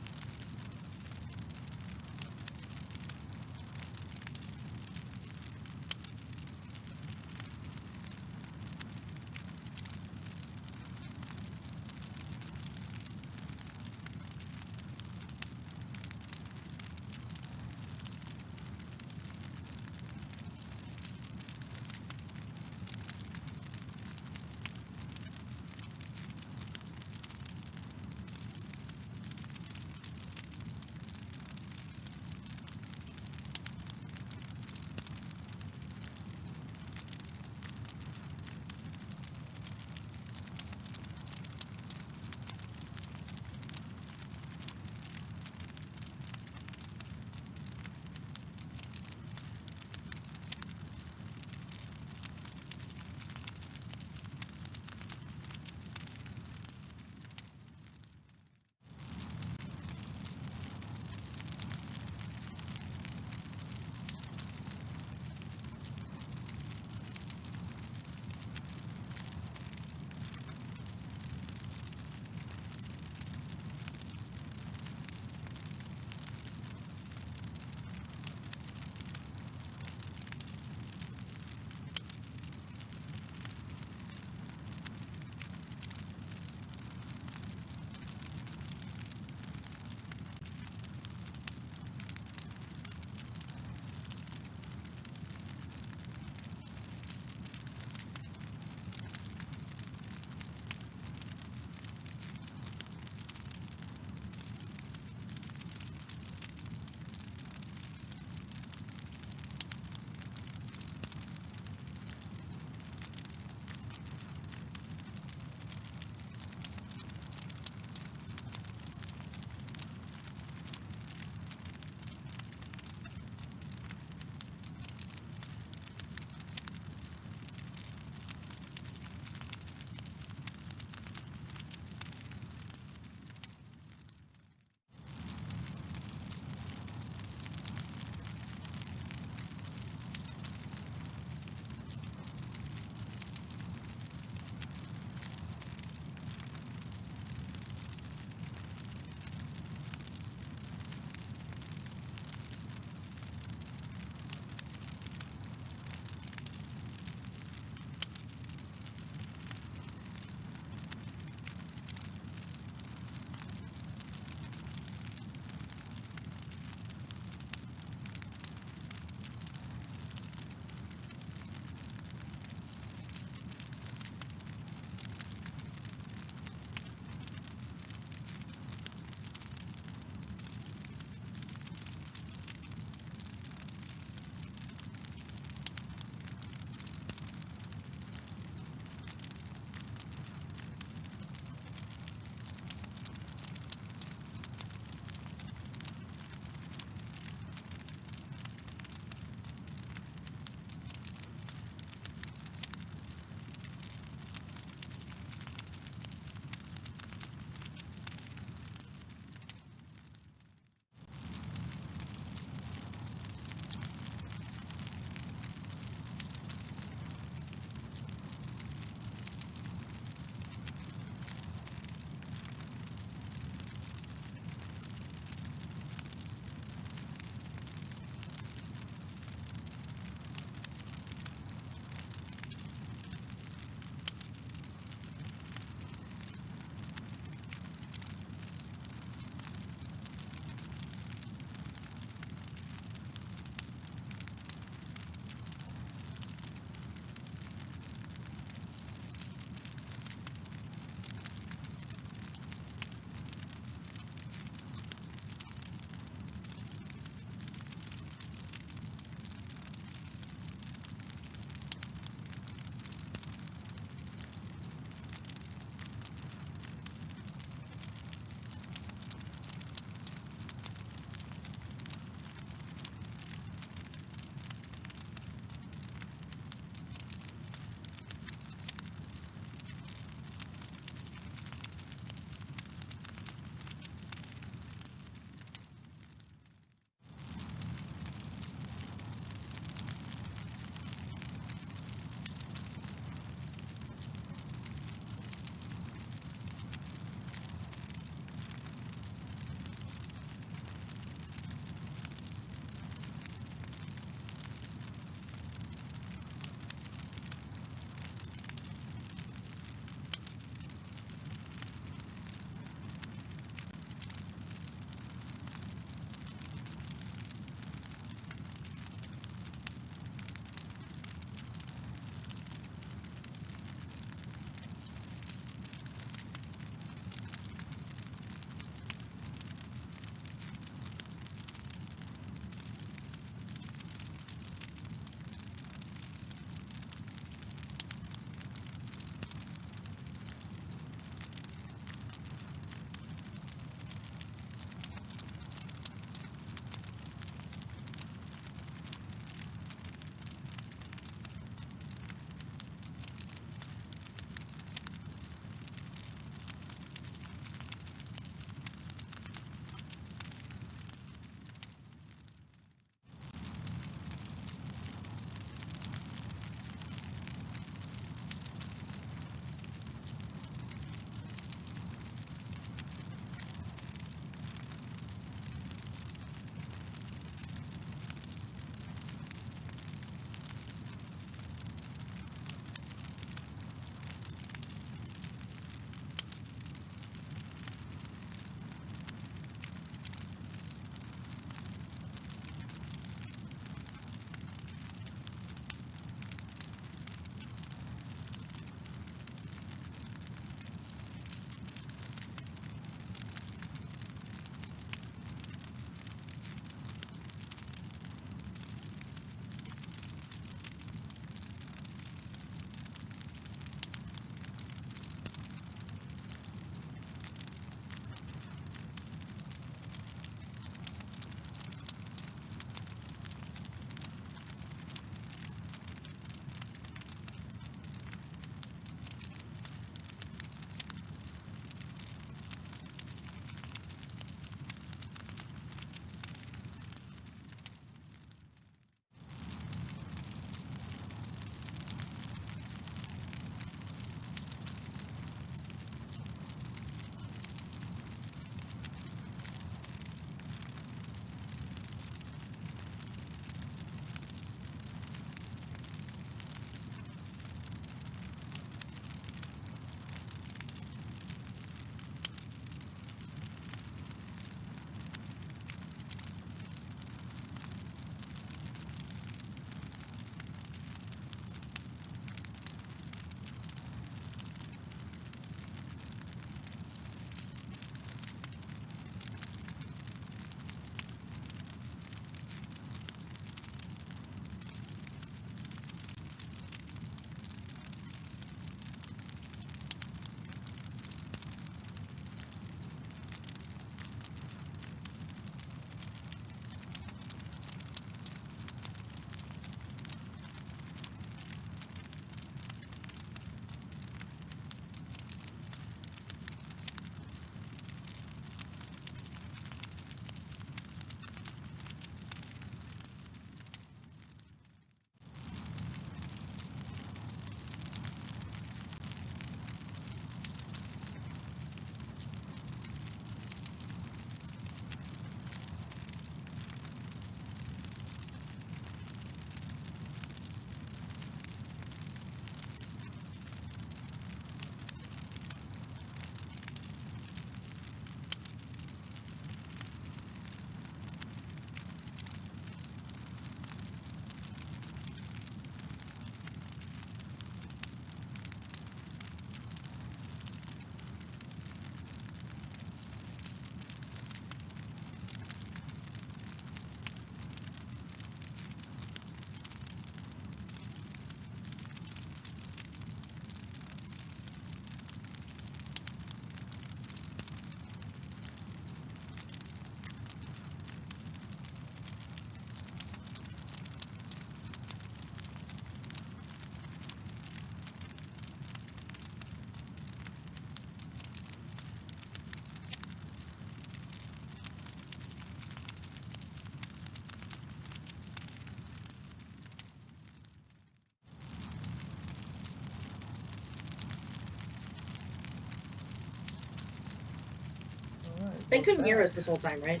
They couldn't hear us this whole time, right?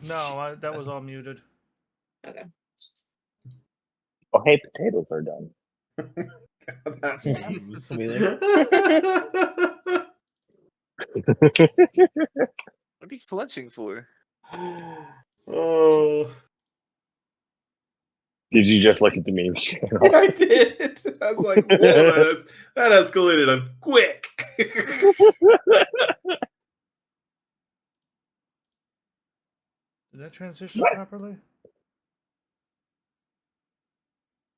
No, that was all muted. Okay. Oh, hey, potatoes are done. That memes. What are you flinching for? Oh, Did you just look at the meme channel? I did. I was like, whoa, that escalated up quick. Did that transition properly?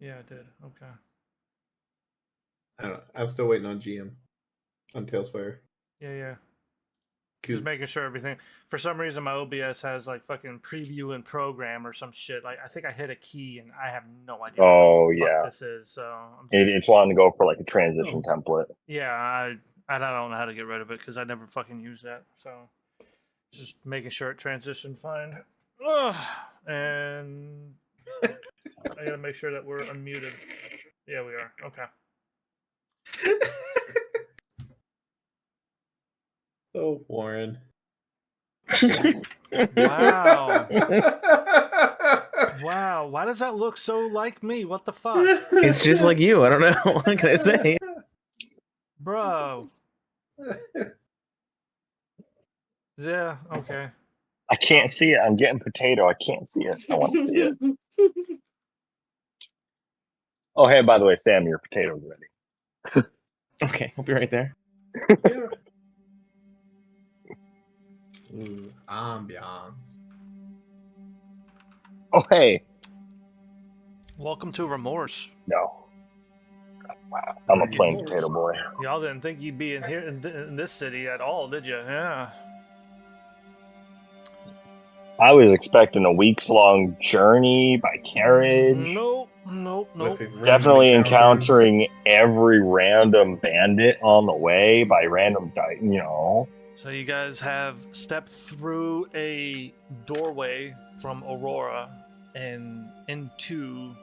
Yeah, it did. Okay. I don't know. I'm still waiting on GM on Tailspire. Yeah. Just making sure everything. For some reason, my OBS has like fucking preview and program or some shit. Like I think I hit a key and I have no idea Oh, what the fuck yeah. this is. So I'm just, It's wanting to go for like a transition template. yeah, I don't know how to get rid of it because I never fucking use that. So just making sure it transitioned fine. Ugh. And I gotta make sure that we're unmuted. Yeah, we are. Okay. Oh, Warren. Wow. Wow. Why does that look so like me? What the fuck? It's just like you. I don't know. What can I say? Bro. Yeah, okay. I can't see it. I'm getting potato. I can't see it. I want to see it. Oh, hey, by the way, Sam, your potato's ready. Okay, I'll be right there. Ooh, ambiance. Oh, hey. Welcome to Remorse. No. Wow. I'm a plain potato boy. Y'all didn't think you'd be in here in this city at all, did you? Yeah. I was expecting a weeks-long journey by carriage. Nope. With random Definitely encounters. encountering every random bandit on the way by random, So you guys have stepped through a doorway from Aurora and into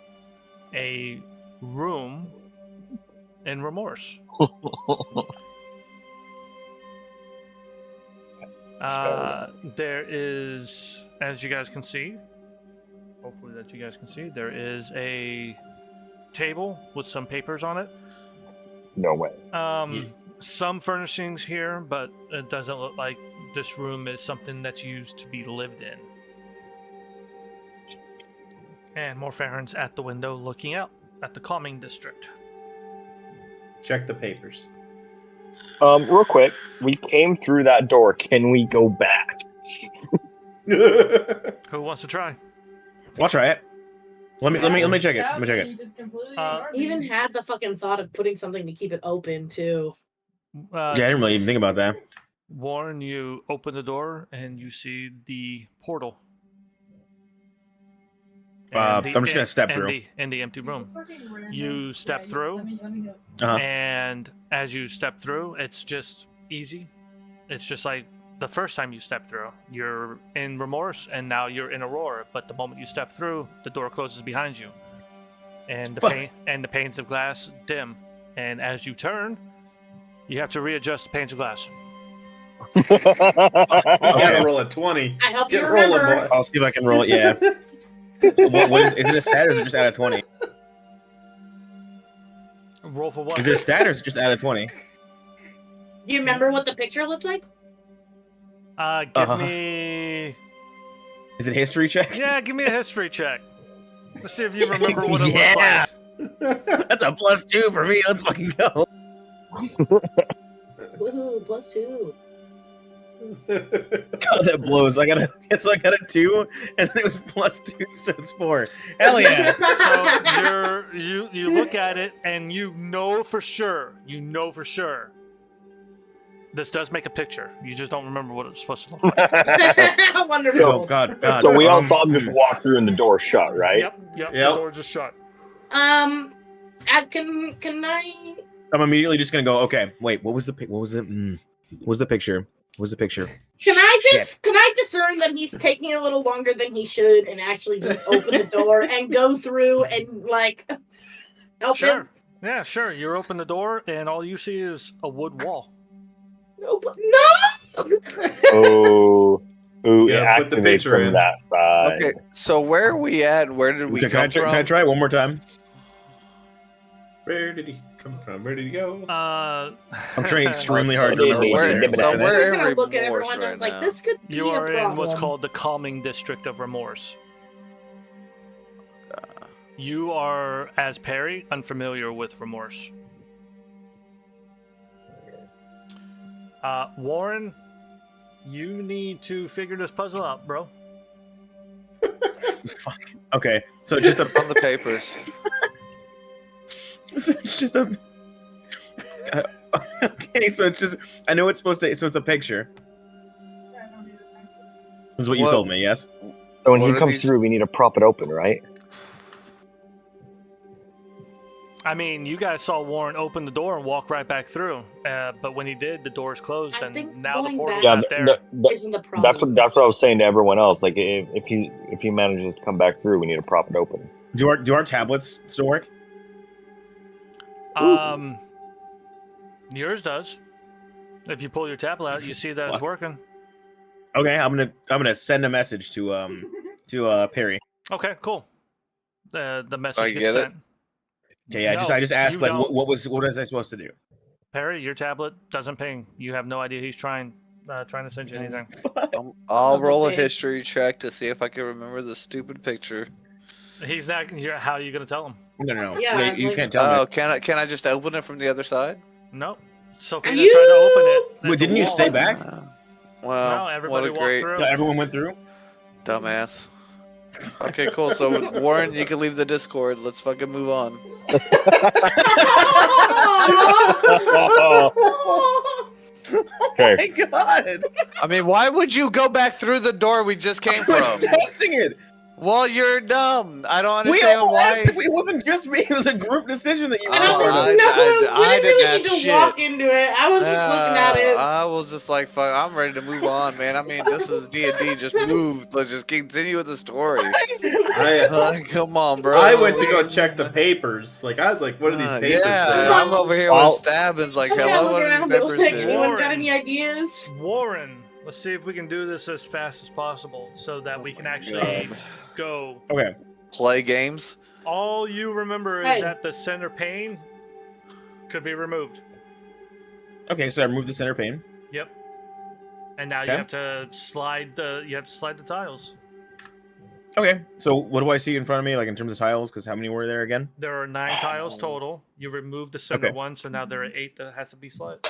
a room in Remorse. There is, as you guys can see, hopefully that you guys can see, there is a table with some papers on it. No way. Some furnishings here, but it doesn't look like this room is something that's used to be lived in. And Morfarron's at the window looking out at the calming district. Check the papers. Real quick, we came through that door. Can we go back? Who wants to try? I'll try it. Let me check it. Let me check it. He even had the fucking thought of putting something to keep it open too. Yeah, I didn't really even think about that. Warren, you open the door and you see the portal. I'm just gonna step through. In the empty room. You step through, Uh-huh. and as you step through, it's just easy. It's just like the first time you step through. You're in Remorse, and now you're in Aurora. But the moment you step through, the door closes behind you, and the panes of glass dim. And as you turn, you have to readjust the panes of glass. You gotta roll a 20. I hope you Get rolling, remember. boy. I'll see if I can roll it. Yeah. What is it a stat or is it just out of 20? Roll for what? Is it a stat or is it just out of 20? Do you remember what the picture looked like? Give me. Is it a history check? Yeah, give me a history check. Let's see if you remember what it Yeah. looked like. That's a +2 for me. Let's fucking go. Woohoo, +2. God, that blows. I got a 2, and then it was +2, so it's 4. Hell yeah! So you look at it and you know for sure. This does make a picture. You just don't remember what it's supposed to look like. Wonderful. Oh God. So we all saw him just walk through and the door shut, right? Yep. The door just shut. Can I? I'm immediately just gonna go. Okay, wait. What was the picture? Can I discern that he's taking a little longer than he should, and actually just open the door and go through and like help him? Yeah, sure. You open the door and all you see is a wood wall. No! Oh, ooh, it Yeah, put the activates picture from in. that side. Okay, so where are we at? And where did we Okay, come can I from? try it one more time? Where did he come from? Where did he go? I'm trying extremely so hard to remember what's where- there. so I'm we're in gonna look at remorse everyone and right it's like, now. this could be You a are problem. in what's called the calming district of remorse. You are, as Perry, unfamiliar with remorse. Warren, you need to figure this puzzle out, bro. Okay, so it's just a. On the papers. So it's just a. Okay, so it's just. I know it's supposed to. So it's a picture. This is what you What- told me, yes? So when What he are comes these- through, we need to prop it open, right? I mean, you guys saw Warren open the door and walk right back through. But when he did, the door's closed, I and think now the going portal's back- not there. Isn't the problem? That's what I was saying to everyone else. Like, if he manages to come back through, we need to prop it open. Do our tablets still work? Yours does. If you pull your tablet out, you see that it's Fuck. working. Okay, I'm gonna send a message to Perry. Okay, cool. The I message get gets it. sent. Okay, yeah, No, I just asked you like don't. what was I supposed to do? Perry, your tablet doesn't ping. You have no idea he's trying to send you anything. I'll roll a Okay. history check to see if I can remember the stupid picture. He's not. How are you gonna tell him? No. Yeah, you like- can't tell Oh, me. can I just open it from the other side? Nope. Sophia You- tried to open it. Wait, That's a didn't you wall. stay back? Well, No, what everybody a walked great through. No, everyone went through. dumbass. Okay, cool. So Warren, you can leave the Discord. Let's fucking move on. Okay. My God! I mean, why would you go back through the door we just came I was from? testing it. Well, you're dumb. I don't We understand all why. asked if it wasn't just me. It was a group decision that you I were don't part think of. we I didn't didn't really ask need to shit. walk into it. I was just looking at it. I was just like, fuck, I'm ready to move on, man. I mean, this is D&D. Just move. Let's just continue with the story. Like, come on, bro. I went to go check the papers. Like I was like, what are these papers Yeah, say? I'm over here I'll- with Stabbins. Like, Yeah, hello, look what are around, these papers like, do? anyone got Warren. any ideas? Warren, let's see if we can do this as fast as possible so that we can actually God. go. Okay. Play games. All you remember is Hey. that the center pane could be removed. Okay, so I removed the center pane. Yep. And now Okay. you have to slide the tiles. Okay, so what do I see in front of me, like in terms of tiles? Because how many were there again? There are 9 tiles total. You removed the center Okay. one, so now there are 8 that has to be slid.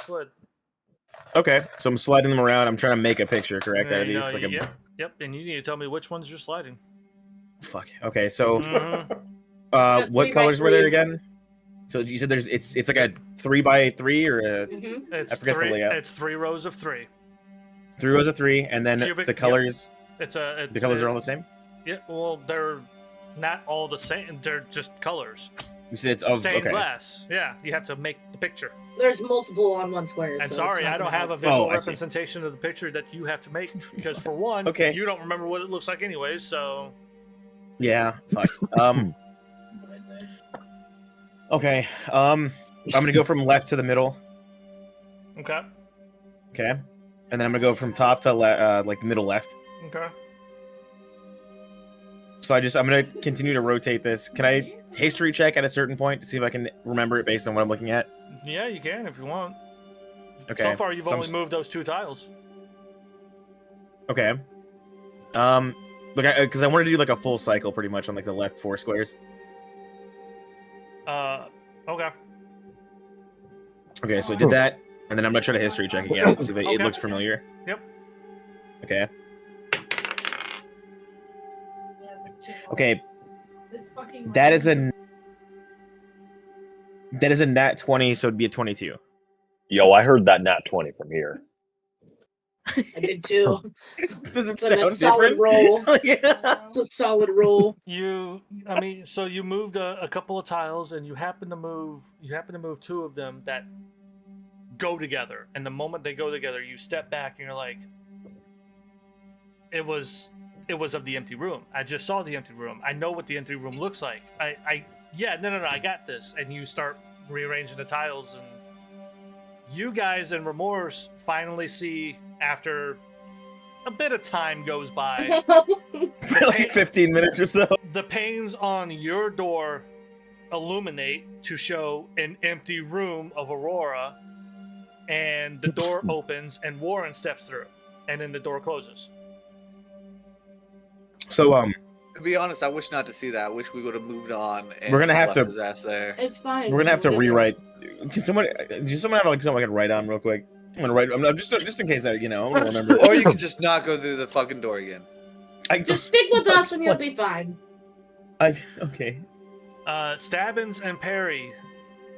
Okay, so I'm sliding them around. I'm trying to make a picture, correct? Out of these, like a Yep. And you need to tell me which ones you're sliding. fuck. Okay, so Mhm. what 3 by colors were there 3. again? So you said it's like a 3x3 or a Mm-hmm. It's I forget the three. layout. It's 3 rows of 3. 3 rows of 3, and then Cubic, the yep. colors. The The colors are all the same. Yeah. Well, they're not all the same. They're just colors. You said it's of Stained okay. glass. Yeah. You have to make the picture. There's multiple on one square. And so sorry, it's not I don't gonna have a help. visual I see. representation of the picture that you have to make because, for one, Okay. you don't remember what it looks like anyways. So Yeah. Fuck. Okay. I'm gonna go from left to the middle. okay, Okay. And then I'm gonna go from top to like middle left. okay. So I'm gonna continue to rotate this. Can I history check at a certain point to see if I can remember it based on what I'm looking at? Yeah, you can if you want. Okay. So far, you've so I'm only s- moved those 2 tiles. Okay. Look, because I wanted to do like a full cycle pretty much on like the left 4 squares. Okay. Okay, so I did that, and then I'm gonna try to history check again. See if it Okay. looks familiar. Yep. Okay. Okay, that is a nat 20, so it'd be a 22. Yo, I heard that nat 20 from here. I did too. Does it It's a sound solid different? roll. Yeah. It's a solid roll. So you moved a couple of tiles, and you happen to move 2 of them that go together. And the moment they go together, you step back, and you're like, it was of the empty room. I just saw the empty room. I know what the empty room looks like. I got this. And you start rearranging the tiles, and You guys in Remorse finally see, after a bit of time goes by, Like 15 minutes or so. the panes on your door illuminate to show an empty room of Aurora, and the door opens and Warren steps through, and then the door closes. So To be honest, I wish not to see that. I wish we would have moved on and We're gonna just have left to- his ass there. It's fine. we're gonna have to whatever. rewrite. Does someone have like something I can write on real quick? I'm gonna write. I'm just in case I I'm gonna remember. Or you could just not go through the fucking door again. Just stick with us and you'll be fine. Okay. Stabbins and Perry,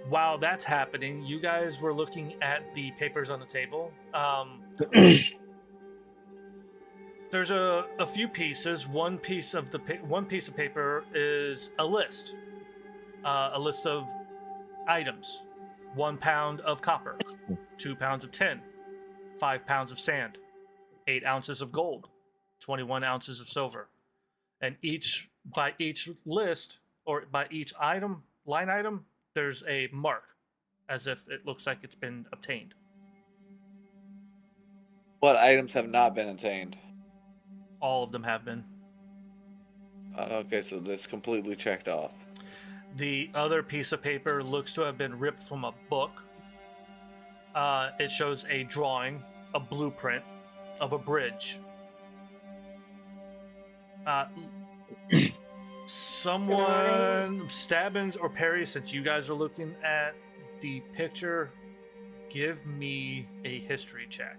while that's happening, you guys were looking at the papers on the table. There's a few pieces. One piece of paper is a list of items: 1 pound of copper, 2 pounds of tin, 5 pounds of sand, 8 ounces of gold, 21 ounces of silver, and by each list or by each line item, there's a mark, as if it looks like it's been obtained. What items have not been obtained? All of them have been. Okay, so that's completely checked off. The other piece of paper looks to have been ripped from a book. It shows a drawing, a blueprint of a bridge. Someone, Stabbins or Perry, since you guys are looking at the picture, give me a history check.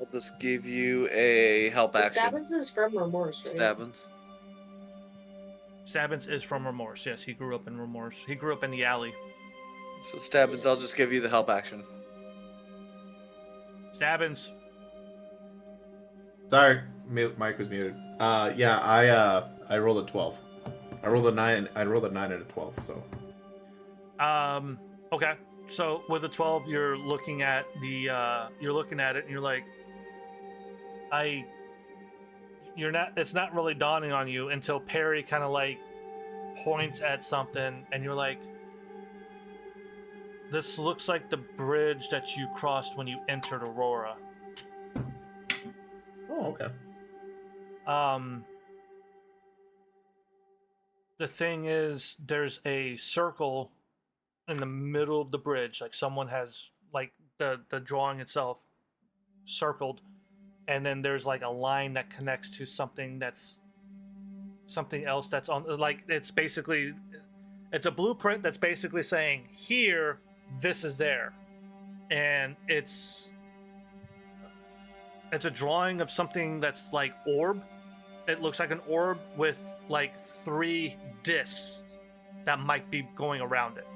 I'll just give you a help action. Stabbins is from Remorse, right? Stabbins. Stabbins is from Remorse. Yes, he grew up in Remorse. He grew up in the alley. So Stabbins, I'll just give you the help action. Stabbins. Sorry, mic was muted. Yeah, I rolled a 12. I rolled a 9. I rolled a 9 and a 12. So. Okay. So with a 12, you're looking at it, and you're like, it's not really dawning on you until Perry kind of like points at something, and you're like, this looks like the bridge that you crossed when you entered Aurora. Oh, okay. The thing is, there's a circle in the middle of the bridge, like someone has like the drawing itself circled, and then there's like a line that connects to something else that's on, like it's a blueprint that's basically saying here, this is there, and it's a drawing of something that's like orb. It looks like an orb with like 3 discs that might be going around it,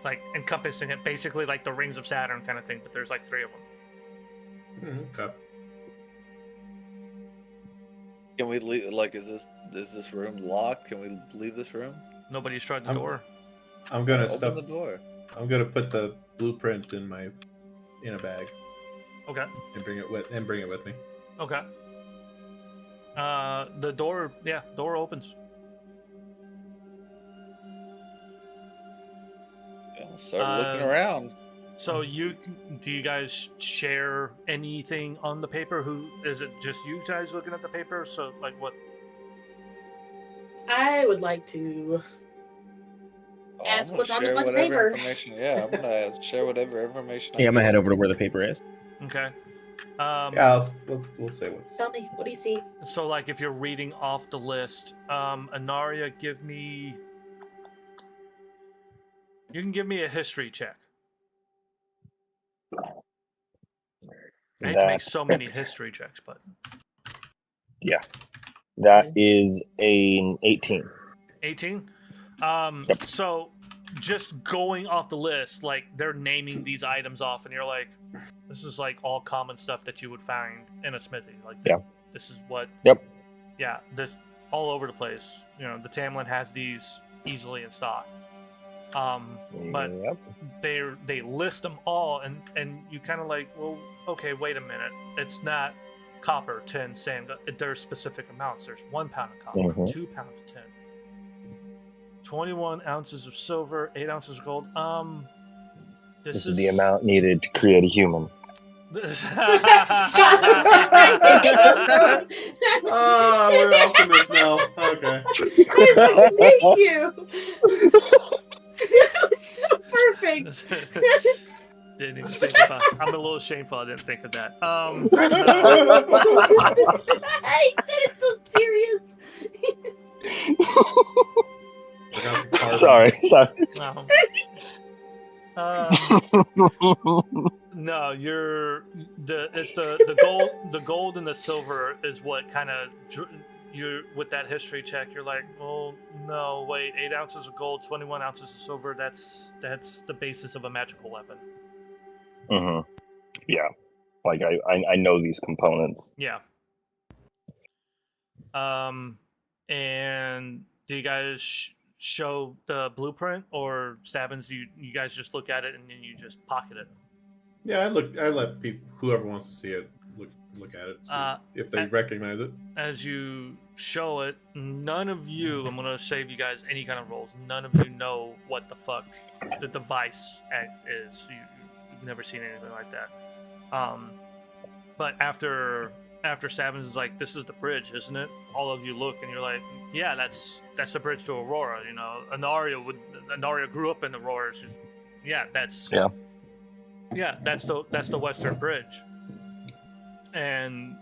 like encompassing it, basically like the rings of Saturn kind of thing, but there's like 3 of them. Okay. Can we leave? Like, is this room locked? Can we leave this room? Nobody's tried the door. I'm gonna Open the door. I'm gonna put the blueprint in a bag Okay. and bring it with me. Okay. The door opens. Yeah, let's start looking around. So do you guys share anything on the paper? Who is it? Just you guys looking at the paper? So like what? I would like to. Oh, Ask I'm gonna what's on the share fucking whatever paper. information. Yeah, I'm gonna share whatever information. Yeah, I'm gonna get. head over to where the paper is. Okay. Yeah, we'll say what's. Tell me, what do you see? So like if you're reading off the list, Anaria, you can give me a history check. I hate to make so many history checks, but That is an 18. 18. Yep. So just going off the list, like they're naming these items off, and you're like, this is like all common stuff that you would find in a smithy. Like this is what. Yep. Yeah, this all over the place. You know, the Tamlin has these easily in stock. But Yep. they list them all, and you kind of like, well, okay, wait a minute. It's not copper, tin, sand. There's specific amounts. There's 1 pound of copper, Mhm. 2 pounds of tin, 21 ounces of silver, 8 ounces of gold. This is the amount needed to create a human. We're optimists now. Okay. Thank you. That was so perfect. Didn't even think about. I'm a little shameful. I didn't think of that. I said it so serious. Sorry. No, it's the gold and the silver is what kind of you with that history check. You're like, oh no, wait, 8 ounces of gold, 21 ounces of silver. That's the basis of a magical weapon. Mm-hmm. Yeah, like I know these components. Yeah. And do you guys show the blueprint, or Stabbins? You guys just look at it and then you just pocket it. Yeah, I let people, whoever wants to see it, look at it, see if they recognize it. As you show it, none of you, I'm gonna save you guys any kind of rolls. None of you know what the fuck the device is. You've never seen anything like that. But after Stabbins is like, "This is the bridge, isn't it?" All of you look and you're like, "Yeah, that's the bridge to Aurora." You know, Anaria grew up in Aurora. Yeah, that's the Western Bridge. And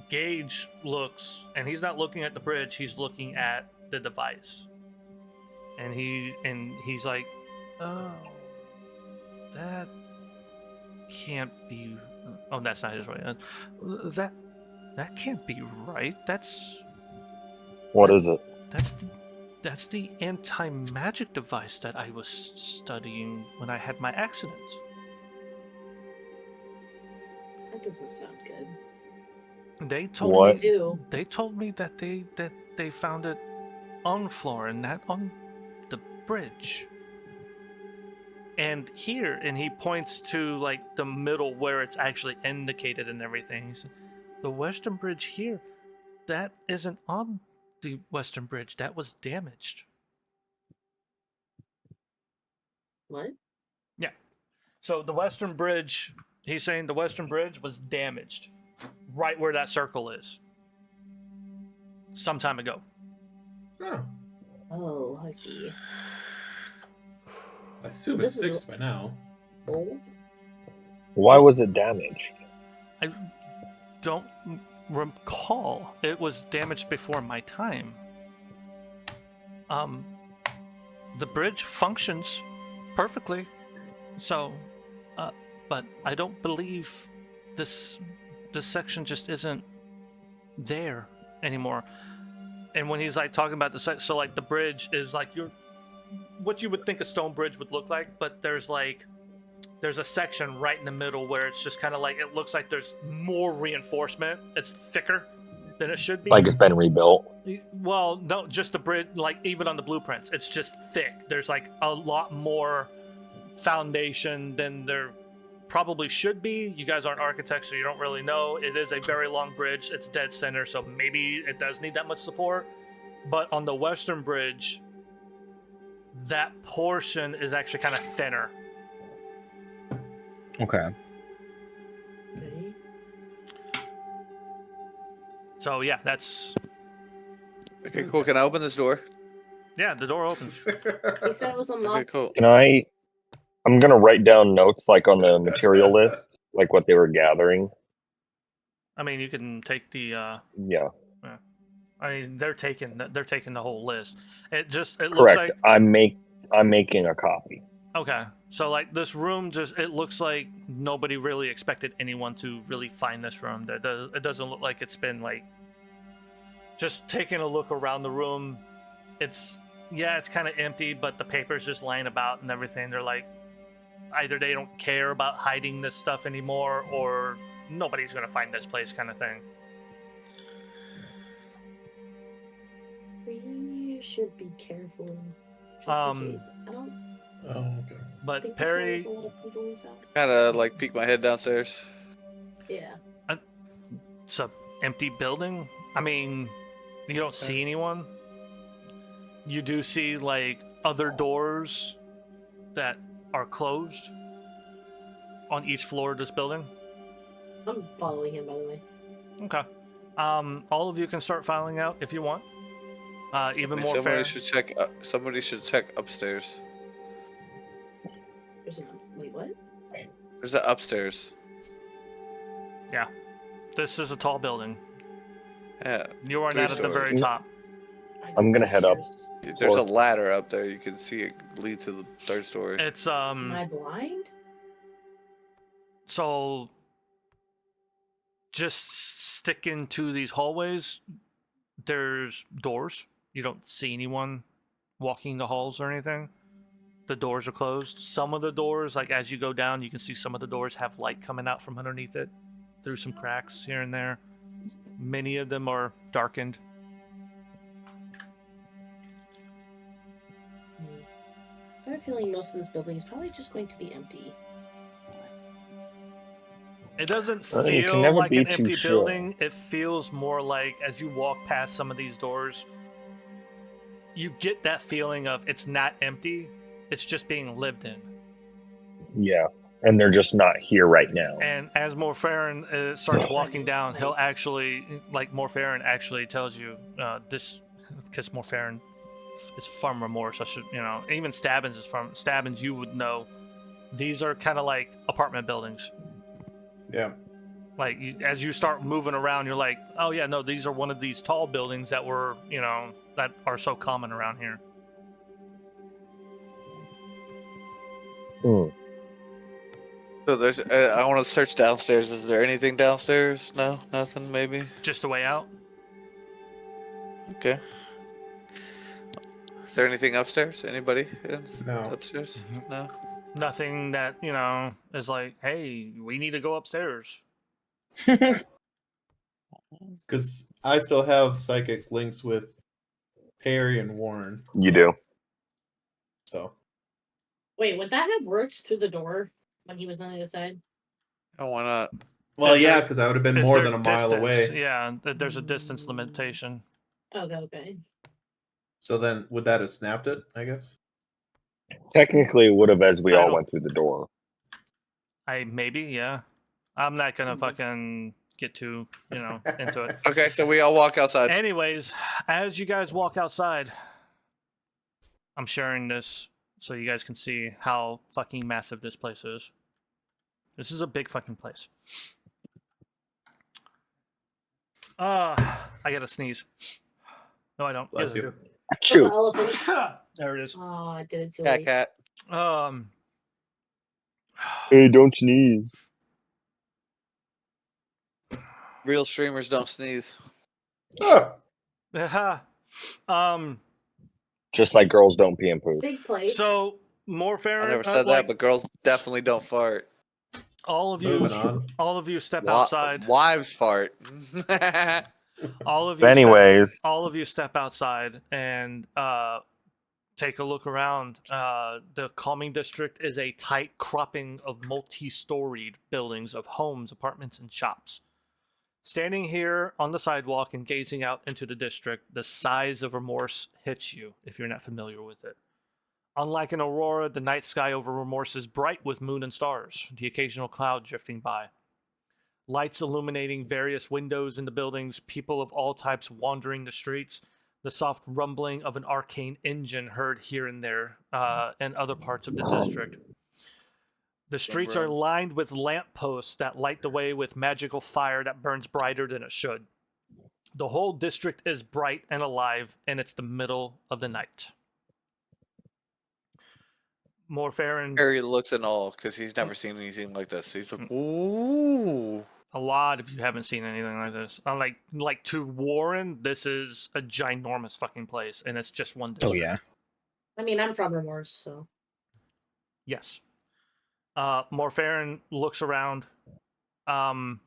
Gage looks, and he's not looking at the bridge. He's looking at the device, and he's like, "Oh, that can't be. Oh, that's not his right. That can't be right. What is it? That's the anti-magic device that I was studying when I had my accident." That doesn't sound good. They told What? me. They told me that they found it on floor and not on the bridge. And here, and he points to like the middle where it's actually indicated and everything. He said, "The Western Bridge here, that isn't on the Western Bridge. That was damaged." What? Yeah. So the Western Bridge, he's saying the Western Bridge was damaged right where that circle is some time ago. Oh, I see. I assume So it's this is fixed by now. Old? Why was it damaged? I don't recall. It was damaged before my time. The bridge functions perfectly. So, but I don't believe this section just isn't there anymore. And when he's like talking about so like the bridge is like what you would think a stone bridge would look like, but there's a section right in the middle where it's just kind of like, it looks like there's more reinforcement. It's thicker than it should be. Like it's been rebuilt? Well, no, just the bridge, like even on the blueprints, it's just thick. There's like a lot more foundation than there probably should be. You guys aren't architects, so you don't really know. It is a very long bridge. It's dead center, so maybe it does need that much support. But on the Western Bridge, that portion is actually kind of thinner. Okay. Okay. So yeah, that's Okay, cool. Can I open this door? the door opens. He said it was Okay, unlocked. cool. I'm gonna write down notes like on the material list, like what they were gathering. I mean, you can take the. Yeah. I mean, they're taking the whole list. It looks Correct. like I'm making a copy. okay. So like this room it looks like nobody really expected anyone to really find this room. It doesn't look like it's been like just taking a look around the room. It's kind of empty, but the paper's just laying about and everything. They're like, either they don't care about hiding this stuff anymore, or nobody's gonna find this place, kind of thing. We should be careful. Just in case. I don't Oh, okay. But think Perry, there's a lot of people in this house. Kind of like peek my head downstairs. Yeah. it's a empty building. I mean, you don't see anyone. You do see like other doors that are closed, on each floor of this building. I'm following him, by the way. Okay. All of you can start filing out if you want. Even more fair. Somebody should check upstairs. Wait, what? There's an upstairs. Yeah. This is a tall building. Yeah. You are not at the very top. I'm gonna head up. There's a ladder up there. You can see it lead to the third story. It's Am I blind? So just sticking to these hallways, there's doors. You don't see anyone walking the halls or anything. The doors are closed. Some of the doors, like as you go down, you can see some of the doors have light coming out from underneath it through some cracks here and there. Many of them are darkened. I have a feeling most of this building is probably just going to be empty. It doesn't You can feel never like be an too empty sure. building. It feels more like as you walk past some of these doors, you get that feeling of it's not empty. It's just being lived in. Yeah, and they're just not here right now. And as Morfarin starts walking down, he'll actually, like Morfarin actually tells you this, because Morfarin is from Remorse. I should, even Stabbins is from Stabbins. You would know. These are kind of like apartment buildings. Yeah. Like as you start moving around, you're like, oh yeah, no, these are one of these tall buildings that were, that are so common around here. Hmm. So there's. I want to search downstairs. Is there anything downstairs? No, nothing. Maybe. Just a way out. Okay. Is there anything upstairs? Anybody No. upstairs? No. Nothing that is like, hey, we need to go upstairs. Because I still have psychic links with Perry and Warren. You do. So. Wait, would that have worked through the door when he was on the other side? Oh, why not? Well, Is yeah, there- because I would have been Is more there than a mile distance? away. Yeah, there's a distance limitation. Okay. So then, would that have snapped it? I guess. Technically, it would have as we I all don't- went through the door. Maybe, yeah. I'm not gonna fucking get too, into it. Okay, so we all walk outside. Anyways, as you guys walk outside, I'm sharing this so you guys can see how fucking massive this place is. This is a big fucking place. I gotta sneeze. No, I don't. Bless Yes, I you. Kill the Achoo. elephant. there it is. Oh, I did it too Cat, late. cat. Hey, don't sneeze. Real streamers don't sneeze. Ah, Just like girls don't pee and poop. Big plate. so more fair. I never said that, but girls definitely don't fart. all of you, moving on. all of you step outside. Wives fart. All of you. But anyways, All of you step outside and take a look around. The calming district is a tight cropping of multi-storied buildings of homes, apartments, and shops. Standing here on the sidewalk and gazing out into the district, the size of Remorse hits you if you're not familiar with it. Unlike an aurora, the night sky over Remorse is bright with moon and stars, the occasional cloud drifting by. Lights illuminating various windows in the buildings, people of all types wandering the streets, the soft rumbling of an arcane engine heard here and there in other parts of the district. The streets are lined with lampposts that light the way with magical fire that burns brighter than it should. The whole district is bright and alive, and it's the middle of the night. Morfarin, Harry looks in awe because he's never seen anything like this. He's like, ooh. a lot of you haven't seen anything like this. Like to Warren, this is a ginormous fucking place, and it's just one district. Oh yeah. I mean, I'm from Remorse, so. Yes. Morfarin looks around. You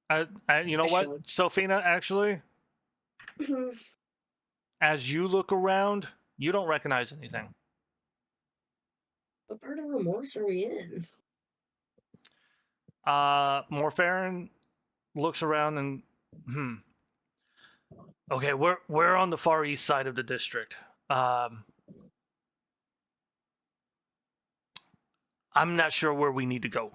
know what, Sophina, actually, as you look around, you don't recognize anything. What part of Remorse are we in? Morfarin looks around and okay, we're on the far east side of the district. I'm not sure where we need to go.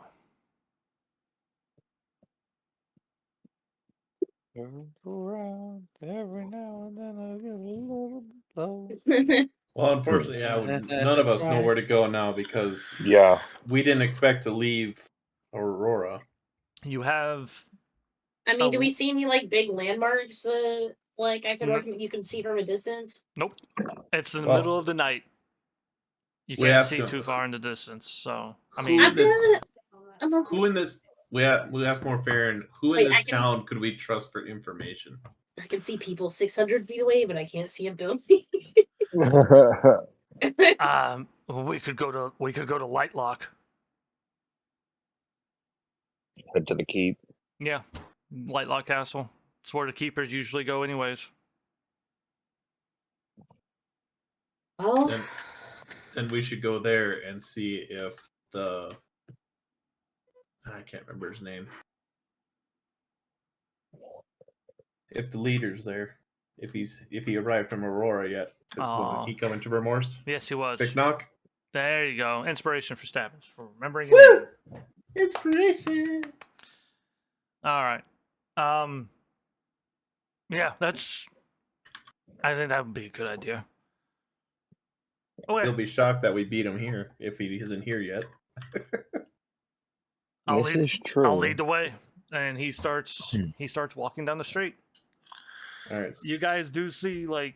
Around every now and then I get a little bit low. Well, unfortunately, yeah, none of us know where to go now because Yeah. we didn't expect to leave Aurora. You have I mean, do we Oh. see any like big landmarks? Like I could No. you can see from a distance. Nope. It's in the Well, middle of the night. You we can't have see to- too far in the distance. So I Who mean, I'm gonna. I'm not. Who in this? We ask more fair, and who in Wait, this I can- town could we trust for information? I can see people 600 feet away, but I can't see a building. we could go to Lightlock. Head to the keep. Yeah, Lightlock Castle. It's where the keepers usually go, anyways. Well, Then we should go there and see if I can't remember his name. If the leader's there, if he arrived from Aurora yet, wasn't he coming to Remorse? Yes, he was. Big knock. There you go. Inspiration for Stabbins for remembering. Woo! Inspiration. All right. Yeah, I think that would be a good idea. Okay. He'll be shocked that we beat him here if he isn't here yet. This is true. I'll lead the way, and he starts walking down the street. All right. You guys do see like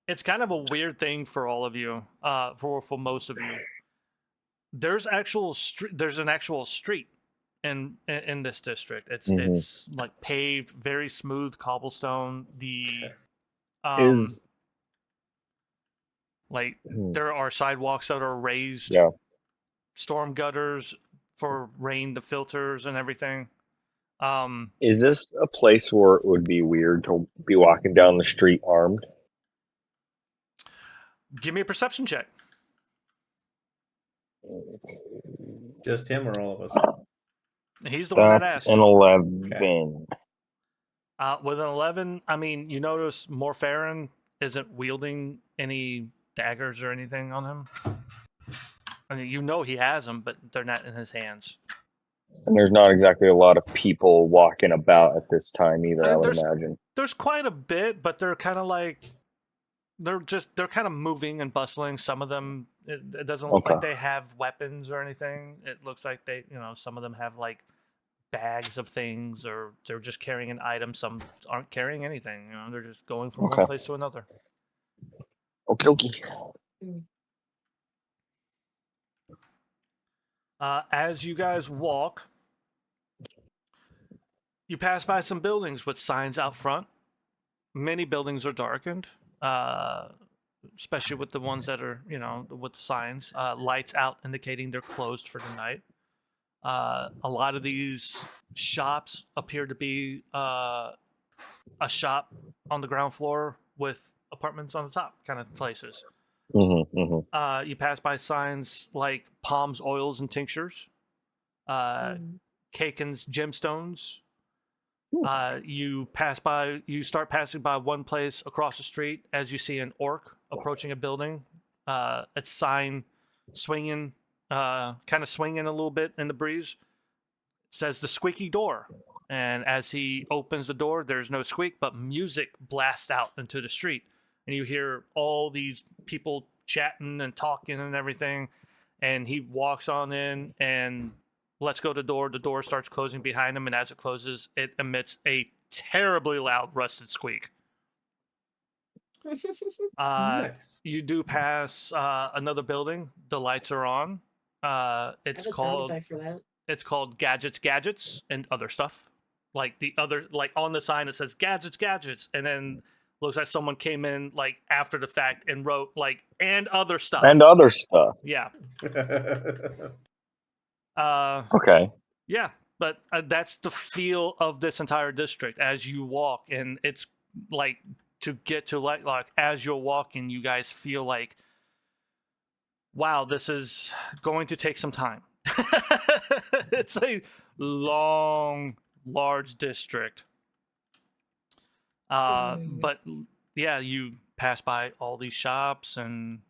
it's kind of a weird thing for all of you, for most of you. There's an actual street in this district. It's like paved, very smooth cobblestone. There are sidewalks that are raised. Yeah. Storm gutters for rain, the filters and everything. Is this a place where it would be weird to be walking down the street armed? Give me a perception check. Just him or all of us? He's the one that That's asked. an 11. Okay. With an 11, I mean, you notice Morfarin isn't wielding any daggers or anything on him. I mean, you know he has them, but they're not in his hands. And there's not exactly a lot of people walking about at this time either, I would imagine. There's quite a bit, but they're kind of like they're kind of moving and bustling. Some of them, it doesn't look like they have weapons or anything. It looks like some of them have like bags of things, or they're just carrying an item. Some aren't carrying anything. They're just going from one place to another. Okay. As you guys walk, you pass by some buildings with signs out front. Many buildings are darkened, especially with the ones that are, with the signs. Lights out indicating they're closed for the night. A lot of these shops appear to be a shop on the ground floor with apartments on the top kind of places. You pass by signs like Palms Oils and Tinctures, Kaken's Gemstones. You start passing by one place across the street as you see an orc approaching a building. Its sign swinging, kind of swinging a little bit in the breeze. It says the squeaky door. And as he opens the door, there's no squeak, but music blasts out into the street. And you hear all these people chatting and talking and everything. And he walks on in and lets go the door. The door starts closing behind him. And as it closes, it emits a terribly loud rusted squeak. Nice. You do pass another building. The lights are on. It's called Gadgets and Other Stuff. Like on the sign it says Gadgets, and then looks like someone came in like after the fact and wrote like and other stuff. Yeah. Okay. Yeah, but that's the feel of this entire district as you walk, and it's like to get to Lightlock. As you're walking, you guys feel like, wow, this is going to take some time. It's a long, large district. But yeah, you pass by all these shops, and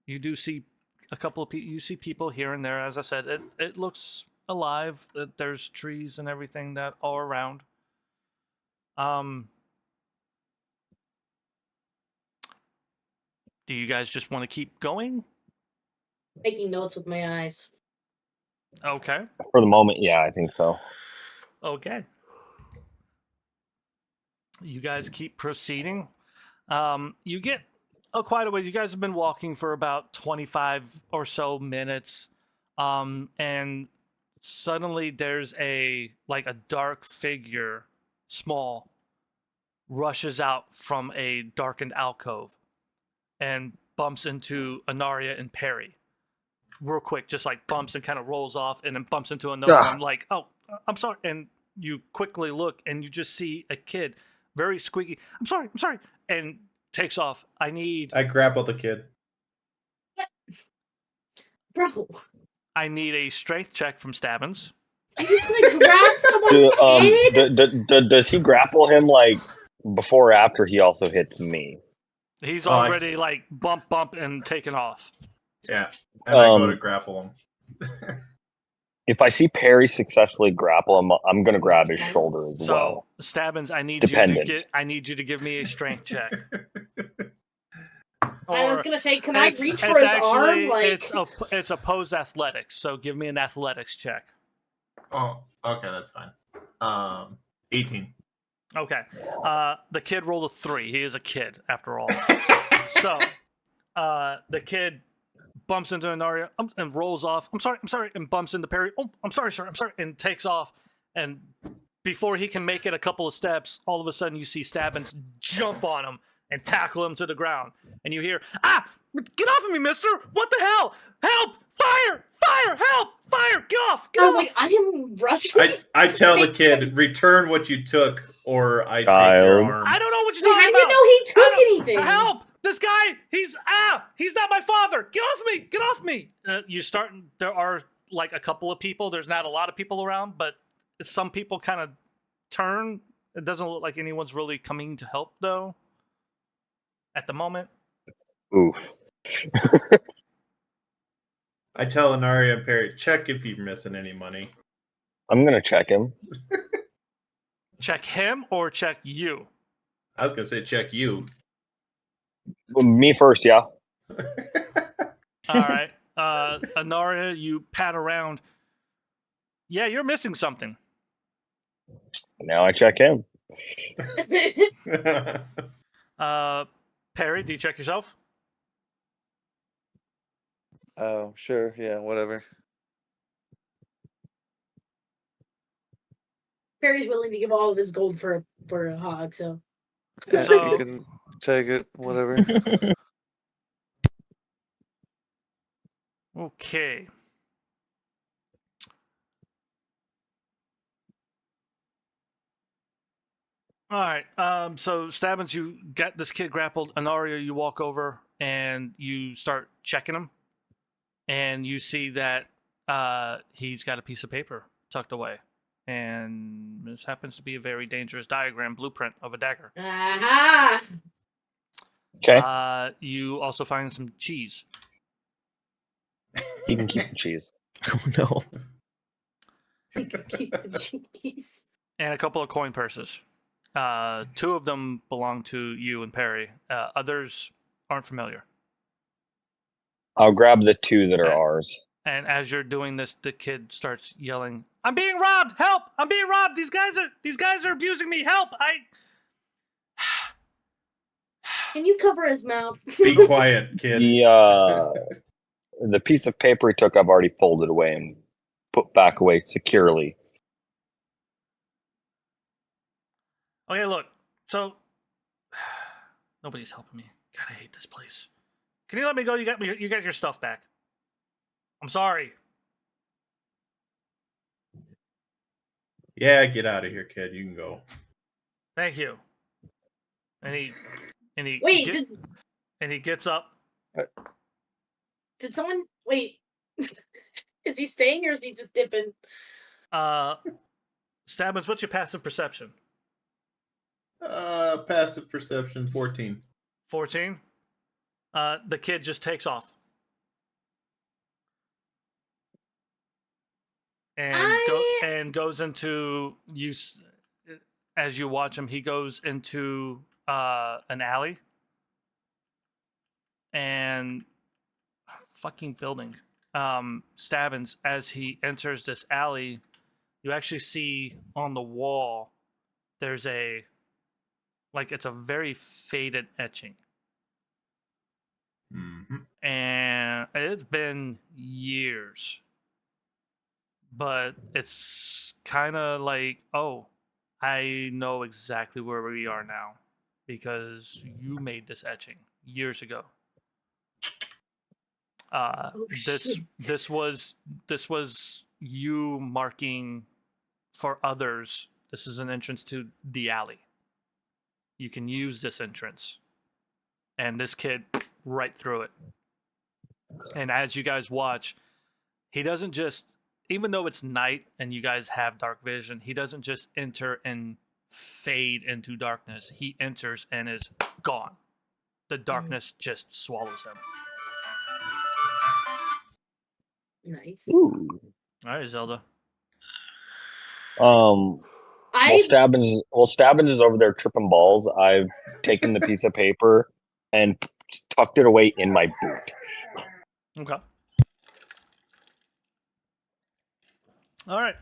you do see a couple of people. You see people here and there. As I said, it looks alive. There's trees and everything that all around. Do you guys just want to keep going? Making notes with my eyes. Okay. For the moment, yeah, I think so. Okay. You guys keep proceeding. You get quite a way. You guys have been walking for about 25 or so minutes. And suddenly there's a dark figure, small, rushes out from a darkened alcove and bumps into Anaria and Perry. Real quick, just like bumps and kind of rolls off and then bumps into another one like, oh, I'm sorry. And you quickly look and you just see a kid, very squeaky, I'm sorry, and takes off. I grapple the kid. Bro, I need a strength check from Stabbins. you just gonna grab someone's kid? Does he grapple him like before or after he also hits me? He's already like bump and taken off. Yeah, and I go to grapple him. If I see Perry successfully grapple him, I'm gonna grab his shoulder as well. Stabbins, I need you to give me a strength check. I was gonna say, can I reach for his arm? Like it's opposed athletics, so give me an athletics check. Oh, okay, that's fine. 18. Okay. The kid rolled a 3. He is a kid after all. So, the kid bumps into Anaria and rolls off. I'm sorry, and bumps into Perry. Oh, I'm sorry, sir. I'm sorry, and takes off. And before he can make it a couple of steps, all of a sudden you see Stabbins jump on him and tackle him to the ground. And you hear, get off of me, mister! What the hell? Help! Fire! Help! Fire! Get off! I was like, I am rushing. I tell the kid, return what you took, or I take your arm. I don't know what you're How talking do you about. know he took anything? Help! This guy, he's not my father. Get off me! There are like a couple of people. There's not a lot of people around, but some people kind of turn. It doesn't look like anyone's really coming to help though. At the moment. Oof. I tell Anaria and Perry, check if you're missing any money. I'm gonna check him. Check him or check you? I was gonna say check you. Well, me first, yeah. All right. Anaria, you pat around. Yeah, you're missing something. Now I check him. Perry, do you check yourself? Oh, sure. Yeah, whatever. Perry's willing to give all of his gold for a hog, so. Yeah, So- you can take it, whatever. Okay. All right. So Stabbins, you got this kid grappled. Anaria, you walk over and you start checking him, and you see that he's got a piece of paper tucked away, and this happens to be a very dangerous diagram blueprint of a dagger. Aha! Okay. You also find some cheese. You can keep the cheese. Oh no. Keep the cheese. And a couple of coin purses. 2 of them belong to you and Perry. Others aren't familiar. I'll grab the 2 that are ours. And as you're doing this, the kid starts yelling, "I'm being robbed! Help! I'm being robbed! These guys are abusing me! Help! Can you cover his mouth? Be quiet, kid. The piece of paper he took, I've already folded away and put back away securely. Okay, look. So nobody's helping me. God, I hate this place. Can you let me go? You got your stuff back. I'm sorry. Yeah, get out of here, kid. You can go. Thank you. And he Wait, and he gets up. did someone wait? Is he staying or is he just dipping? Stabbins, what's your passive perception? Passive perception 14. 14. The kid just takes off. And goes into use. as you watch him, he goes into an alley and fucking building. Stabbins, as he enters this alley, you actually see on the wall there's it's a very faded etching. Mm-hmm. And it's been years, but it's kind of like, oh, I know exactly where we are now because you made this etching years ago. This was you marking for others. This is an entrance to the alley. You can use this entrance, and this kid right through it. And as you guys watch, he doesn't just, even though it's night and you guys have dark vision, he doesn't just enter and fade into darkness. He enters and is gone. The darkness just swallows him. Nice. Ooh. All right, Zelda. While Stabbins is over there tripping balls, I've taken the piece of paper and tucked it away in my boot. Okay. All right.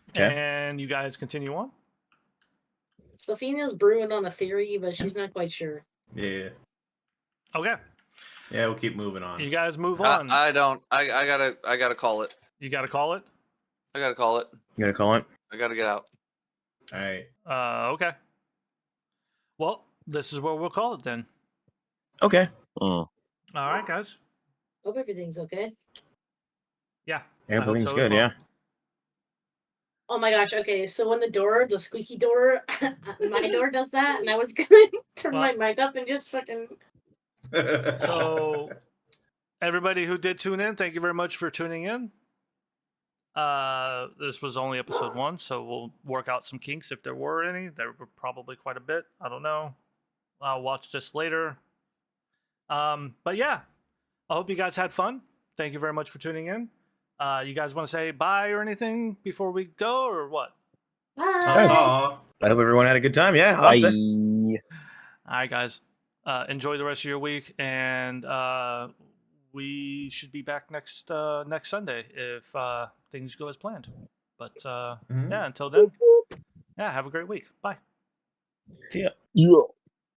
Okay. And you guys continue on? Safina's brewing on a theory, but she's not quite sure. Yeah. Okay. Yeah, we'll keep moving on. You guys move on. I don't. I gotta call it. You got to call it? I gotta call it. You gonna call it? I gotta get out. All right. Okay. Well, this is where we'll call it then. Okay. All right, guys. Hope everything's okay. Yeah. Yeah, I hope everything's so as good. well. Yeah. Oh my gosh, okay, so when the squeaky door, my door does that, and I was gonna turn my mic up and just fucking... So, everybody who did tune in, thank you very much for tuning in. This was only episode 1, so we'll work out some kinks if there were any. There were probably quite a bit. I don't know. I'll watch this later. But yeah, I hope you guys had fun. Thank you very much for tuning in. You guys want to say bye or anything before we go, or what? Bye! Aw. I hope everyone had a good time. Yeah. Bye. All right, guys. Enjoy the rest of your week, and we should be back next Sunday if things go as planned. But Mhm. yeah, until then, yeah, have a great week. Bye. See ya. Yeah.